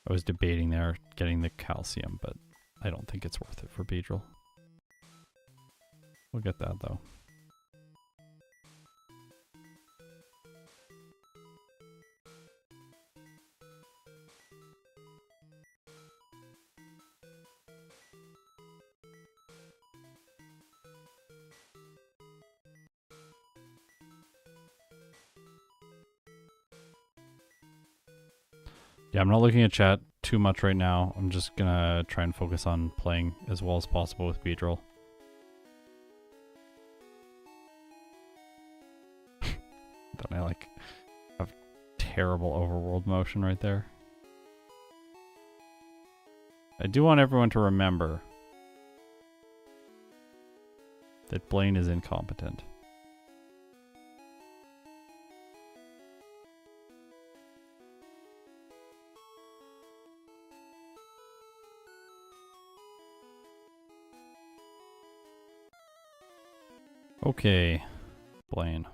I was debating there getting the calcium, but I don't think it's worth it for Beedrill. We'll get that though. Yeah, I'm not looking at chat too much right now. I'm just gonna try and focus on playing as well as possible with Beedrill. Don't I like have terrible overworld motion right there? I do want everyone to remember that Blaine is incompetent. Okay, Blaine.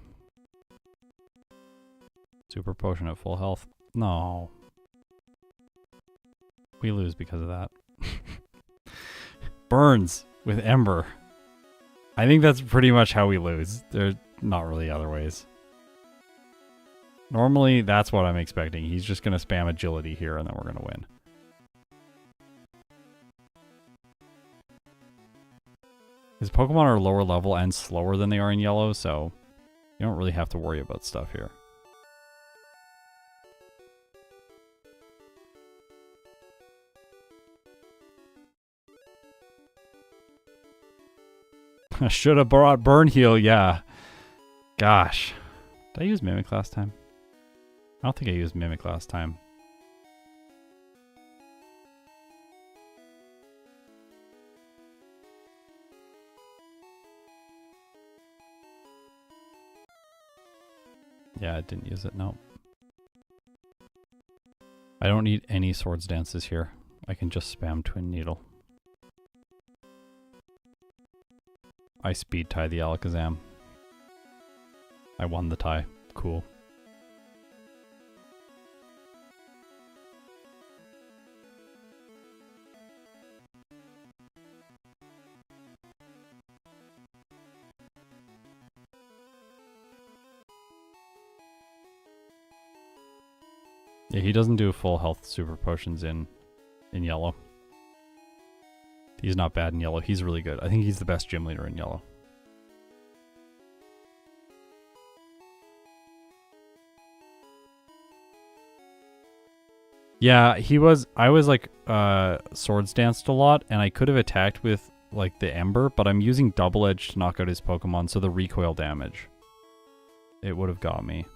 Super potion at full health. No. We lose because of that. Burns with Ember. I think that's pretty much how we lose. There's not really other ways. Normally, that's what I'm expecting. He's just going to spam agility here and then we're going to win. His Pokemon are lower level and slower than they are in yellow, so you don't really have to worry about stuff here. I should have brought Burn Heal, yeah. Gosh. Did I use Mimic last time? I don't think I used Mimic last time. Yeah, I didn't use it, no. I don't need any Swords Dances here. I can just spam Twin Needle. I speed tie the Alakazam. I won the tie. Cool. Yeah, he doesn't do full health super potions in yellow. He's not bad in yellow. He's really good. I think he's the best gym leader in yellow. Yeah, I was like Swords Danced a lot, and I could have attacked with like the Ember, but I'm using Double Edge to knock out his Pokemon, so the recoil damage. It would have got me.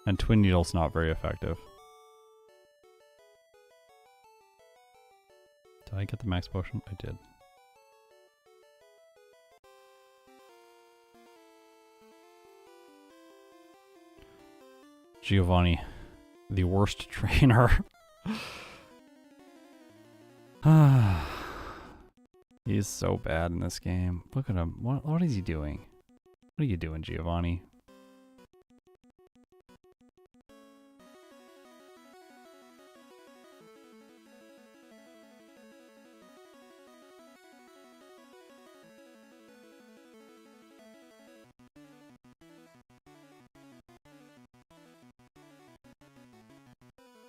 And Twin Needle's not very effective. Did I get the max potion? I did. Giovanni, the worst trainer. He's so bad in this game. Look at him. What is he doing? What are you doing, Giovanni?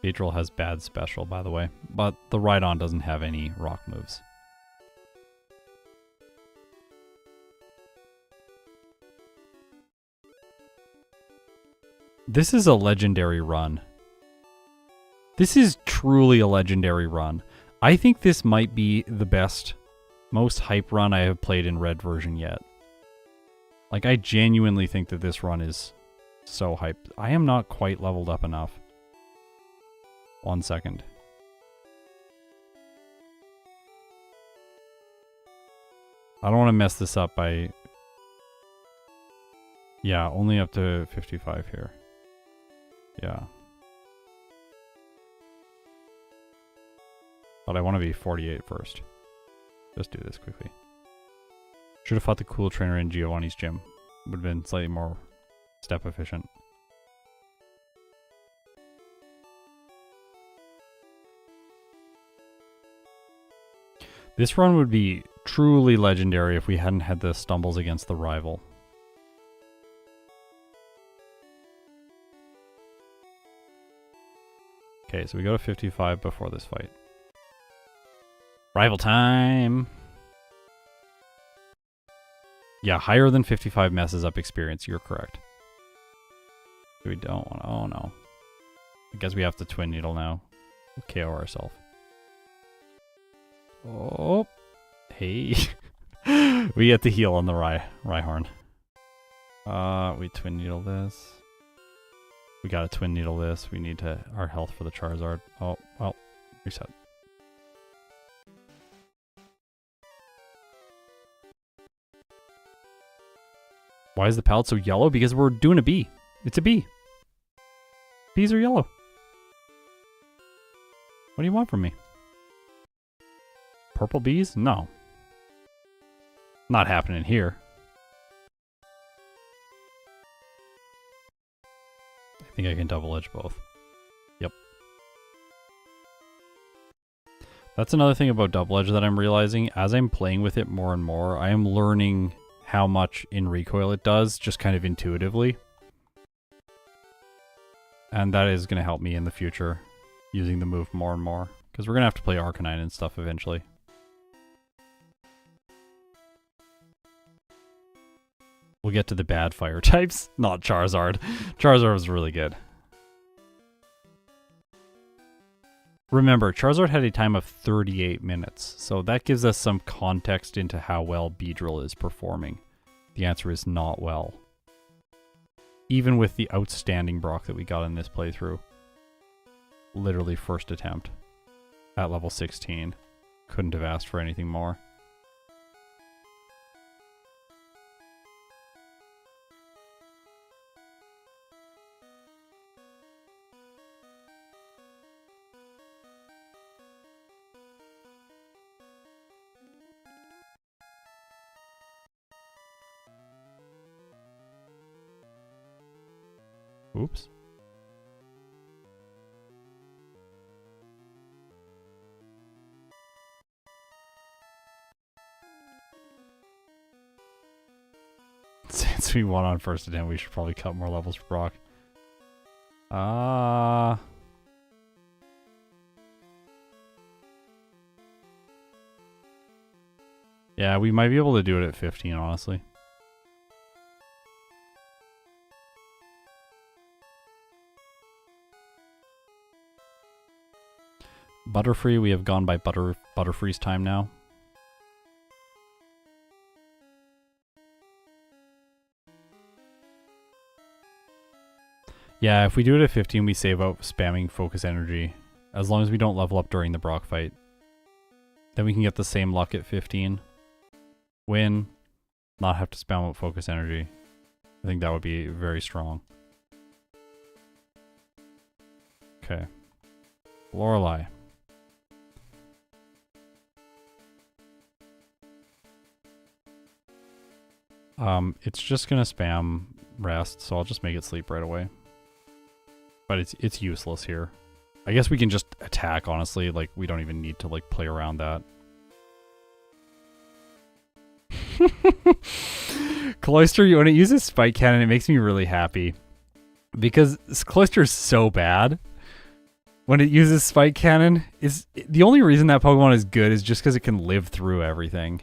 Beedrill has bad special, by the way, but the Rhydon doesn't have any rock moves. This is a legendary run. This is truly a legendary run. I think this might be the best, most hype run I have played in Red version yet. Like, I genuinely think that this run is so hyped. I am not quite leveled up enough. 1 second. I don't want to mess this up by... Yeah, only up to 55 here. Yeah. But I want to be 48 first. Just do this quickly. Should have fought the cool trainer in Giovanni's gym. Would have been slightly more step efficient. This run would be truly legendary if we hadn't had the stumbles against the rival. Okay, so we go to 55 before this fight. Rival time! Yeah, higher than 55 messes up experience, you're correct. We don't want to, oh no. I guess we have to Twin Needle now. We'll KO ourselves. Oh, hey. We get to heal on the Rhyhorn. We Twin Needle this. We gotta Twin Needle this. We need to our health for the Charizard. Oh, well, reset. Why is the palette so yellow? Because we're doing a bee. It's a bee. Bees are yellow. What do you want from me? Purple bees? No. Not happening here. I think I can double edge both. Yep. That's another thing about double edge that I'm realizing. As I'm playing with it more and more, I am learning how much in recoil it does, just kind of intuitively. And that is going to help me in the future, using the move more and more. Because we're going to have to play Arcanine and stuff eventually. We'll get to the bad fire types, not Charizard. Charizard was really good. Remember, Charizard had a time of 38 minutes, so that gives us some context into how well Beedrill is performing. The answer is not well. Even with the outstanding Brock that we got in this playthrough. Literally first attempt at level 16. Couldn't have asked for anything more. Oops. Since we won on first attempt, we should probably cut more levels for Brock. Yeah, we might be able to do it at 15, honestly. Butterfree, we have gone by Butterfree's time now. Yeah, if we do it at 15, we save out spamming focus energy. As long as we don't level up during the Brock fight. Then we can get the same luck at 15. Win. Not have to spam out focus energy. I think that would be very strong. Okay. Lorelei. It's just gonna spam rest, so I'll just make it sleep right away. But it's useless here. I guess we can just attack, honestly. Like, we don't even need to, like, play around that. Cloister, when it uses Spike Cannon, it makes me really happy. Because Cloister is so bad. When it uses Spike Cannon, is the only reason that Pokemon is good is just because it can live through everything.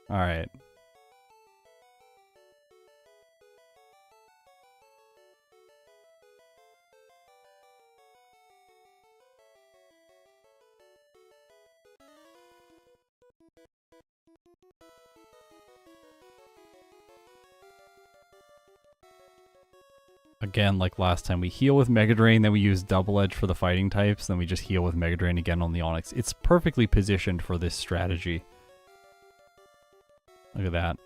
Alright. Again, like last time, we heal with Mega Drain, then we use Double Edge for the fighting types, then we just heal with Mega Drain again on the Onix. It's perfectly positioned for this strategy. Look at that.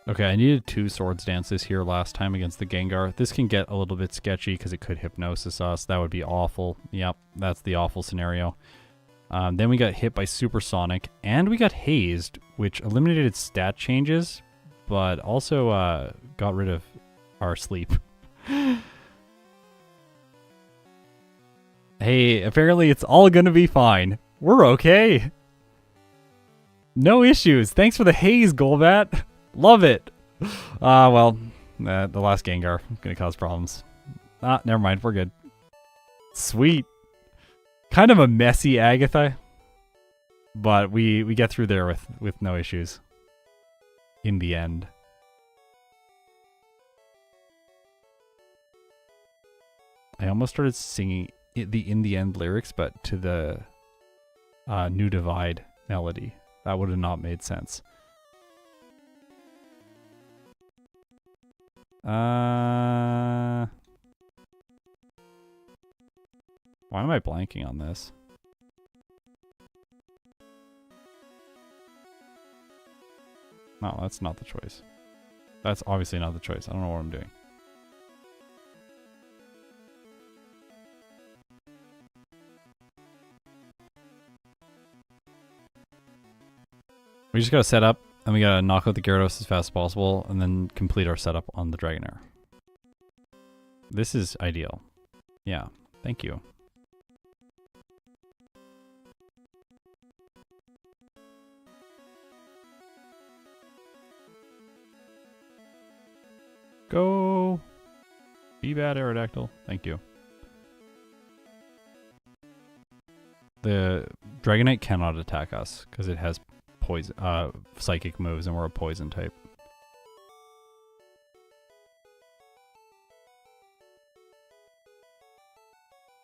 Okay, I needed 2 Swords Dances here last time against the Gengar. This can get a little bit sketchy because it could Hypnosis us. That would be awful. Yep, that's the awful scenario. Then we got hit by Supersonic, and we got hazed, which eliminated stat changes, but also got rid of our sleep. Hey, apparently it's all gonna be fine. We're okay. No issues. Thanks for the haze, Golbat. Love it. Well, the last Gengar gonna cause problems. Never mind. We're good. Sweet. Kind of a messy Agatha, but we get through there with no issues. In the end. I almost started singing the In the End lyrics, but to the New Divide melody. That would have not made sense. Why am I blanking on this? No, that's not the choice. That's obviously not the choice. I don't know what I'm doing. We just gotta set up, and we gotta knock out the Gyarados as fast as possible, and then complete our setup on the Dragonair. This is ideal. Yeah, thank you. Go! Be bad, Aerodactyl. Thank you. The Dragonite cannot attack us, because it has poison, psychic moves, and we're a poison type.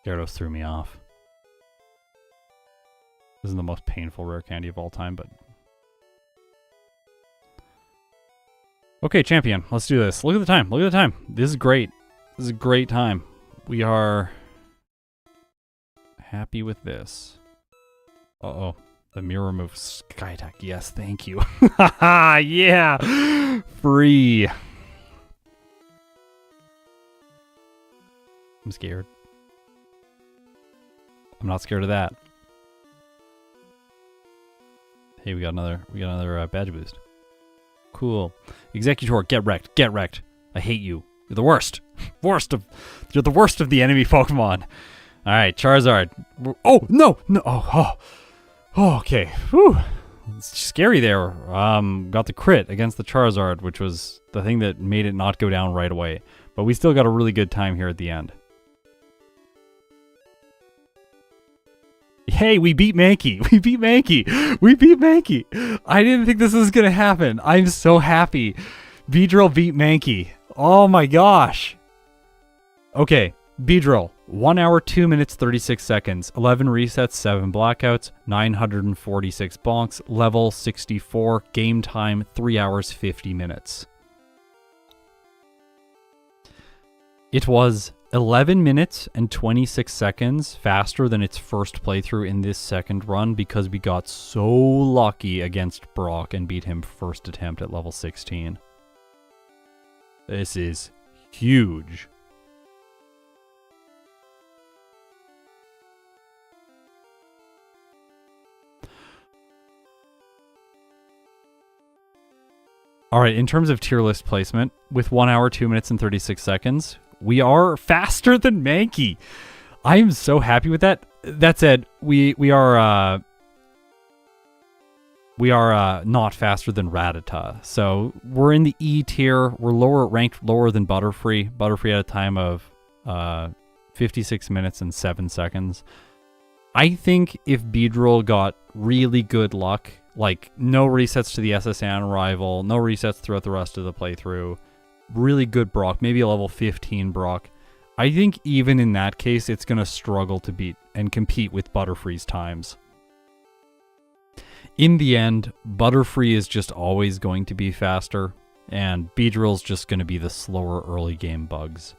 Gyarados threw me off. This is the most painful rare candy of all time, but... Okay, champion, let's do this. Look at the time, look at the time. This is great. This is a great time. We are happy with this. Uh-oh. The mirror move, Sky Attack. Yes, thank you. Haha, yeah! Free. I'm scared. I'm not scared of that. Hey, we got another badge boost. Cool. Executor, get wrecked, get wrecked. I hate you. You're the worst. You're the worst of the enemy Pokemon. Alright, Charizard. Oh, no! No! Oh, okay. Whew. It's scary there. Got the crit against the Charizard, which was the thing that made it not go down right away. But we still got a really good time here at the end. Hey, we beat Mankey. We beat Mankey. We beat Mankey. I didn't think this was going to happen. I'm so happy. Beedrill beat Mankey. Oh my gosh. Okay, Beedrill. 1 hour, 2 minutes, 36 seconds. 11 resets, 7 blackouts, 946 bonks, level 64, game time 3 hours, 50 minutes. It was 11 minutes and 26 seconds faster than its first playthrough in this second run because we got so lucky against Brock and beat him first attempt at level 16. This is huge. All right, in terms of tier list placement, with 1 hour, 2 minutes, and 36 seconds, we are faster than Mankey. I am so happy with that. That said, we are not faster than Rattata. So we're in the E tier. We're ranked lower than Butterfree. Butterfree had a time of 56 minutes and 7 seconds. I think if Beedrill got really good luck, like no resets to the SSN rival, no resets throughout the rest of the playthrough, really good Brock, maybe a level 15 Brock, I think even in that case, it's going to struggle to beat and compete with Butterfree's times. In the end, Butterfree is just always going to be faster, and Beedrill's just going to be the slower early game bugs.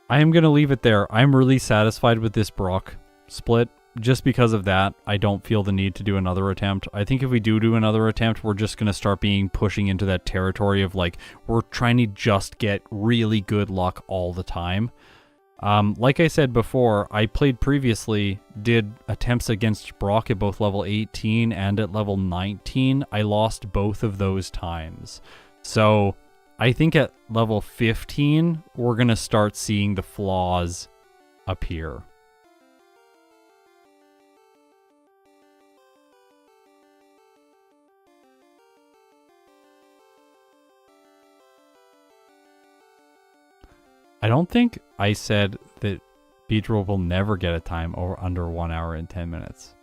I am going to leave it there. I'm really satisfied with this Brock split. Just because of that, I don't feel the need to do another attempt. I think if we do another attempt, we're just going to start pushing into that territory of like, we're trying to just get really good luck all the time. Like I said before, I played previously, did attempts against Brock at both level 18 and at level 19. I lost both of those times. So I think at level 15, we're going to start seeing the flaws appear. I don't think I said that Beedrill will never get a time under 1 hour and 10 minutes.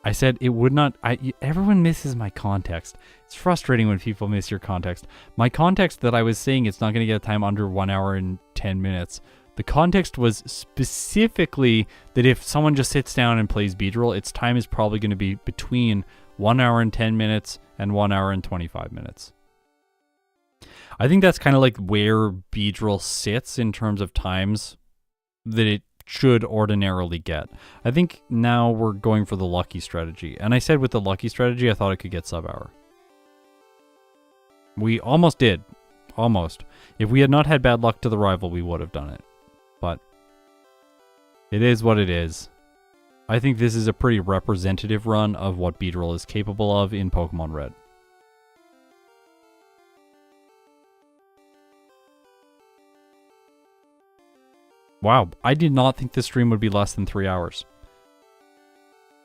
I said it would not. Everyone misses my context. It's frustrating when people miss your context. My context that I was saying it's not going to get a time under 1 hour and 10 minutes. The context was specifically that if someone just sits down and plays Beedrill, its time is probably going to be between 1 hour and 10 minutes and 1 hour and 25 minutes. I think that's kind of like where Beedrill sits in terms of times that it should ordinarily get. I think now we're going for the lucky strategy. And I said with the lucky strategy, I thought it could get sub-hour. We almost did. Almost. If we had not had bad luck to the rival, we would have done it. But it is what it is. I think this is a pretty representative run of what Beedrill is capable of in Pokemon Red. Wow, I did not think this stream would be less than 3 hours.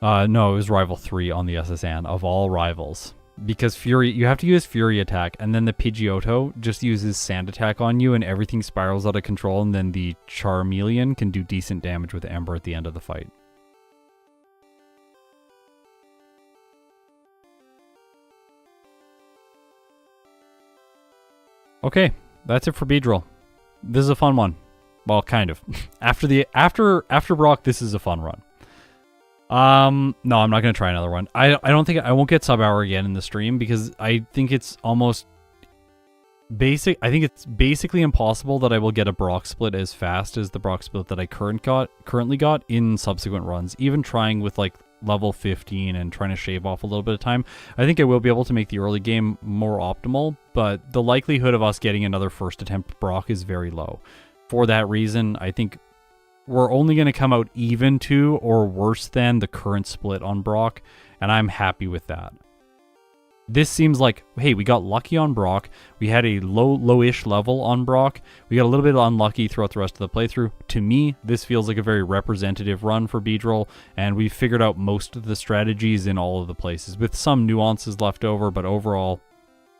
No, it was Rival 3 on the SSN, of all rivals. Because Fury, you have to use Fury Attack, and then the Pidgeotto just uses Sand Attack on you, and everything spirals out of control, and then the Charmeleon can do decent damage with Ember at the end of the fight. Okay, that's it for Beedrill. This is a fun one. Well, kind of. After Brock, this is a fun run. No, I'm not gonna try another one. I don't think I won't get sub-hour again in the stream because I think it's almost basic. I think it's basically impossible that I will get a Brock split as fast as the Brock split that I currently got in subsequent runs. Even trying with like level 15 and trying to shave off a little bit of time, I think I will be able to make the early game more optimal. But the likelihood of us getting another first attempt Brock is very low. For that reason, I think we're only going to come out even to or worse than the current split on Brock, and I'm happy with that. This seems like, hey, we got lucky on Brock. We had a lowish level on Brock. We got a little bit unlucky throughout the rest of the playthrough. To me, this feels like a very representative run for Beedrill, and we figured out most of the strategies in all of the places, with some nuances left over, but overall,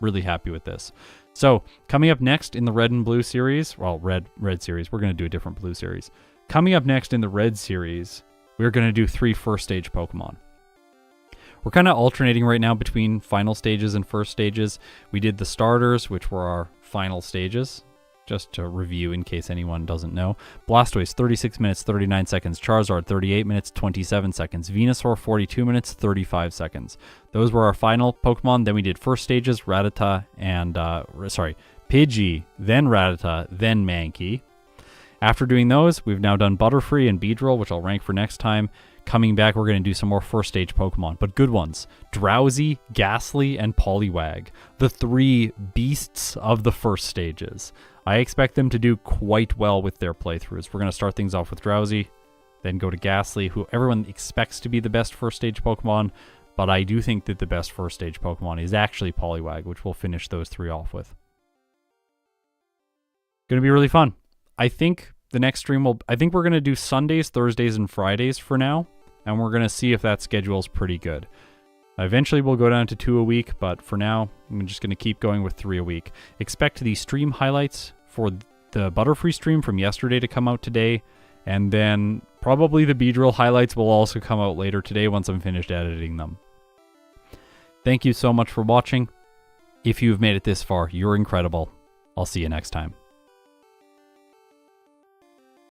really happy with this. So, coming up next in the Red and Blue series, well, Red series, we're going to do a different Blue series. Coming up next in the Red series, we're going to do 3 first stage Pokemon. We're kind of alternating right now between final stages and first stages. We did the starters, which were our final stages. just to review in case anyone doesn't know. Blastoise, 36 minutes, 39 seconds. Charizard, 38 minutes, 27 seconds. Venusaur, 42 minutes, 35 seconds. Those were our final Pokemon. Then we did first stages, Rattata and, Pidgey, then Rattata, then Mankey. After doing those, we've now done Butterfree and Beedrill, which I'll rank for next time. Coming back, we're going to do some more first stage Pokemon, but good ones. Drowsy, Ghastly, and Poliwag. The 3 beasts of the first stages. I expect them to do quite well with their playthroughs. We're going to start things off with Drowsy, then go to Ghastly, who everyone expects to be the best first stage Pokemon, but I do think that the best first stage Pokemon is actually Poliwag, which we'll finish those 3 off with. Going to be really fun. I think the next stream we're going to do Sundays, Thursdays, and Fridays for now. And we're going to see if that schedule is pretty good. Eventually, we'll go down to 2 a week, but for now, I'm just going to keep going with 3 a week. Expect the stream highlights for the Butterfree stream from yesterday to come out today, and then probably the Beedrill highlights will also come out later today once I'm finished editing them. Thank you so much for watching. If you've made it this far, you're incredible. I'll see you next time.